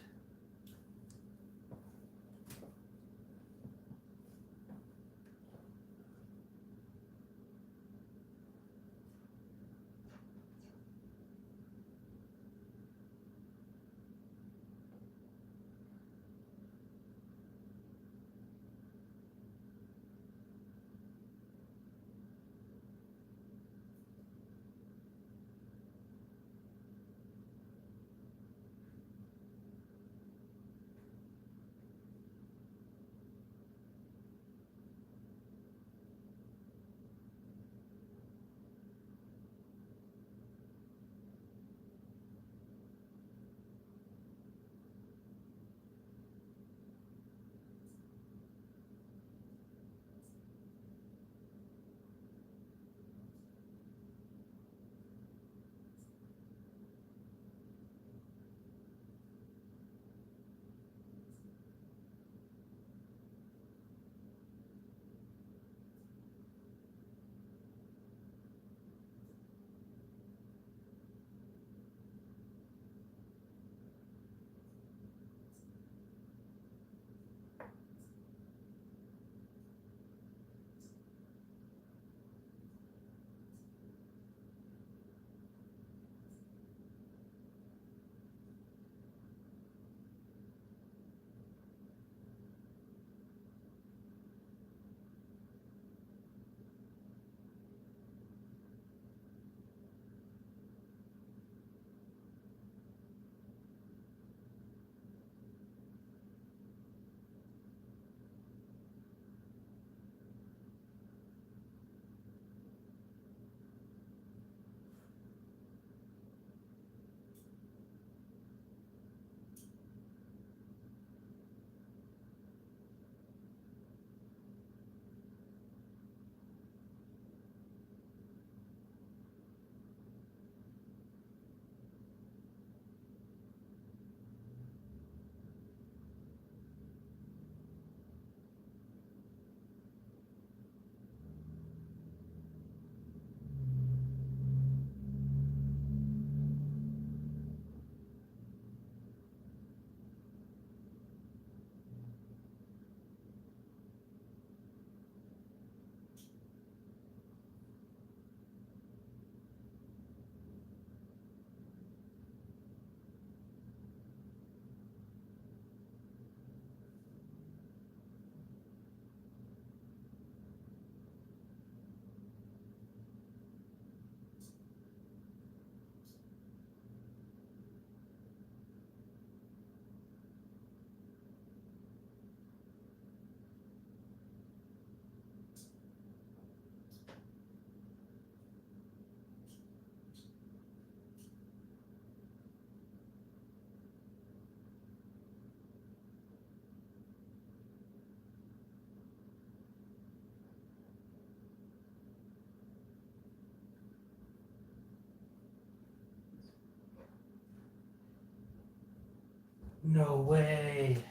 No way.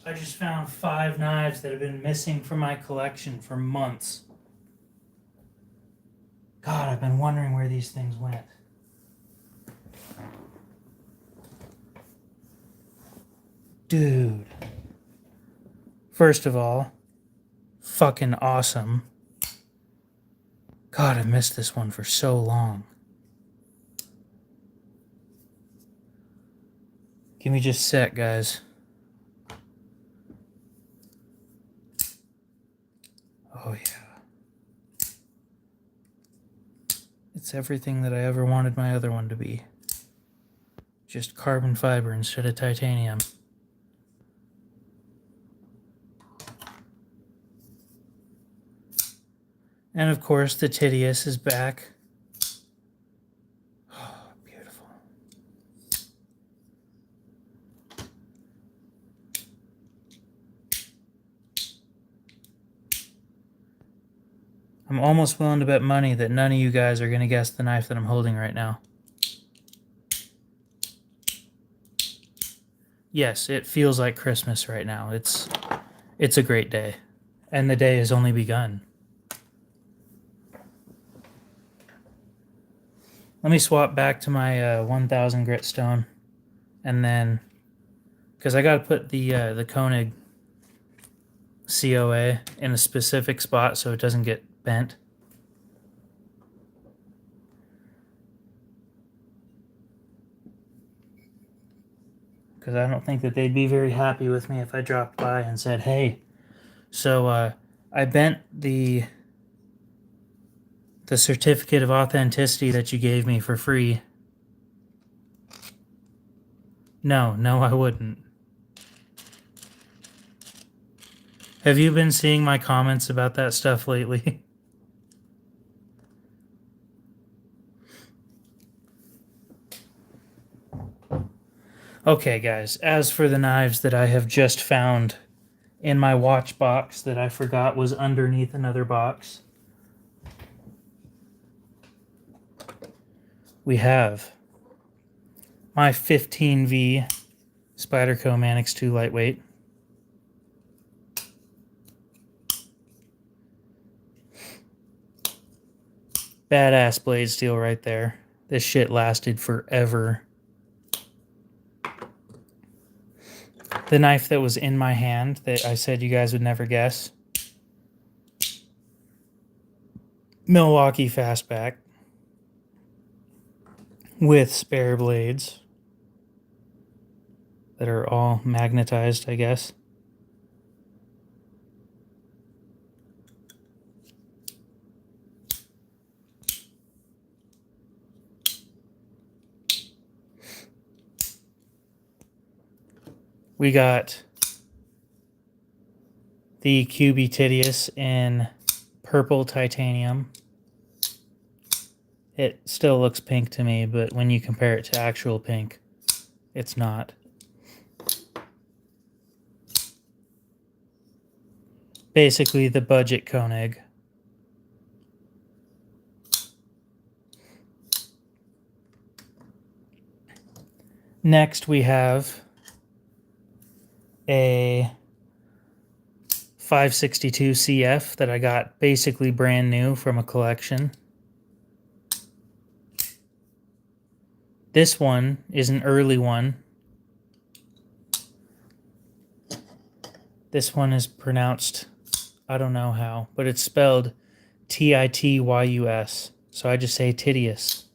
I just found 5 knives that have been missing from my collection for months. God, I've been wondering where these things went. Dude. First of all, fucking awesome. God, I've missed this one for so long. Give me just a sec, guys. Oh, yeah. It's everything that I ever wanted my other one to be. Just carbon fiber instead of titanium. And of course, the Titius is back. Oh, beautiful. I'm almost willing to bet money that none of you guys are going to guess the knife that I'm holding right now. Yes, it feels like Christmas right now. It's a great day. And the day has only begun. Let me swap back to my 1000 grit stone. And then, because I got to put the Koenig COA in a specific spot so it doesn't get bent. Because I don't think that they'd be very happy with me if I dropped by and said, hey, so I bent the certificate of authenticity that you gave me for free. No, I wouldn't. Have you been seeing my comments about that stuff lately? Okay, guys, as for the knives that I have just found in my watch box that I forgot was underneath another box, we have my 15V Spyderco Manix 2 lightweight. Badass blade steel right there. This shit lasted forever. The knife that was in my hand that I said you guys would never guess. Milwaukee Fastback with spare blades that are all magnetized, I guess. We got the QB Titius in purple titanium. It still looks pink to me, but when you compare it to actual pink, it's not. Basically the budget Koenig. Next we have a 562 CF that I got basically brand new from a collection. This one is an early one. This one is pronounced, I don't know how, but it's spelled Tityus. So I just say Titius.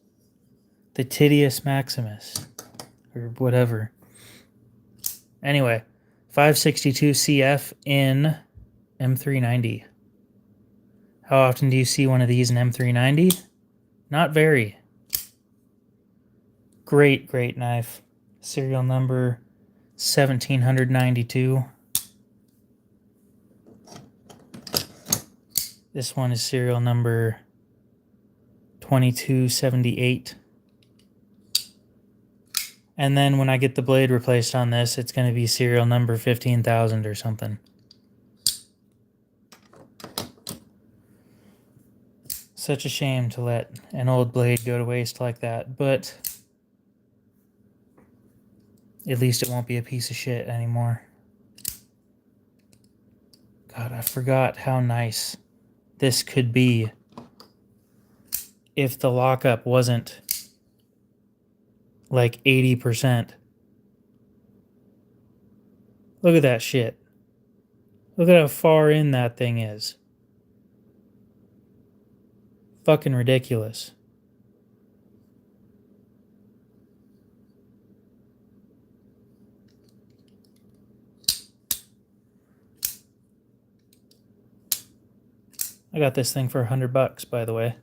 The Titius Maximus. Or whatever. Anyway, 562 CF in M390. How often do you see one of these in M390? Not very. Great, great knife. Serial number 1792. This one is serial number 2278. And then when I get the blade replaced on this, it's going to be serial number 15,000 or something. Such a shame to let an old blade go to waste like that, but At least it won't be a piece of shit anymore. God, I forgot how nice this could be if the lockup wasn't like 80%. Look at that shit. Look at how far in that thing is. Fucking ridiculous. I got this thing for $100, by the way.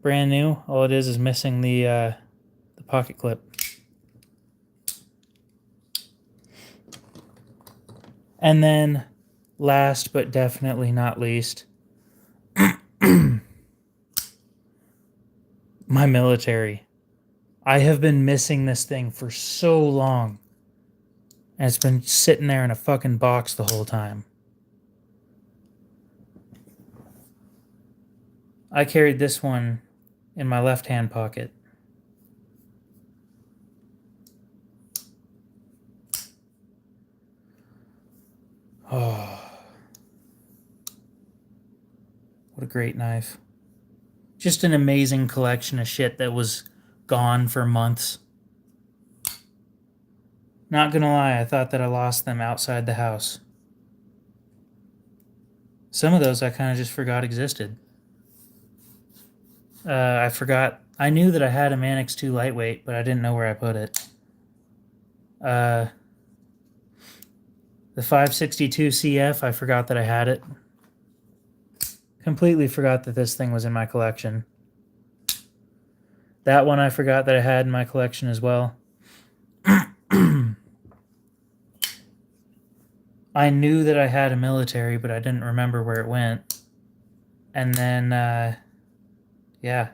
Brand new. All it is missing the pocket clip. And then, last but definitely not least, my military. I have been missing this thing for so long. And it's been sitting there in a fucking box the whole time. I carried this one in my left-hand pocket. Oh. What a great knife. Just an amazing collection of shit that was gone for months. Not gonna lie, I thought that I lost them outside the house. Some of those I kind of just forgot existed. I knew that I had a Manix 2 lightweight, but I didn't know where I put it. The 562 CF, I forgot that I had it. Completely forgot that this thing was in my collection. That one I forgot that I had in my collection as well. I knew that I had a military, but I didn't remember where it went. And then, yeah.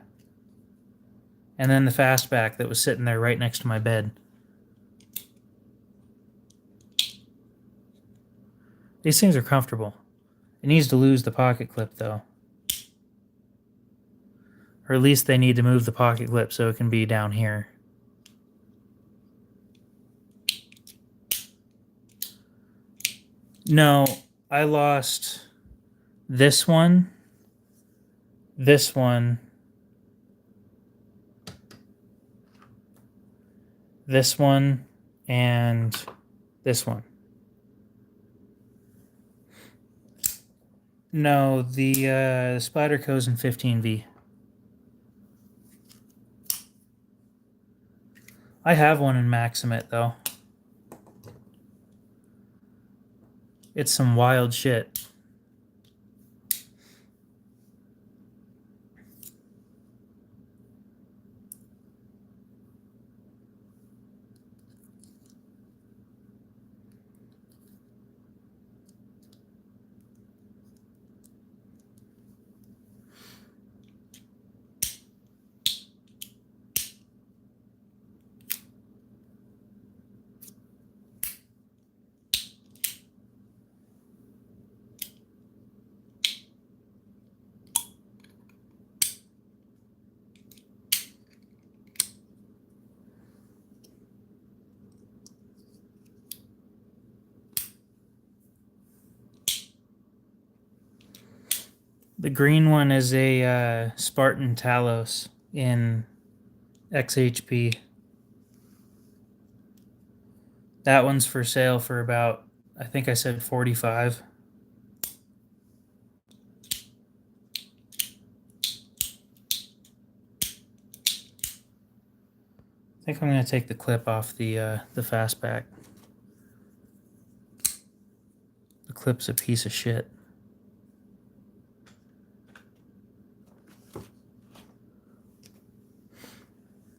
And then the fastback that was sitting there right next to my bed. These things are comfortable. It needs to lose the pocket clip, though. Or at least they need to move the pocket clip so it can be down here. No, I lost this one, this one, this one, and this one. No, the Spyderco's in 15V. I have one in Maximate, though. It's some wild shit. The green one is a Spartan Talos in XHP. That one's for sale for about, I think I said 45. I think I'm going to take the clip off the fastback. The clip's a piece of shit.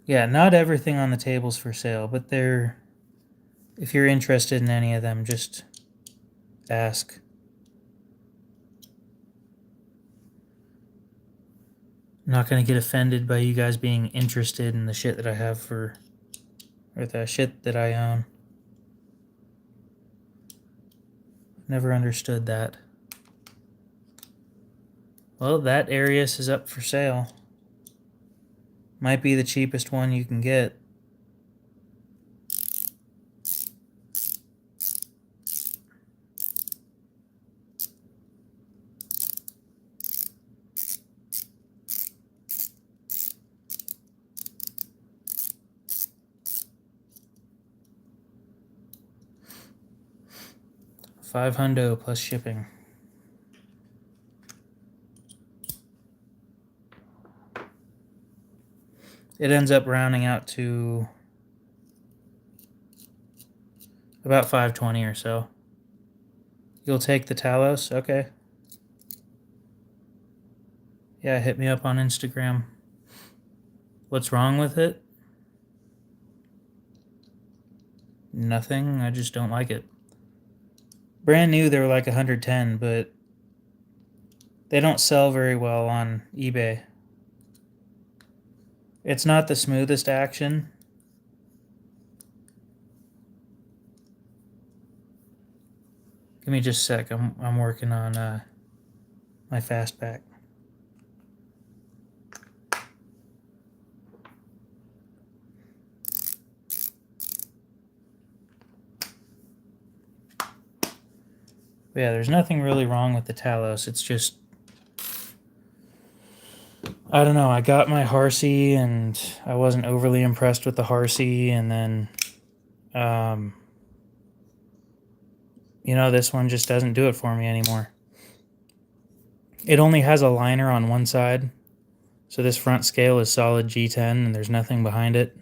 Yeah, not everything on the table's for sale, but they're... If you're interested in any of them, just ask. I'm not going to get offended by you guys being interested in the shit that I have for... Or the shit that I own. Never understood that. Well, that Arius is up for sale. Might be the cheapest one you can get. $500 plus shipping. It ends up rounding out to about $520 or so. You'll take the Talos? Okay. Yeah, hit me up on Instagram. What's wrong with it? Nothing. I just don't like it. Brand new, they were like 110, but they don't sell very well on eBay. It's not the smoothest action. Give me just a sec. I'm working on my fastback. But yeah, there's nothing really wrong with the Talos. It's just, I don't know. I got my Harsey and I wasn't overly impressed with the Harsey, and then you know, this one just doesn't do it for me anymore. It only has a liner on one side, so this front scale is solid G10 and there's nothing behind it.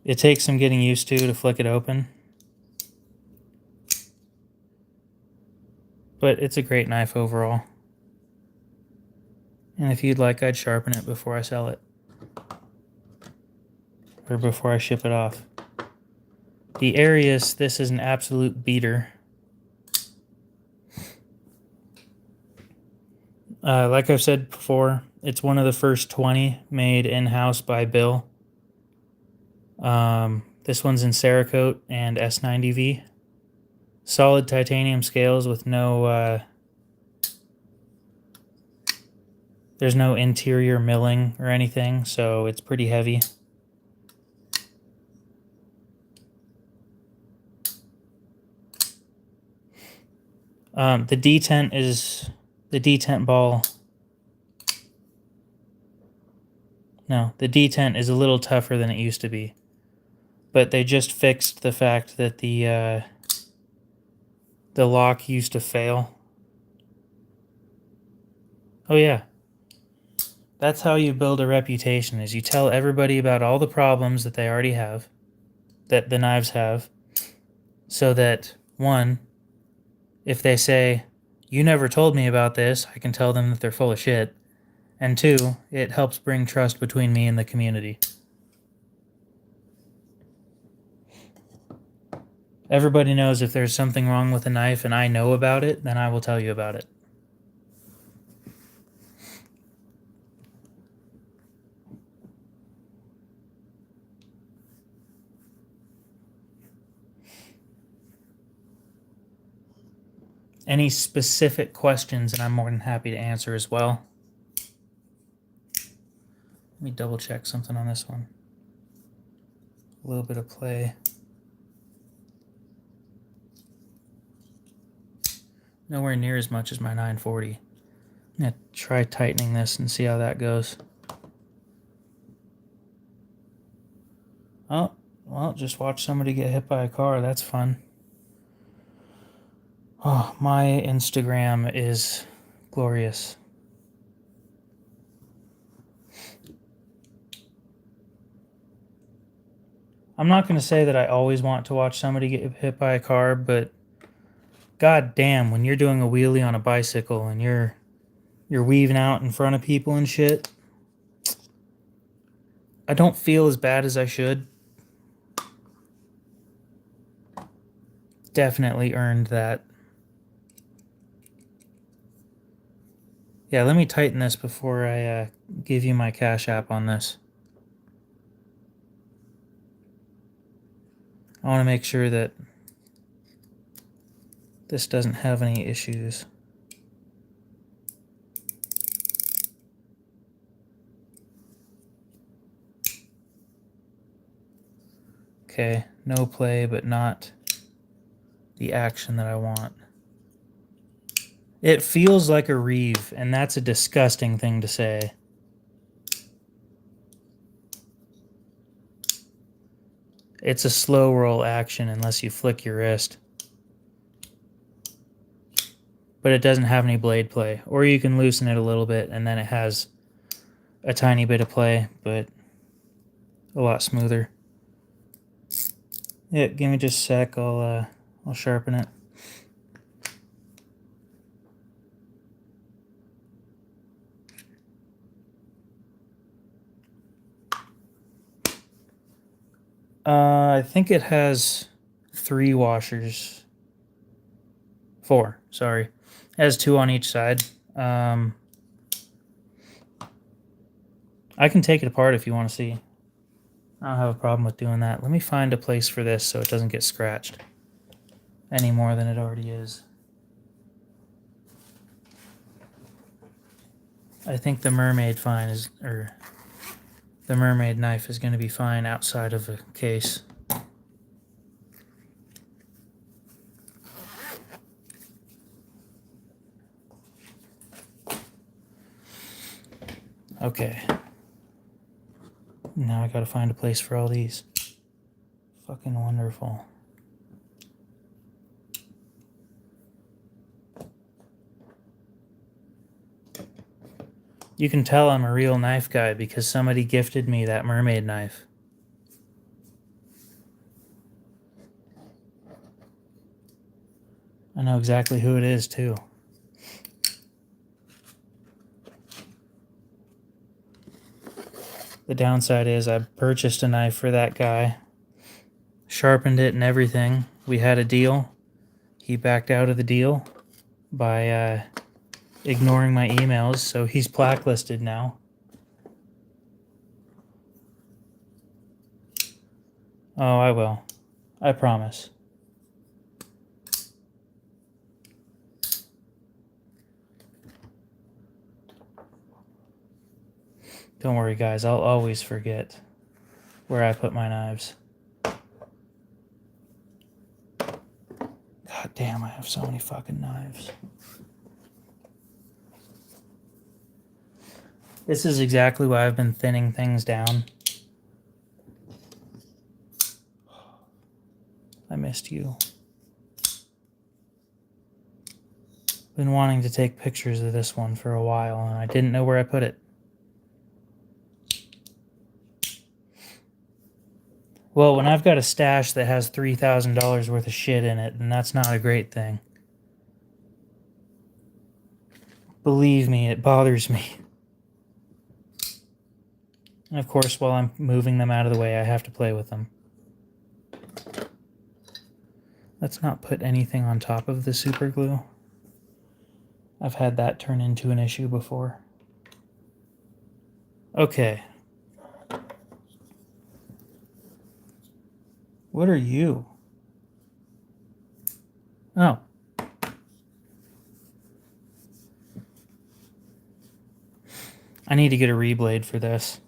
It takes some getting used to flick it open. But it's a great knife overall. And if you'd like, I'd sharpen it before I sell it. Or before I ship it off. The Arius, this is an absolute beater. Like I've said before, it's one of the first 20 made in-house by Bill. This one's in Cerakote and S90V. Solid titanium scales with no, there's no interior milling or anything, so it's pretty heavy. The detent is, the detent ball, no, the detent is a little tougher than it used to be. But they just fixed the fact that the lock used to fail. Oh yeah. That's how you build a reputation, is you tell everybody about all the problems that they already have, that the knives have, so that, one, if they say, you never told me about this, I can tell them that they're full of shit. And two, it helps bring trust between me and the community. Everybody knows if there's something wrong with a knife and I know about it, then I will tell you about it. Any specific questions, and I'm more than happy to answer as well. Let me double check something on this one. A little bit of play. Nowhere near as much as my 940. I'm going to try tightening this and see how that goes. Oh, well, just watch somebody get hit by a car. That's fun. Oh, my Instagram is glorious. I'm not going to say that I always want to watch somebody get hit by a car, but god damn, when you're doing a wheelie on a bicycle and you're weaving out in front of people and shit, I don't feel as bad as I should. Definitely earned that. Yeah, let me tighten this before I give you my Cash App on this. I want to make sure that this doesn't have any issues. Okay, no play, but not the action that I want. It feels like a reeve, and that's a disgusting thing to say. It's a slow roll action unless you flick your wrist. But it doesn't have any blade play. Or you can loosen it a little bit and then it has a tiny bit of play, but a lot smoother. Yeah, give me just a sec. I'll sharpen it. I think it has 3 washers. 4, sorry. It has 2 on each side. I can take it apart if you want to see. I don't have a problem with doing that. Let me find a place for this so it doesn't get scratched any more than it already is. I think the mermaid the mermaid knife is going to be fine outside of a case. Okay. Now I gotta find a place for all these. Fucking wonderful. You can tell I'm a real knife guy because somebody gifted me that mermaid knife. I know exactly who it is, too. The downside is I purchased a knife for that guy, sharpened it and everything. We had a deal. He backed out of the deal by ignoring my emails, so he's blacklisted now. Oh, I will. I promise. Don't worry, guys. I'll always forget where I put my knives. God damn, I have so many fucking knives. This is exactly why I've been thinning things down. I missed you. Been wanting to take pictures of this one for a while, and I didn't know where I put it. Well, when I've got a stash that has $3,000 worth of shit in it, then that's not a great thing. Believe me, it bothers me. And of course, while I'm moving them out of the way, I have to play with them. Let's not put anything on top of the super glue. I've had that turn into an issue before. Okay. What are you? Oh. I need to get a reblade for this.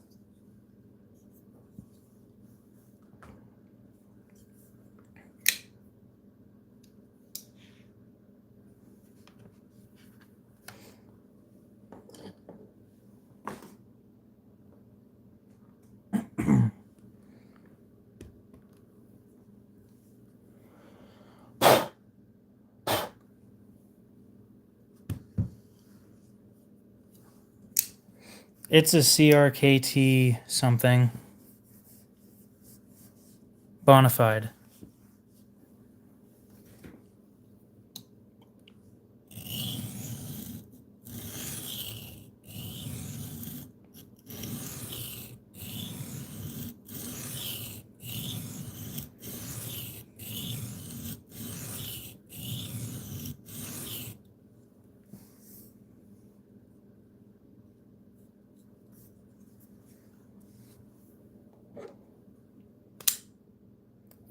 It's a CRKT something. Bonafide.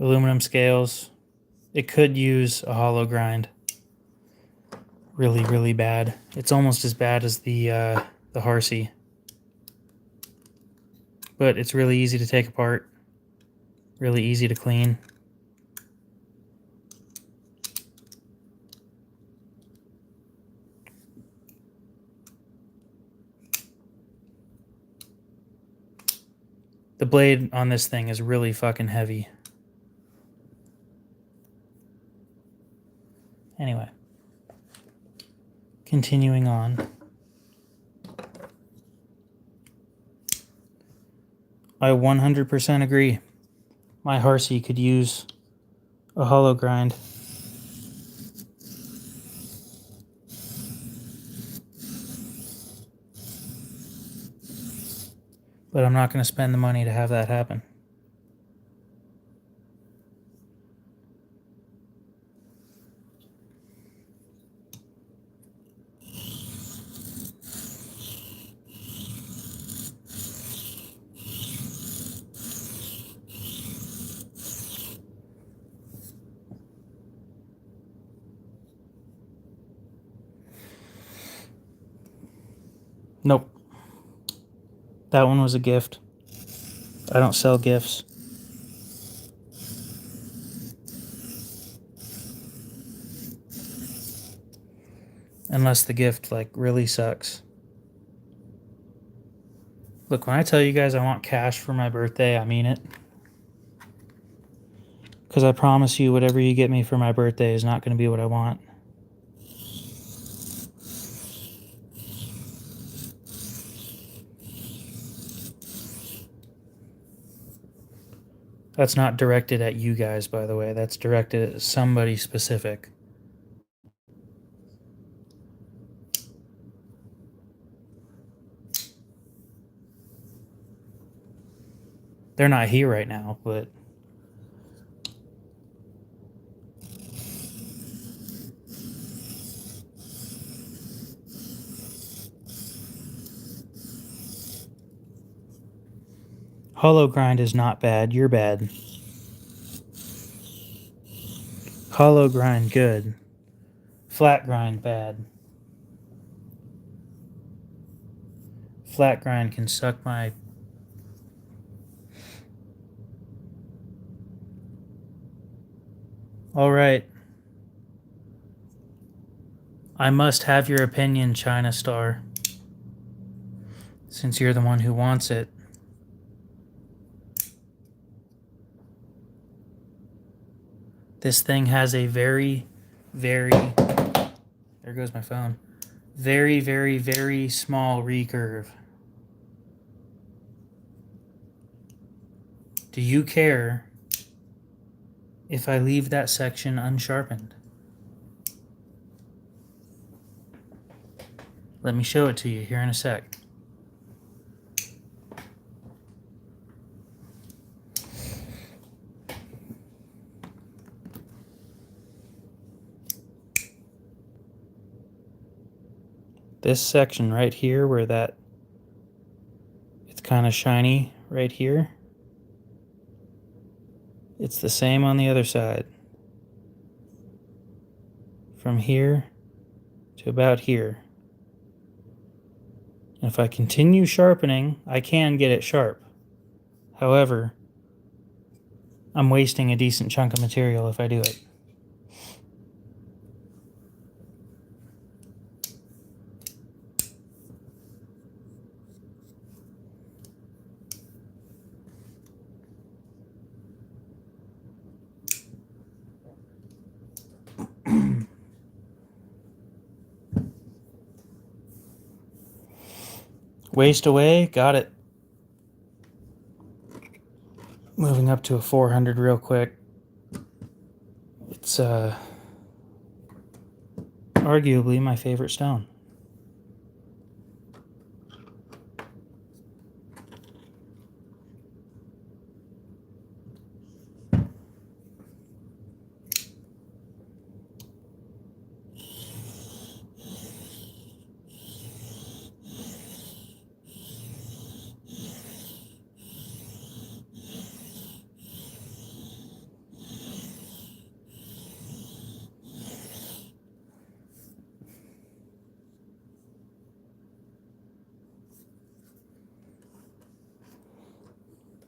Aluminum scales. It could use a hollow grind. Really, really bad. It's almost as bad as the Harsey. But it's really easy to take apart. Really easy to clean. The blade on this thing is really fucking heavy. Anyway, continuing on. I 100% agree. My Harsey could use a hollow grind. But I'm not going to spend the money to have that happen. Nope. That one was a gift. I don't sell gifts. Unless the gift, like, really sucks. Look, when I tell you guys I want cash for my birthday, I mean it. Because I promise you, whatever you get me for my birthday is not going to be what I want. That's not directed at you guys, by the way. That's directed at somebody specific. They're not here right now, but... Hollow grind is not bad. You're bad. Hollow grind, good. Flat grind, bad. Flat grind can suck my... Alright. I must have your opinion, China Star. Since you're the one who wants it. This thing has a very, very... There goes my phone. Very, very, very small recurve. Do you care if I leave that section unsharpened? Let me show it to you here in a sec. This section right here where that it's kind of shiny right here, it's the same on the other side. From here to about here. And if I continue sharpening, I can get it sharp. However, I'm wasting a decent chunk of material if I do it. Waste away, got it. Moving up to a 400 real quick. It's arguably my favorite stone.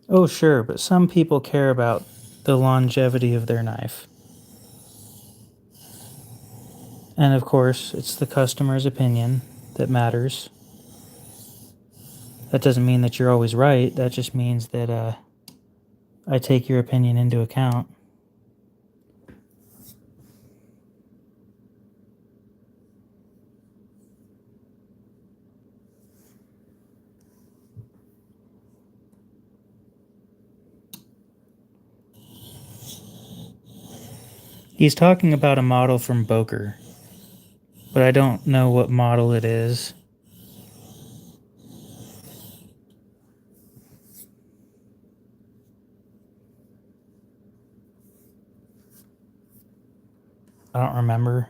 Oh, sure, but some people care about the longevity of their knife. And of course, it's the customer's opinion that matters. That doesn't mean that you're always right. That just means that I take your opinion into account. He's talking about a model from Boker, but I don't know what model it is. I don't remember.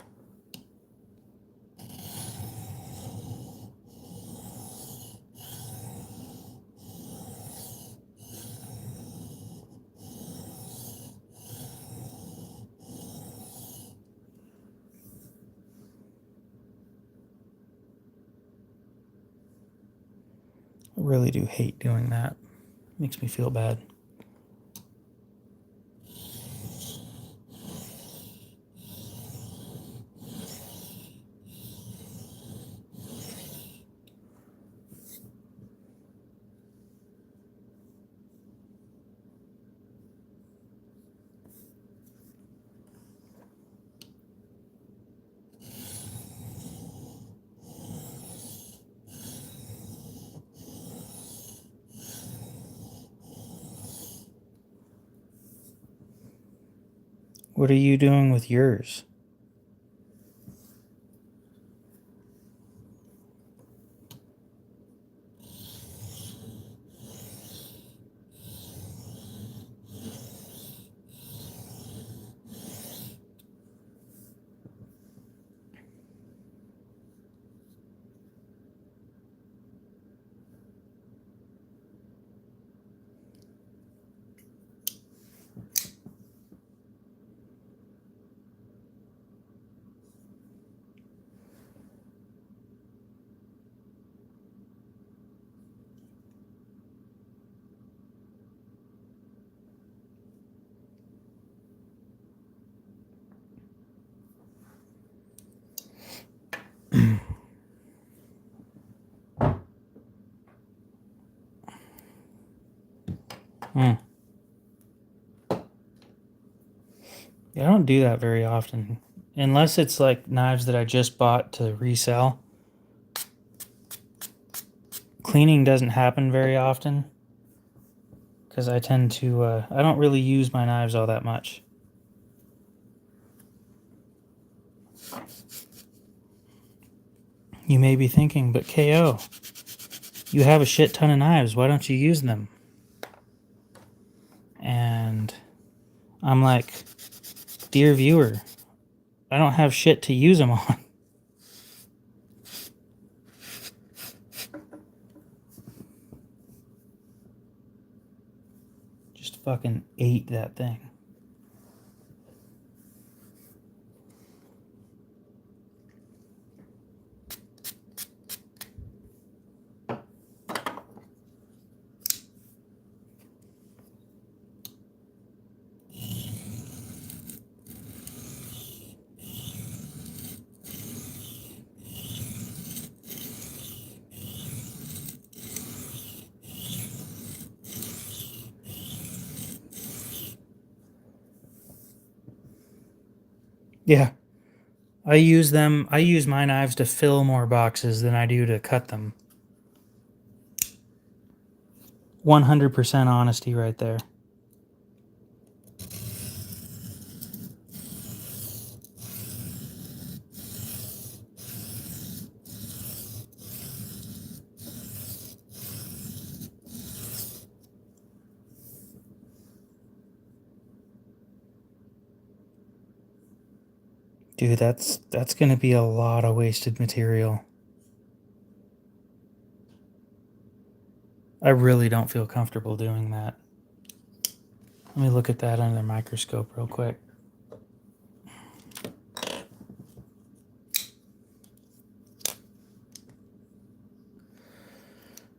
I really do hate doing that. Makes me feel bad. What are you doing with yours? Yeah, I don't do that very often. Unless it's like knives that I just bought to resell. Cleaning doesn't happen very often. Because I tend to, I don't really use my knives all that much. You may be thinking, but KO, you have a shit ton of knives. Why don't you use them? And I'm like, dear viewer, I don't have shit to use them on. Just fucking ate that thing. Yeah. I use my knives to fill more boxes than I do to cut them. 100% honesty right there. Dude, that's going to be a lot of wasted material. I really don't feel comfortable doing that. Let me look at that under the microscope real quick.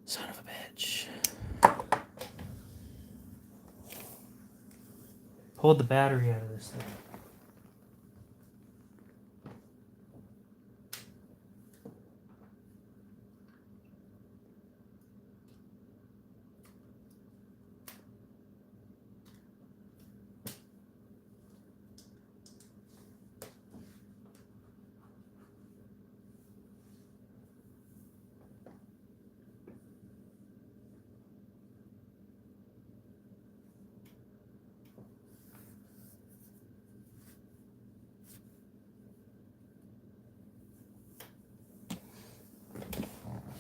Son of a bitch. Pulled the battery out of this thing.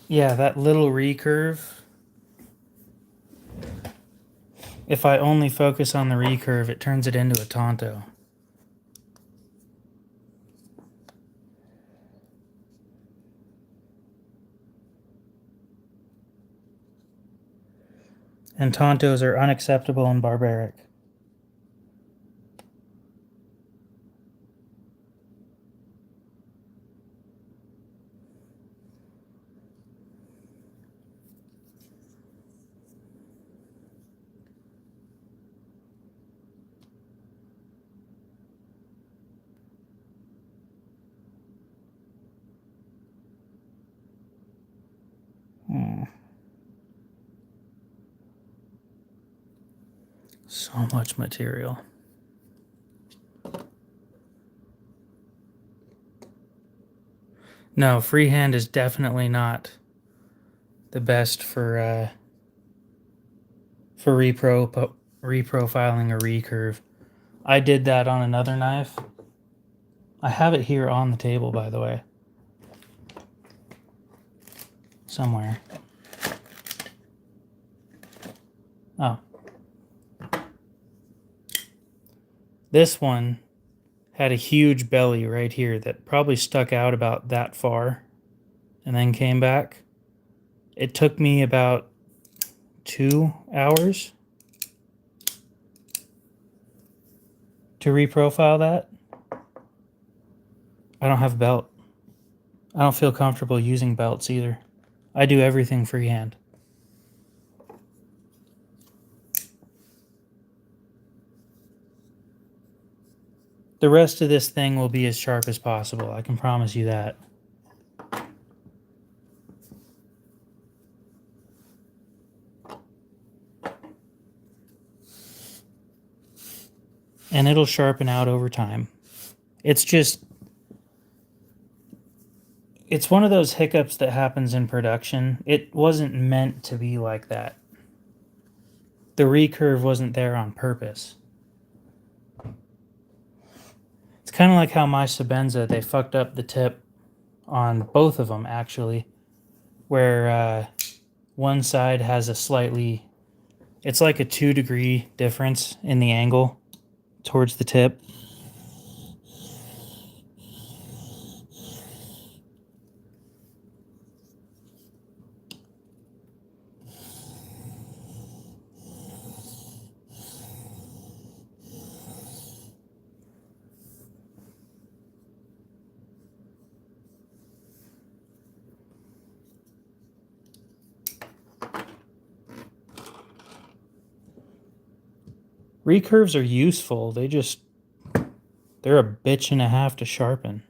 Yeah, that little recurve. If I only focus on the recurve, it turns it into a Tonto. And Tontos are unacceptable and barbaric. So much material. No, freehand is definitely not the best for reprofiling a recurve. I did that on another knife. I have it here on the table, by the way. Somewhere. Oh. This one had a huge belly right here that probably stuck out about that far and then came back. It took me about 2 hours to reprofile that. I don't have a belt. I don't feel comfortable using belts either. I do everything freehand. The rest of this thing will be as sharp as possible. I can promise you that. And it'll sharpen out over time. It's one of those hiccups that happens in production. It wasn't meant to be like that. The recurve wasn't there on purpose. It's kind of like how my Sebenza, they fucked up the tip on both of them, actually, where one side has a slightly, it's like a 2-degree difference in the angle towards the tip. Recurves are useful. They're a bitch and a half to sharpen.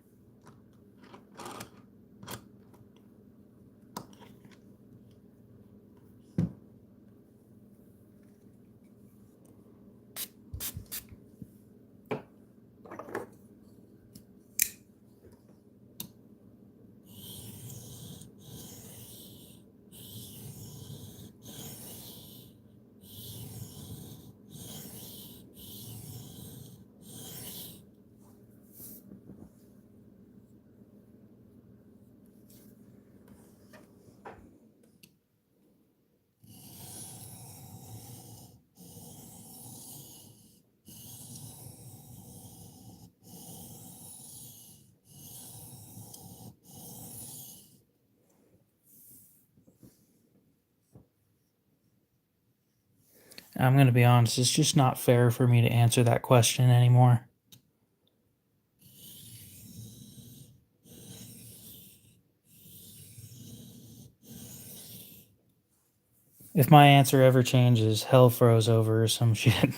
I'm going to be honest, it's just not fair for me to answer that question anymore. If my answer ever changes, hell froze over or some shit.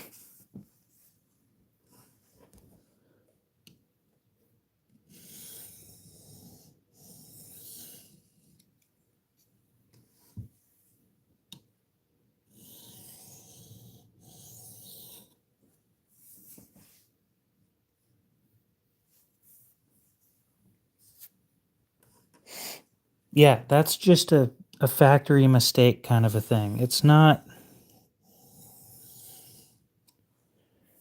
Yeah, that's just a factory mistake kind of a thing. It's not.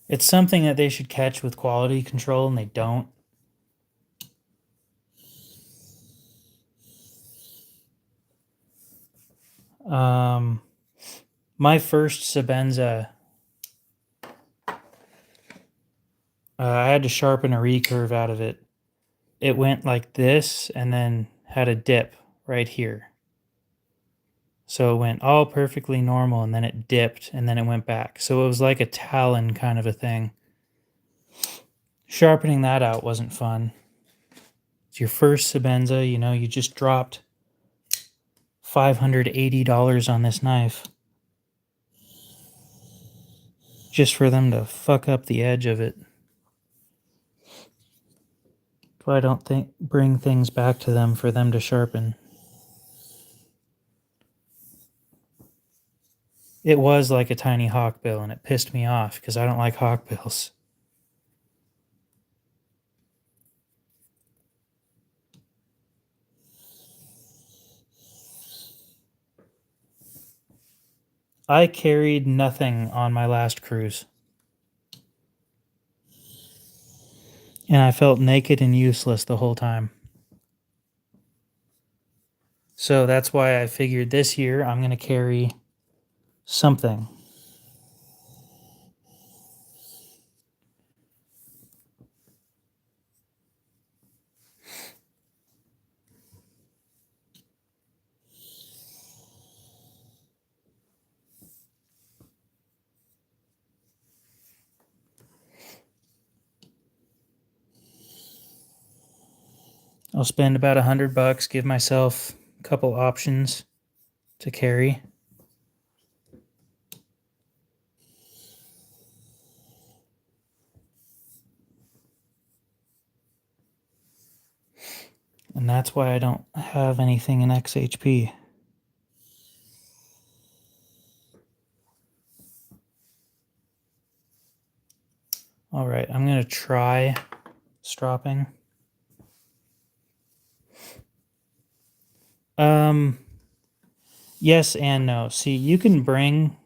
It's something that they should catch with quality control, and they don't. My first Sebenza, I had to sharpen a recurve out of it. It went like this and then had a dip right here. So it went all perfectly normal and then it dipped and then it went back. So it was like a talon kind of a thing. Sharpening that out wasn't fun. It's your first Sebenza, you know, you just dropped $580 on this knife. Just for them to fuck up the edge of it. So I don't bring things back to them for them to sharpen. It was like a tiny hawkbill and it pissed me off because I don't like hawkbills. I carried nothing on my last cruise. And I felt naked and useless the whole time. So that's why I figured this year I'm going to carry something. I'll spend about $100, give myself a couple options to carry. And that's why I don't have anything in XHP. All right, I'm going to try stropping. Yes and no. See, you can bring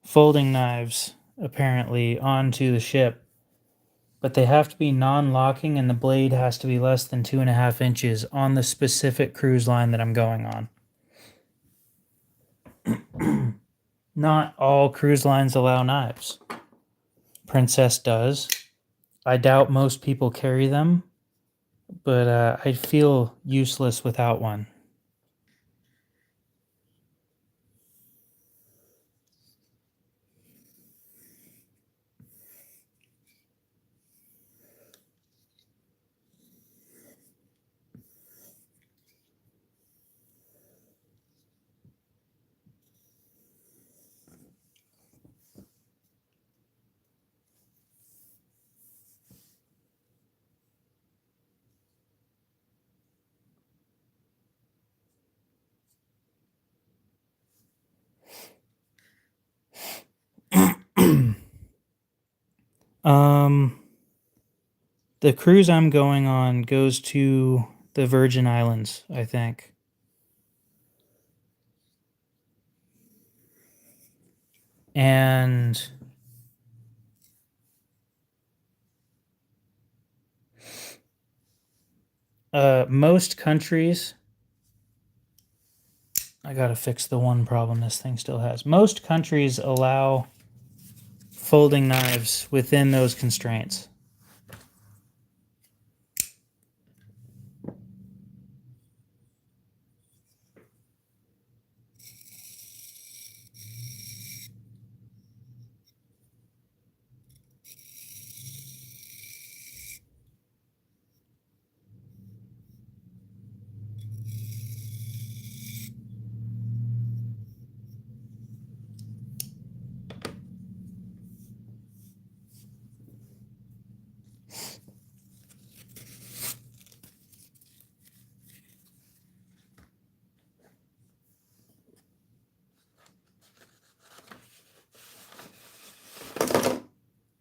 folding knives, apparently, onto the ship, but they have to be non-locking and the blade has to be less than 2.5 inches on the specific cruise line that I'm going on. Not all cruise lines allow knives. Princess does. I doubt most people carry them, but I feel useless without one. The cruise I'm going on goes to the Virgin Islands, I think. And most countries, I gotta fix the one problem this thing still has. Most countries allow folding knives within those constraints.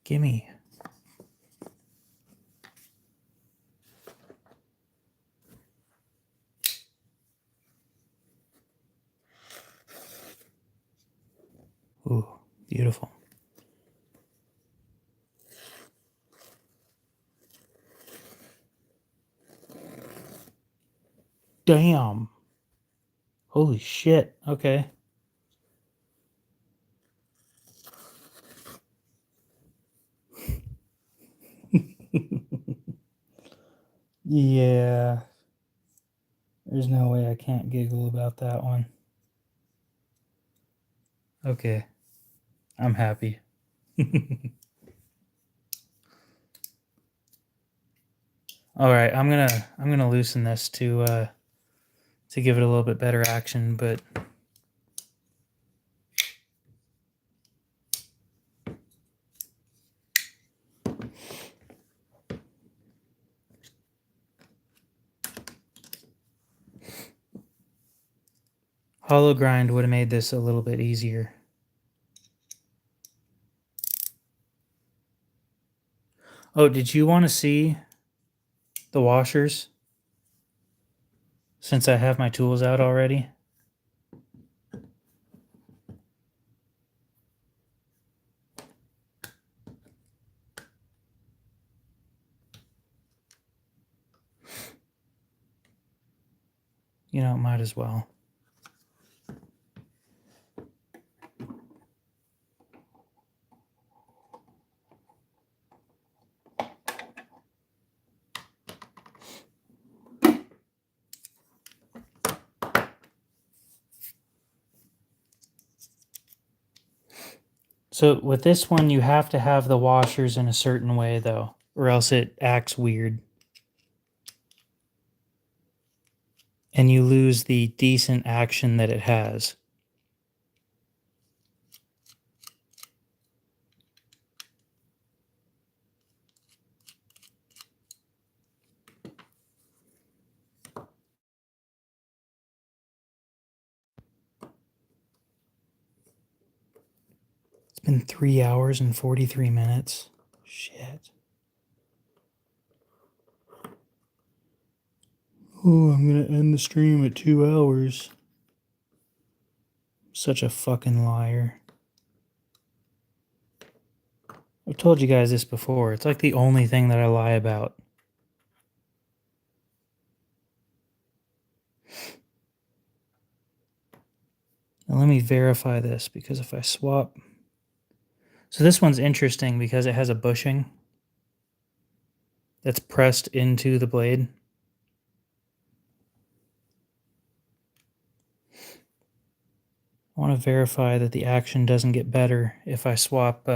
Gimme. Ooh, beautiful. Damn. Holy shit. Okay. Yeah. There's no way I can't giggle about that one. Okay. I'm happy. All right, I'm gonna loosen this to give it a little bit better action, but hollow grind would have made this a little bit easier. Oh, did you want to see the washers? Since I have my tools out already. You know, might as well. So with this one, you have to have the washers in a certain way, though, or else it acts weird. And you lose the decent action that it has. It's been 3 hours and 43 minutes. Shit. Oh, I'm gonna end the stream at 2 hours. Such a fucking liar. I've told you guys this before. It's like the only thing that I lie about. Now let me verify this, because if I swap... So this one's interesting because it has a bushing that's pressed into the blade. I want to verify that the action doesn't get better if I swap...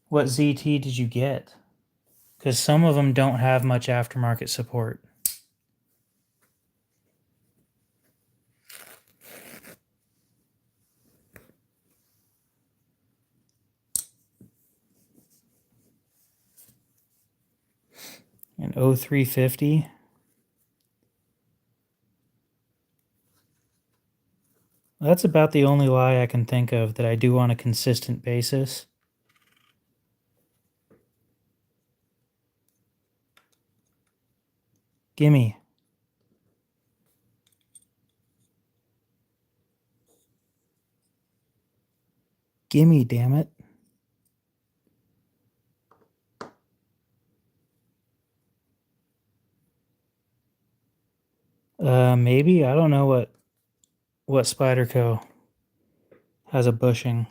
What ZT did you get? Because some of them don't have much aftermarket support. An 0350. That's about the only lie I can think of that I do on a consistent basis. Gimme. Gimme, damn it. Maybe. I don't know what Spyderco has a bushing.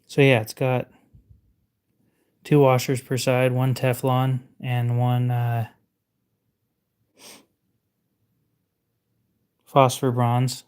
So yeah, it's got 2 washers per side, one Teflon and one phosphor bronze.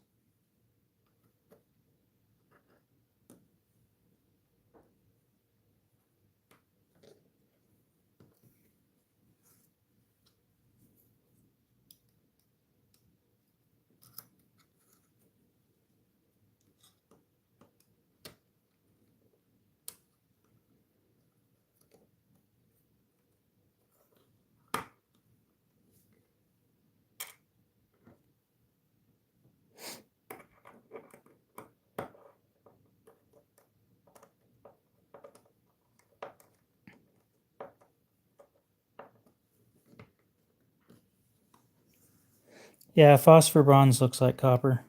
Yeah, phosphor bronze looks like copper.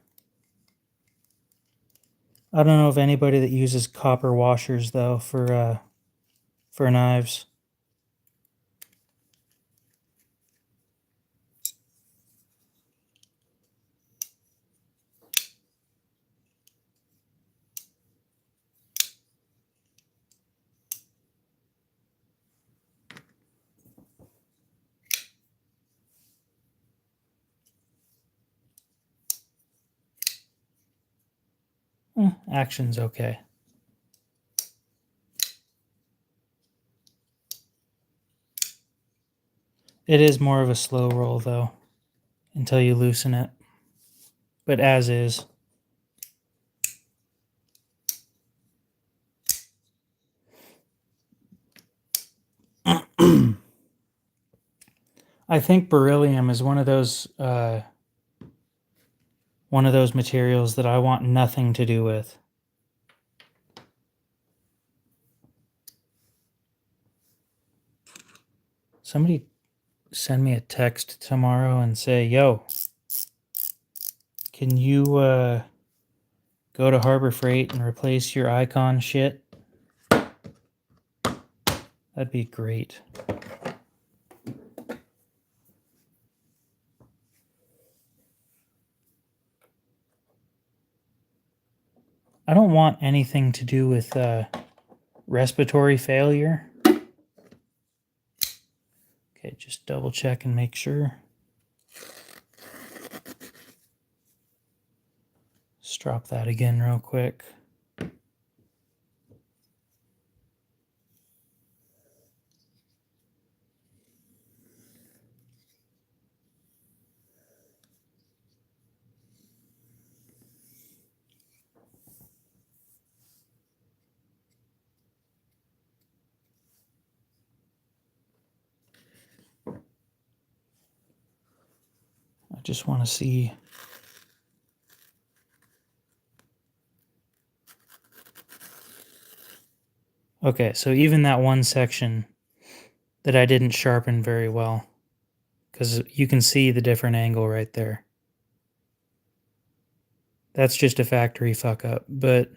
I don't know of anybody that uses copper washers though for knives. Action's okay. It is more of a slow roll though, until you loosen it. But as is. I think beryllium is one of those materials that I want nothing to do with. Somebody send me a text tomorrow and say, yo, can you go to Harbor Freight and replace your icon shit? That'd be great. I don't want anything to do with respiratory failure. Okay, just double check and make sure. Let's drop that again real quick. I just want to see. Okay, so even that one section that I didn't sharpen very well, because you can see the different angle right there. That's just a factory fuck up, but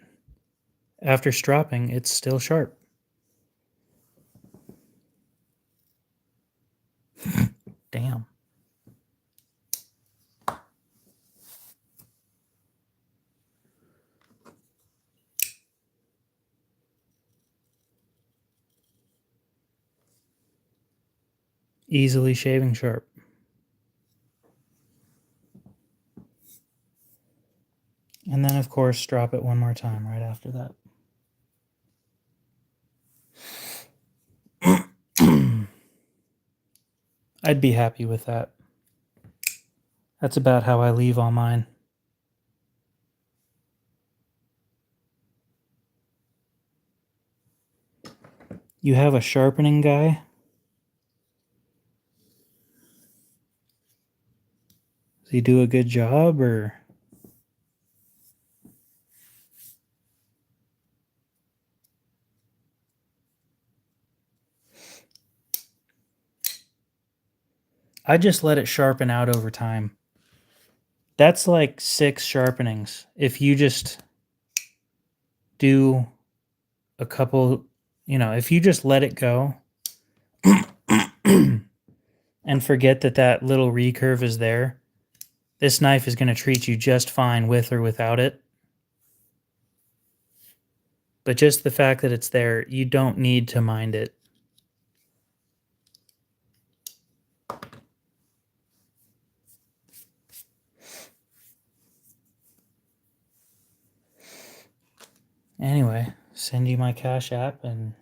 after stropping, it's still sharp. Damn. Easily shaving sharp. And then, of course, drop it one more time right after that. I'd be happy with that. That's about how I leave all mine. You have a sharpening guy? Does he do a good job, or? I just let it sharpen out over time. That's like 6 sharpenings. If you just do a couple, if you just let it go and forget that little recurve is there, this knife is going to treat you just fine with or without it. But just the fact that it's there, you don't need to mind it. Anyway, send you my Cash App and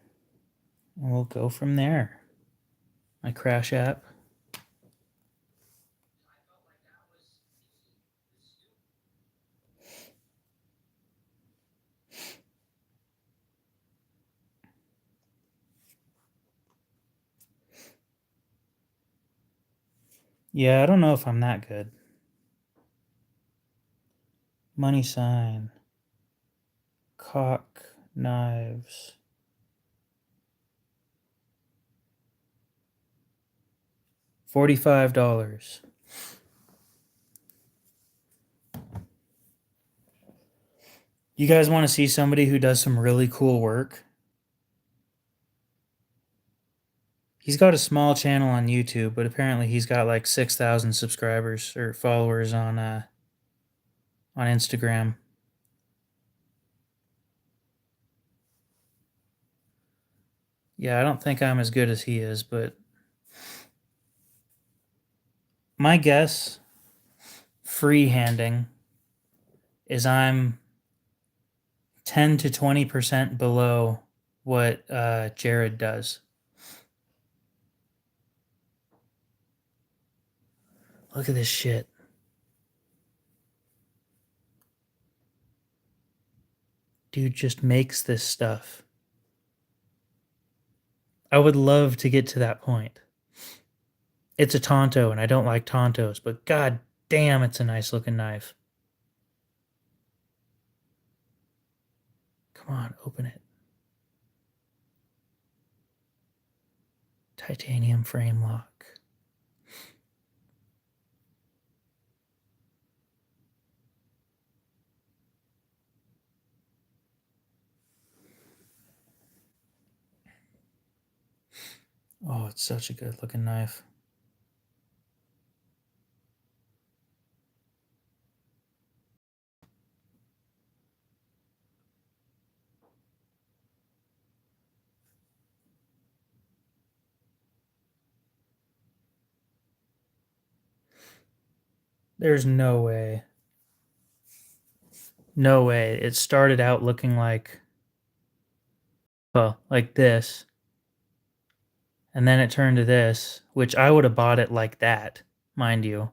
we'll go from there. My Crash App. Yeah, I don't know if I'm that good. Money sign. Cock knives. $45. You guys want to see somebody who does some really cool work? He's got a small channel on YouTube, but apparently he's got like 6,000 subscribers or followers on Instagram. Yeah, I don't think I'm as good as he is, but my guess, freehanding, is I'm 10 to 20% below what Jared does. Look at this shit. Dude just makes this stuff. I would love to get to that point. It's a Tonto, and I don't like Tontos, but god damn, it's a nice looking knife. Come on, open it. Titanium frame lock. Oh, it's such a good looking knife. There's no way. No way. It started out looking like, well, like this. And then it turned to this, which I would have bought it like that, mind you.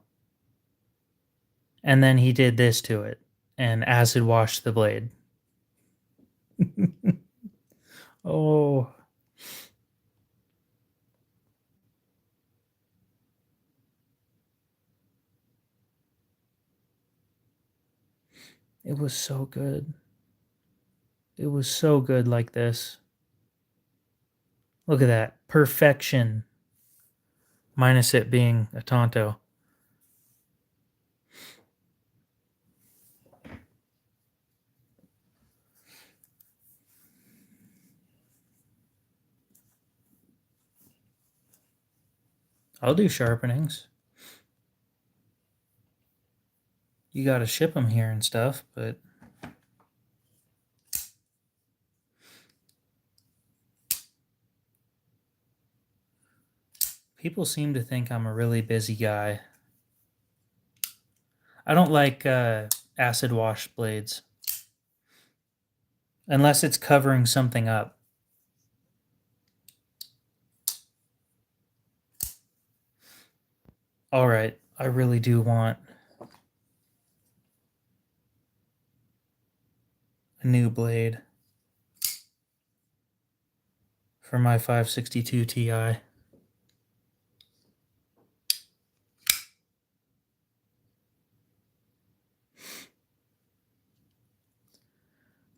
And then he did this to it and acid washed the blade. Oh. It was so good. It was so good like this. Look at that. Perfection. Minus it being a Tonto. I'll do sharpenings. You gotta ship them here and stuff, but people seem to think I'm a really busy guy. I don't like acid wash blades. Unless it's covering something up. Alright, I really do want a new blade for my 562 Ti.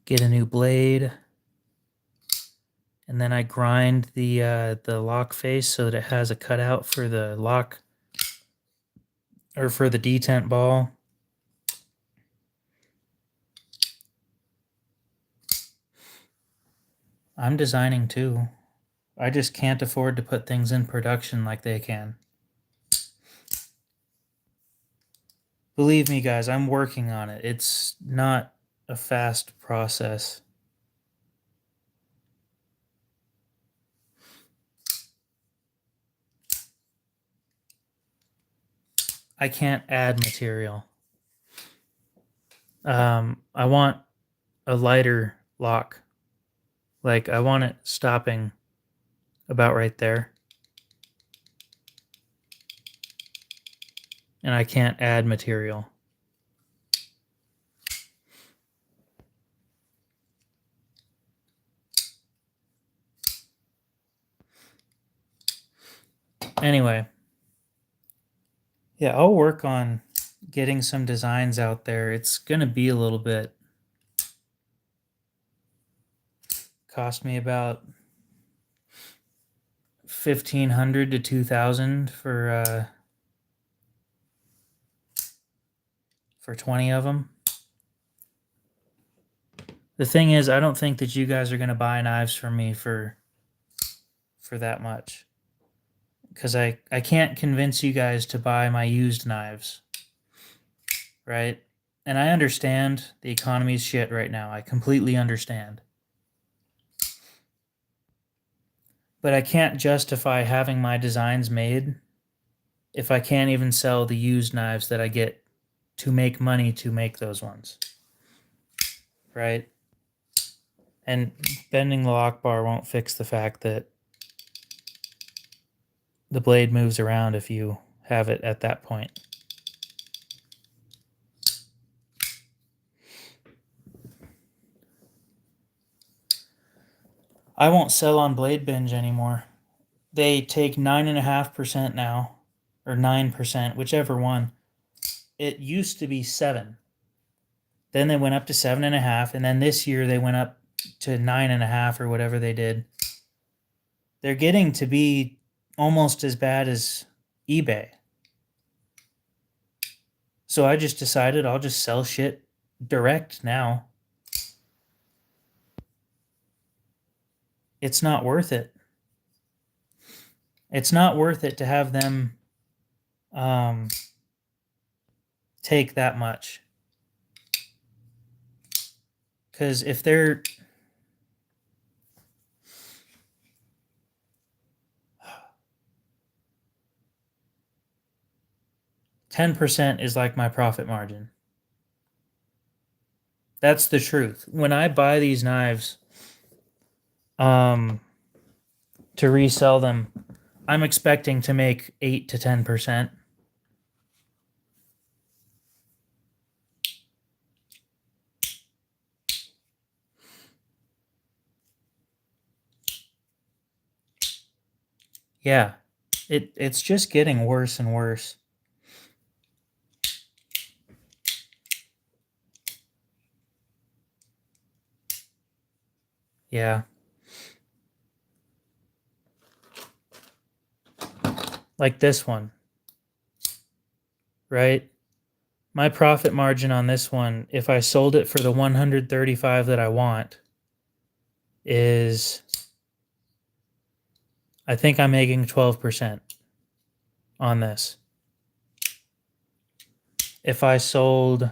Get a new blade, and then I grind the lock face so that it has a cutout for the lock, or for the detent ball. I'm designing too. I just can't afford to put things in production like they can. Believe me, guys, I'm working on it. It's not a fast process. I can't add material. I want a lighter lock. Like, I want it stopping about right there. And I can't add material. Anyway. Yeah, I'll work on getting some designs out there. It's gonna be a little bit. Cost me about 1,500 to 2,000 for 20 of them. The thing is, I don't think that you guys are going to buy knives from me for that much. Because I can't convince you guys to buy my used knives. Right? And I understand the economy's shit right now. I completely understand. But I can't justify having my designs made if I can't even sell the used knives that I get to make money to make those ones. Right? And bending the lock bar won't fix the fact that the blade moves around if you have it at that point. I won't sell on Blade Binge anymore. They take 9.5% now, or 9%, whichever one. It used to be 7. Then they went up to 7.5, and then this year they went up to 9.5 or whatever they did. They're getting to be almost as bad as eBay. So I just decided I'll just sell shit direct now. It's not worth it. It's not worth it to have them take that much. Because if they're 10% is like my profit margin. That's the truth. When I buy these knives to resell them, I'm expecting to make 8 to 10%. Yeah. It's just getting worse and worse. Yeah. Like this one. Right? My profit margin on this one, if I sold it for the 135 that I want, is I think I'm making 12% on this. If I sold,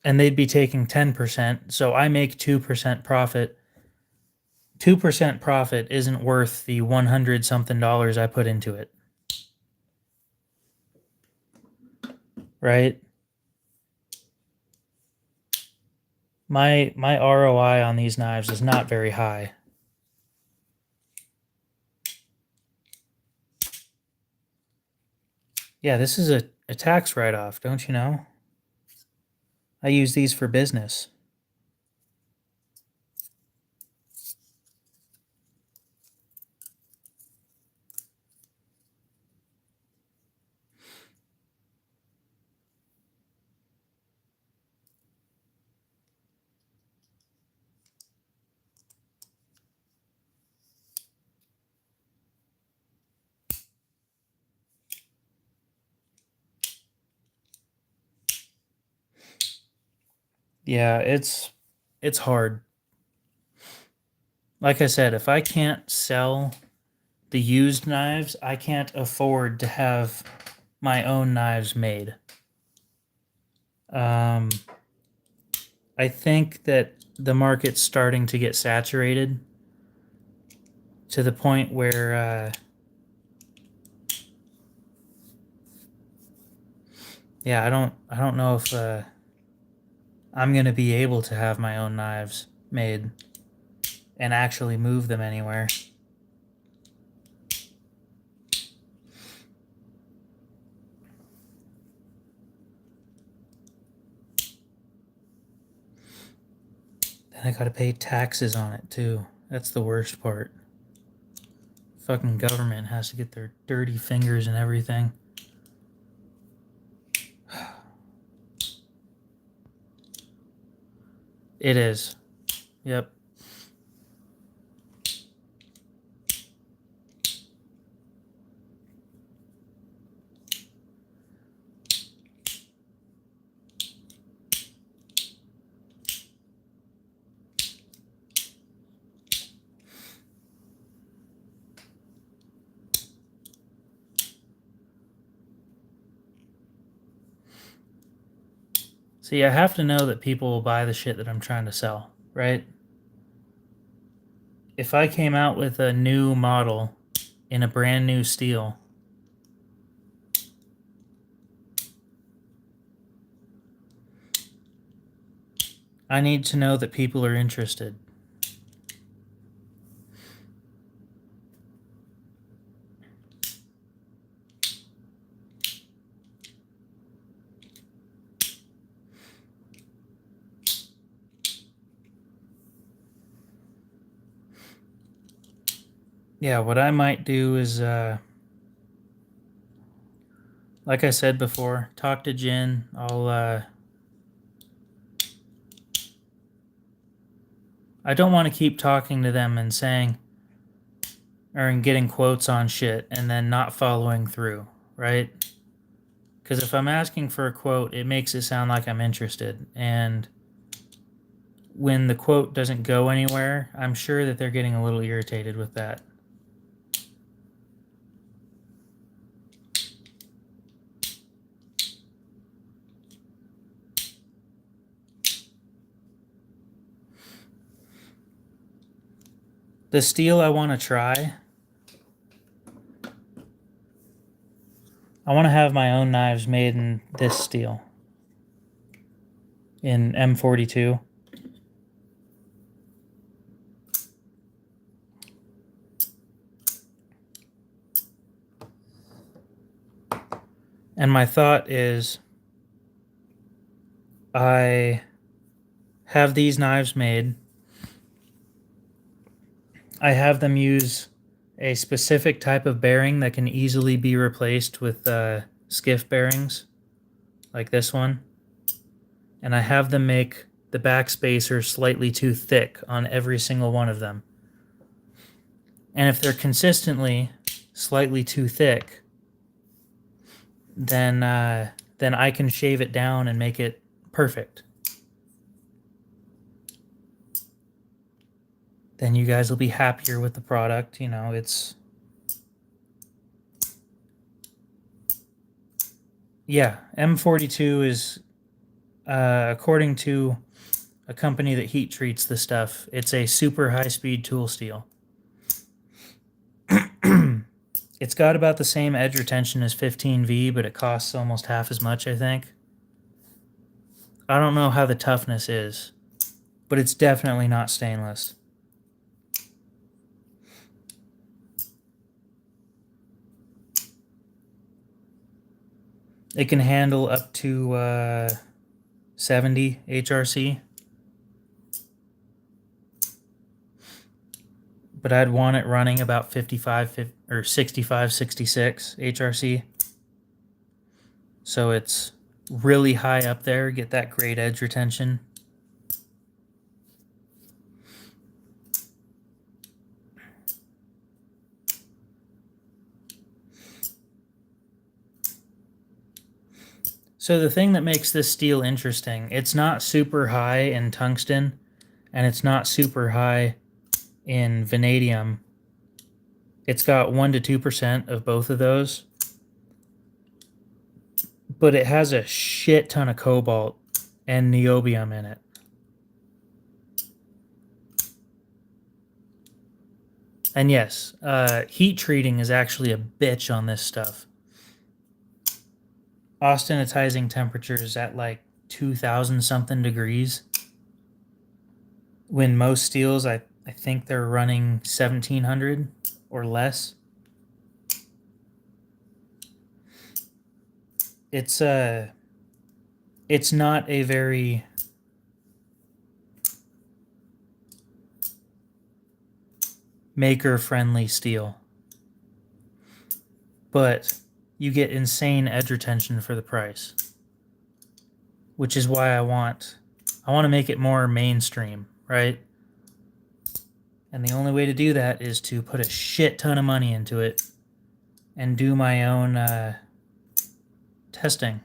and they'd be taking 10%, so I make 2% profit. 2% profit isn't worth the 100 something dollars I put into it. Right? My ROI on these knives is not very high. Yeah, this is a tax write-off, don't you know? I use these for business. Yeah, it's hard. Like I said, if I can't sell the used knives, I can't afford to have my own knives made. I think that the market's starting to get saturated to the point where, yeah, I don't know if I'm gonna be able to have my own knives made and actually move them anywhere. Then I gotta pay taxes on it too. That's the worst part. Fucking government has to get their dirty fingers and everything. It is. Yep. See, I have to know that people will buy the shit that I'm trying to sell, right? If I came out with a new model in a brand new steel, I need to know that people are interested. Yeah, what I might do is, like I said before, talk to Jen. I don't want to keep talking to them and saying, or getting quotes on shit and then not following through, right? Because if I'm asking for a quote, it makes it sound like I'm interested. And when the quote doesn't go anywhere, I'm sure that they're getting a little irritated with that. The steel I want to try, I want to have my own knives made in this steel, in M42. And my thought is, I have these knives made. I have them use a specific type of bearing that can easily be replaced with skiff bearings, like this one. And I have them make the back spacer slightly too thick on every single one of them. And if they're consistently slightly too thick, then I can shave it down and make it perfect. Then you guys will be happier with the product. You know, it's... Yeah, M42 is, according to a company that heat treats the stuff, it's a super high-speed tool steel. It's got about the same edge retention as 15V, but it costs almost half as much, I think. I don't know how the toughness is, but it's definitely not stainless. It can handle up to 70 HRC. But I'd want it running about 55 or 65, 66 HRC. So it's really high up there, get that great edge retention. So the thing that makes this steel interesting, it's not super high in tungsten, and it's not super high in vanadium. It's got 1 to 2% of both of those. But it has a shit ton of cobalt and niobium in it. And yes, heat treating is actually a bitch on this stuff. Austenitizing temperatures at like 2,000 something degrees. When most steels, I think they're running 1,700 or less. It's not a very maker-friendly steel, but you get insane edge retention for the price, which is why I want to make it more mainstream, right? And the only way to do that is to put a shit ton of money into it and do my own testing.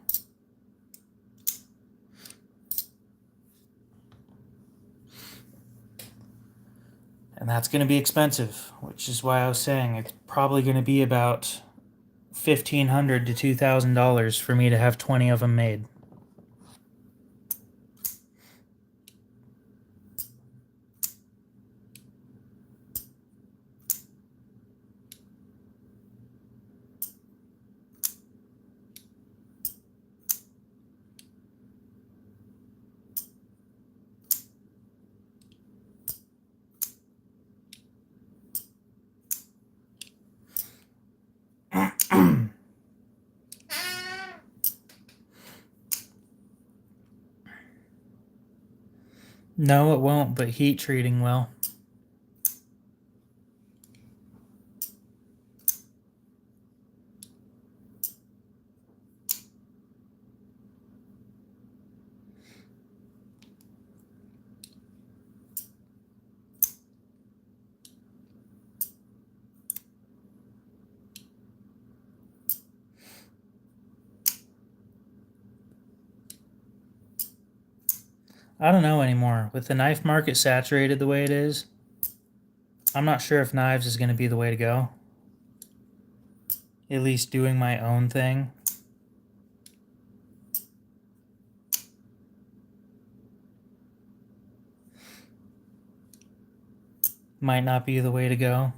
And that's going to be expensive, which is why I was saying it's probably going to be about $1,500 to $2,000 for me to have 20 of them made. No, it won't, but heat treating will. I don't know anymore. With the knife market saturated the way it is, I'm not sure if knives is going to be the way to go. At least doing my own thing. Might not be the way to go.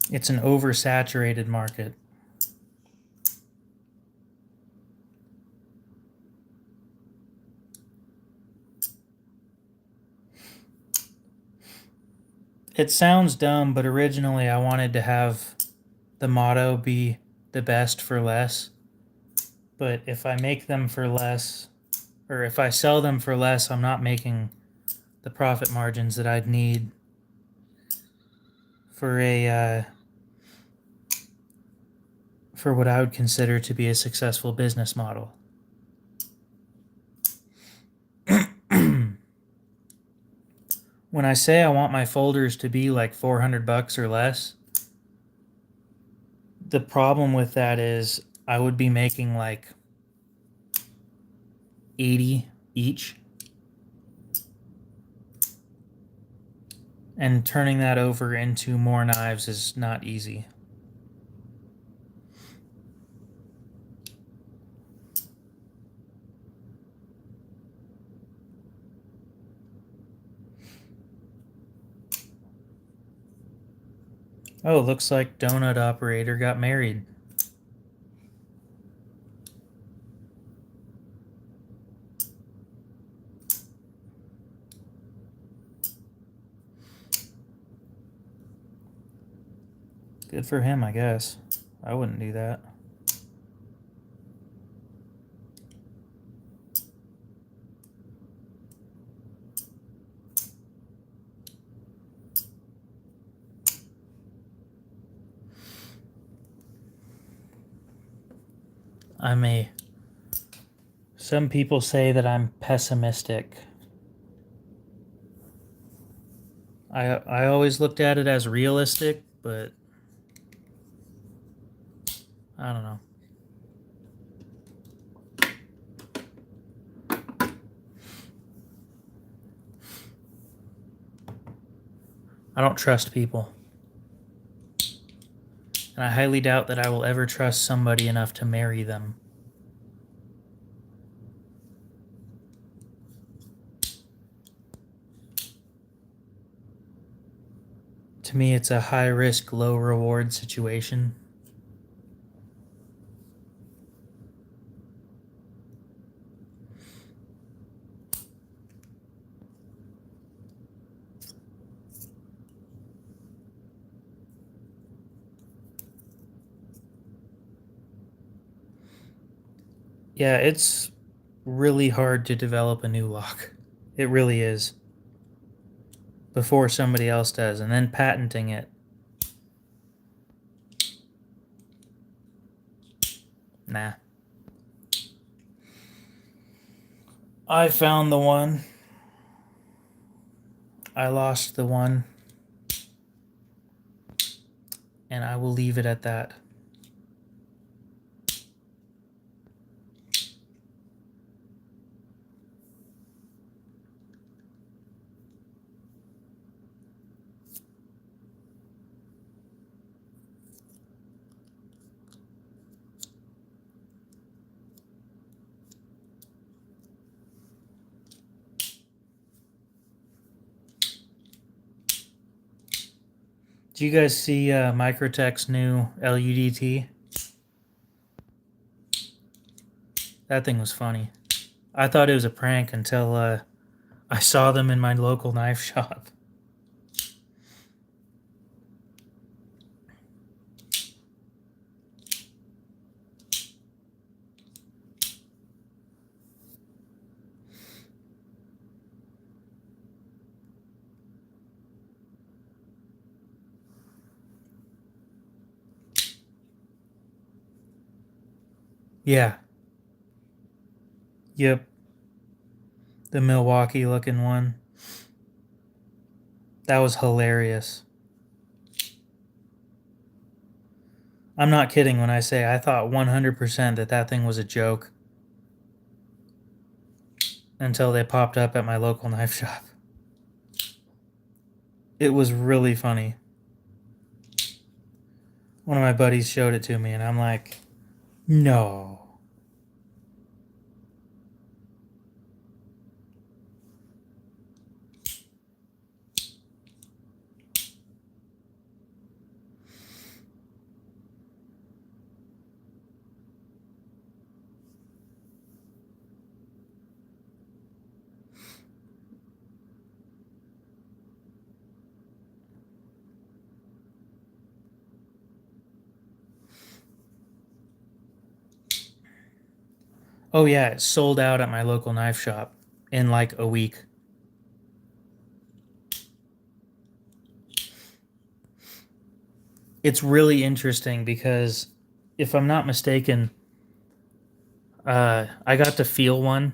It's an oversaturated market. It sounds dumb, but originally I wanted to have the motto be the best for less. But if I make them for less, or if I sell them for less, I'm not making the profit margins that I'd need for for what I would consider to be a successful business model. When I say I want my folders to be like $400 or less, the problem with that is I would be making like 80 each. And turning that over into more knives is not easy. Oh, looks like Donut Operator got married. Good for him, I guess. I wouldn't do that. Some people say that I'm pessimistic. I always looked at it as realistic, but I don't know. I don't trust people. And I highly doubt that I will ever trust somebody enough to marry them. To me, it's a high risk, low reward situation. Yeah, it's really hard to develop a new lock. It really is. Before somebody else does, and then patenting it. Nah. I found the one. I lost the one. And I will leave it at that. Do you guys see Microtech's new LUDT? That thing was funny. I thought it was a prank until I saw them in my local knife shop. Yeah. Yep. The Milwaukee looking one. That was hilarious. I'm not kidding when I say I thought 100% that that thing was a joke until they popped up at my local knife shop. It was really funny. One of my buddies showed it to me, and I'm like, no. Oh, yeah, it sold out at my local knife shop in like a week. It's really interesting because if I'm not mistaken, I got to feel one.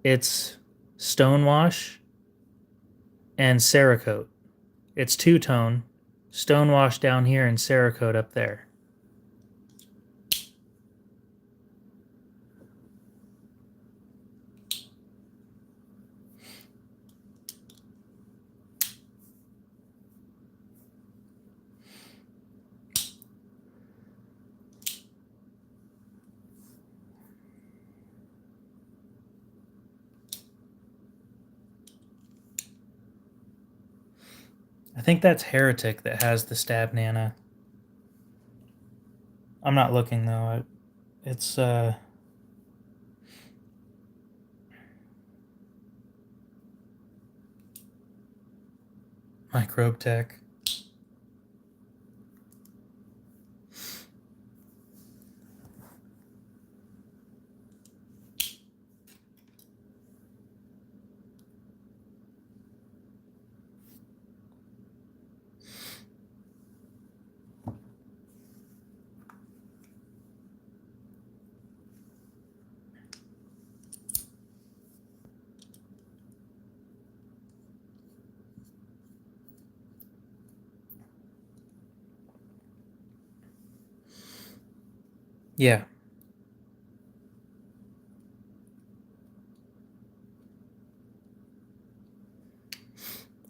It's Stonewash and Cerakote. It's two-tone. Stonewash down here and Cerakote up there. I think that's Heretic that has the Stab Nana. I'm not looking though. It's Microbe Tech. Yeah.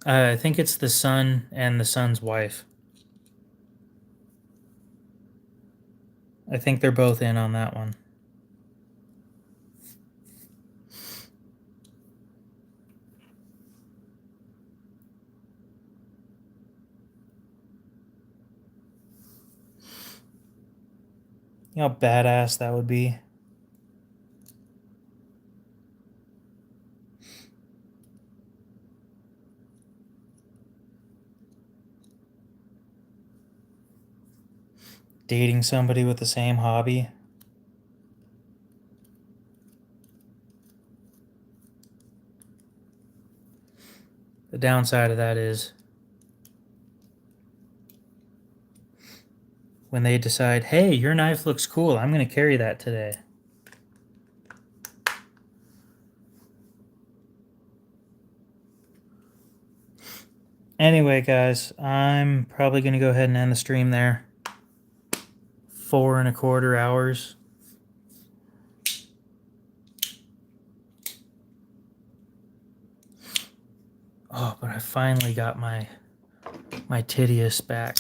I think it's the son and the son's wife. I think they're both in on that one. You know how badass that would be? Dating somebody with the same hobby. The downside of that is when they decide, hey, your knife looks cool, I'm going to carry that today. Anyway, guys, I'm probably going to go ahead and end the stream there. 4.25 hours. Oh, but I finally got my Titius back.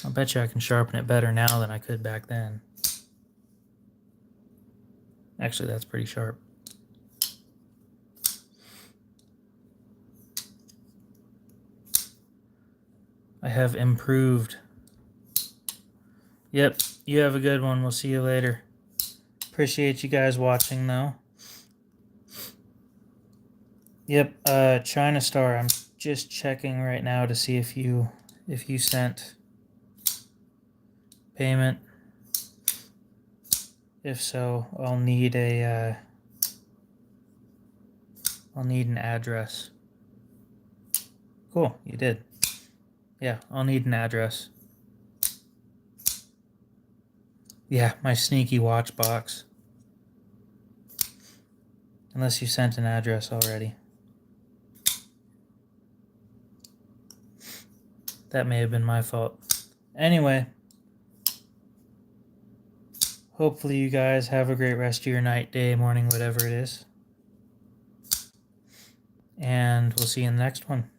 I'll bet you I can sharpen it better now than I could back then. Actually, that's pretty sharp. I have improved Yep, you have a good one. We'll see you later. Appreciate you guys watching, though. Yep, China Star, I'm just checking right now to see if you sent payment. If so, I'll need an address. Cool, you did. Yeah, I'll need an address. Yeah, my sneaky watch box. Unless you sent an address already. That may have been my fault. Anyway, hopefully you guys have a great rest of your night, day, morning, whatever it is. And we'll see you in the next one.